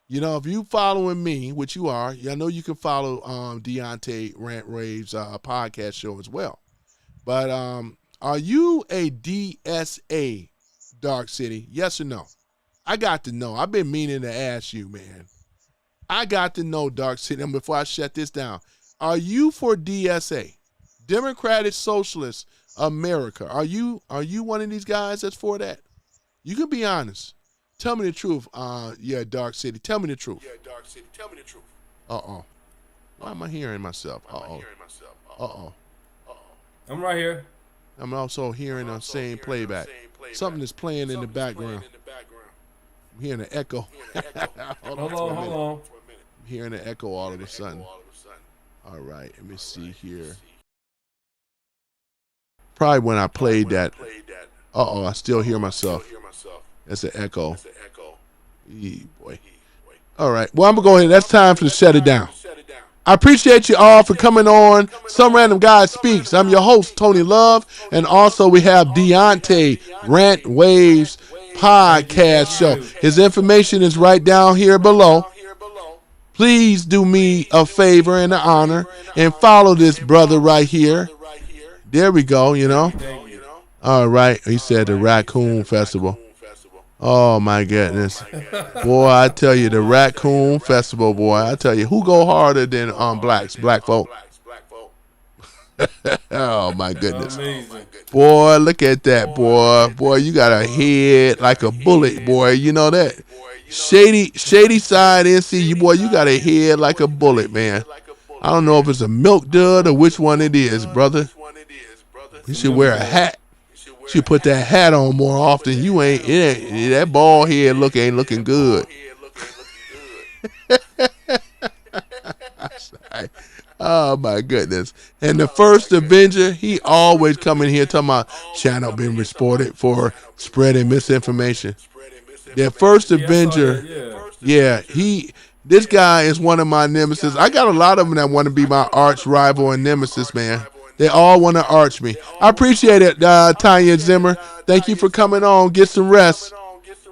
Speaker 2: You know, if you following me, which you are, I know you can follow Deunta Rants Raves podcast show as well. But are you a DSA, Dark City? Yes or no? I got to know. I've been meaning to ask you, man. I got to know, Dark City, and before I shut this down, are you for DSA, Democratic Socialists of America? Are you one of these guys that's for that? You can be honest. Tell me the truth. Yeah, Dark City. Tell me the truth. Uh-oh. Why am I hearing myself? Uh-oh.
Speaker 3: I'm right here.
Speaker 2: I'm also hearing the same playback. Something is playing in the background. I'm hearing an echo.
Speaker 3: Hold on.
Speaker 2: I'm hearing an echo all of a sudden. All right, let me see here. Probably when I played that. Uh-oh, I still hear myself. That's an echo. Boy. All right, well, I'm going to go ahead. That's time for to shut it down. I appreciate you all for coming on Some Random Guy Speaks. I'm your host, Tony Love, and also we have Deunta Rants Raves Podcast show. His information is right down here below. Please do me a favor and an honor and follow this brother right here. There we go, you know. All right, he said the Raccoon Festival. Oh, my goodness. Boy, I tell you, the Raccoon Festival, boy, I tell you, who go harder than black folk? Oh, my goodness.
Speaker 3: Amazing.
Speaker 2: Boy, look at that, boy. Boy, you got a head like a bullet, boy. You know that? Shady side NC, boy, you got a head like a bullet, man. I don't know if it's a milk dud or which one it is, brother. You should wear a hat. You should put that hat on more often. That bald head ain't looking good. Oh my goodness. And the first Avenger, he always come in here talking about channel been reported for spreading misinformation. The first Avenger, this guy is one of my nemesis. I got a lot of them that want to be my arch rival and nemesis, man. They all want to arch me. I appreciate it, Tanya Zimmer. Thank you for coming on. Get some rest.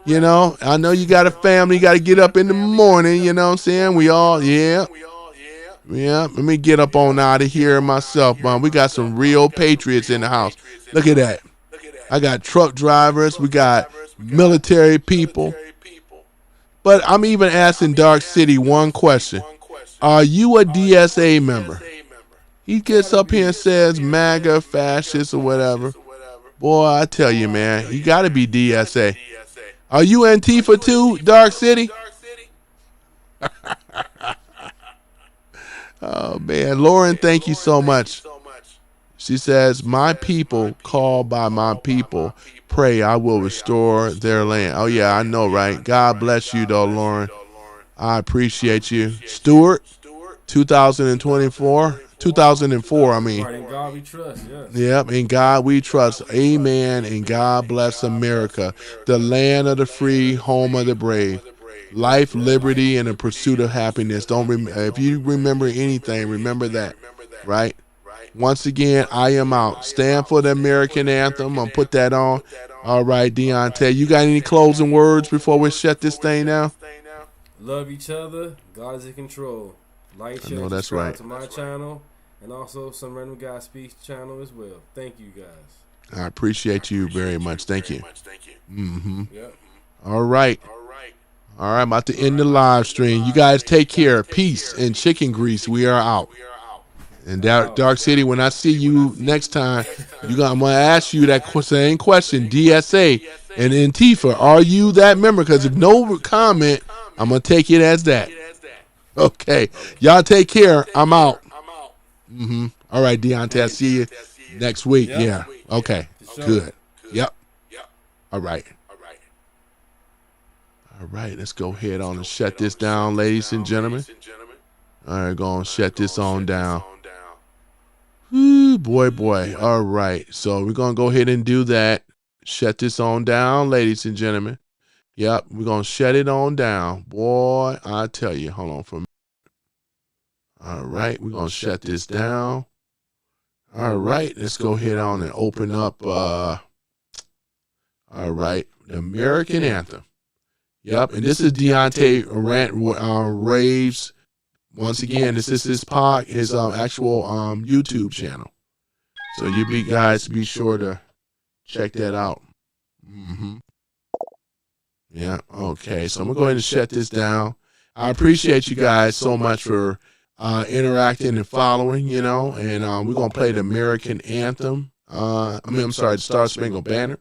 Speaker 2: You know, I know you got a family. You got to get up in the morning. You know what I'm saying? We all, yeah. Let me get up on out of here myself, man. We got some real patriots in the house. Look at that. I got truck drivers. We got military people. But I'm even asking Dark City one question. Are you a DSA member? He gets up here and says MAGA, fascist, or whatever. Boy, I tell you, man, you got to be DSA. Are you Antifa too, Dark City? Oh, man. Lauren, thank you so much. She says, my people, called by my people, pray I will restore their land. Oh, yeah, I know, right? God bless you, though, Lauren. I appreciate you. Stuart, 2004, I mean.
Speaker 3: Right, in God we trust, yes.
Speaker 2: Yep, in God we trust. Amen, and God bless America, the land of the free, home of the brave. Life, liberty, and the pursuit of happiness. If you remember anything, remember that, right? Once again, I am out. Stand for the American anthem. I'm going to put that on. All right, Deunta, you got any closing words before we shut this thing down?
Speaker 3: Love each other. God is in control. Like, share,
Speaker 2: that's
Speaker 3: subscribe
Speaker 2: right.
Speaker 3: to my channel, and also Some Random Guy Speaks channel as well. Thank you, guys.
Speaker 2: I appreciate you very much. Thank you. Mm-hmm.
Speaker 3: Yep.
Speaker 2: All right. I'm about to end the live stream. You guys take care. Peace and chicken grease. We are out. And Dark City, when I see you next time, I'm going to ask you that same question. DSA and Antifa, are you that member? Because if no comment, I'm going to take it as that. Okay. Y'all take care. I'm out. Mm-hmm. All right, Deunta, I'll see you next week. Yeah. Okay. Good. Yep. All right. All right, let's go ahead on and shut this down, ladies and gentlemen. All right, go on, shut this on down. Ooh, boy. All right, so we're going to go ahead and do that. Shut this on down, ladies and gentlemen. Yep, we're going to shut it on down. Boy, I tell you, hold on for a minute. All right, we're going to shut this down. All right, let's go ahead on and open up, all right, the American anthem. Yep, and this is Deunta Rants Raves. Once again, this is his actual YouTube channel. So you guys be sure to check that out. Mm-hmm. Yeah, okay. So I'm going to go ahead and shut this down. I appreciate you guys so much for interacting and following, you know, and we're going to play the American anthem. I'm sorry, the Star Spangled Banner.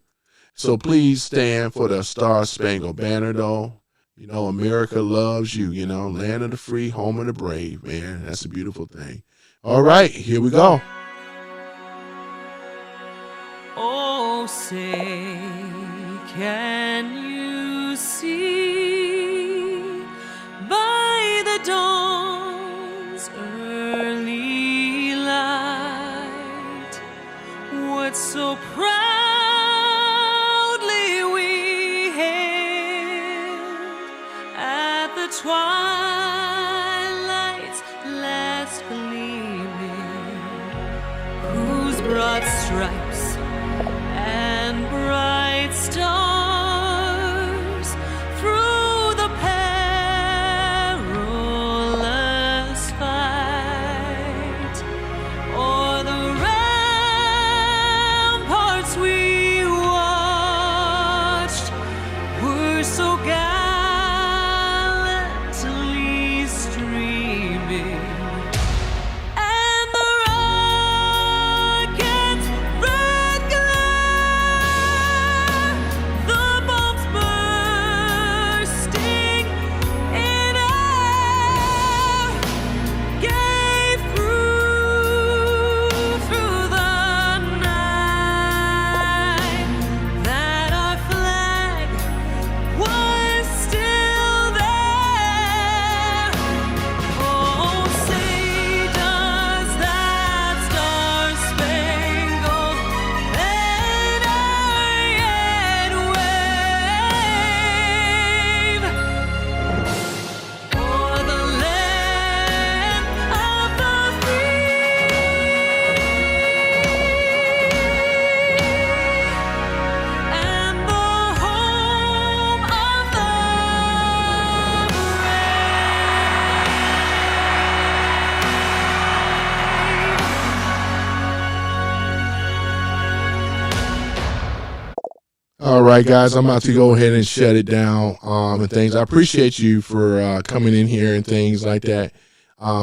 Speaker 2: So please stand for the Star Spangled Banner, though. You know, America loves you, you know, land of the free, home of the brave, man. That's a beautiful thing. All right, here we go.
Speaker 1: Oh, say, can you see by the dawn's early light what so proudly we hailed at the twilight's last gleaming, whose broad stripes and bright stars through the perilous fight o'er the ramparts we watched were so gallantly streaming. And the rocket's red glare, the bombs bursting in air, gave proof through the night that our flag was still there. Oh, say does that star-spangled banner yet wave o'er the land of the free and the home of the
Speaker 2: All right, guys, I'm about to go ahead and shut it down and things. I appreciate you for coming in here and things like that.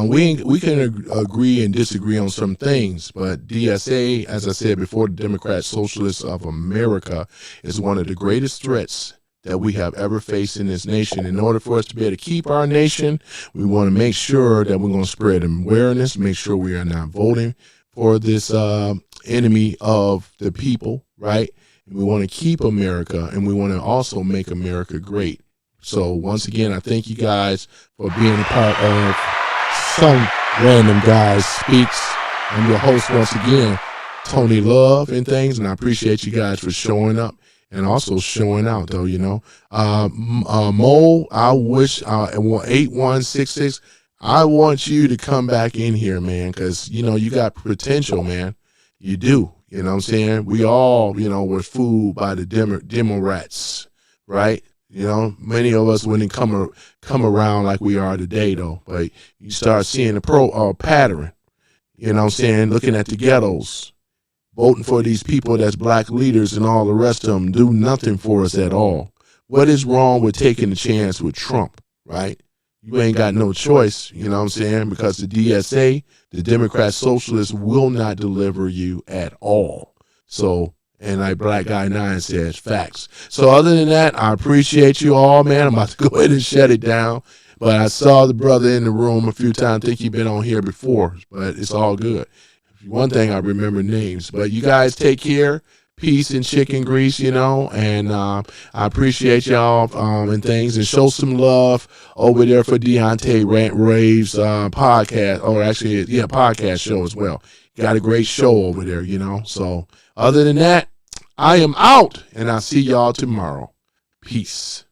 Speaker 2: We can agree and disagree on some things, but DSA, as I said before, the Democratic Socialists of America, is one of the greatest threats that we have ever faced in this nation. In order for us to be able to keep our nation, we want to make sure that we're going to spread awareness, make sure we are not voting for this enemy of the people, right? We want to keep America, and we want to also make America great. So once again, I thank you guys for being a part of Some Random Guy Speaks. I'm your host once again, Tony Love and things, and I appreciate you guys for showing up and also showing out, though, you know. Mo, I wish, 8166, I want you to come back in here, man, because, you know, you got potential, man. You do. You know what I'm saying? We all, you know, were fooled by the demo rats, right? You know, many of us wouldn't come around like we are today, though. But you start seeing the pattern, you know what I'm saying? Looking at the ghettos, voting for these people that's black leaders and all the rest of them do nothing for us at all. What is wrong with taking a chance with Trump, right? You ain't got no choice, you know what I'm saying? Because the DSA, the Democrat Socialists, will not deliver you at all. So, and like Black Guy 9 says, facts. So other than that, I appreciate you all, man. I'm about to go ahead and shut it down. But I saw the brother in the room a few times. I think he's been on here before, but it's all good. One thing, I remember names. But you guys take care. Peace and chicken grease, you know, and I appreciate y'all and things, and show some love over there for Deunta Rants Raves podcast, or actually, yeah, podcast show as well. Got a great show over there, you know. So other than that, I am out, and I'll see y'all tomorrow. Peace.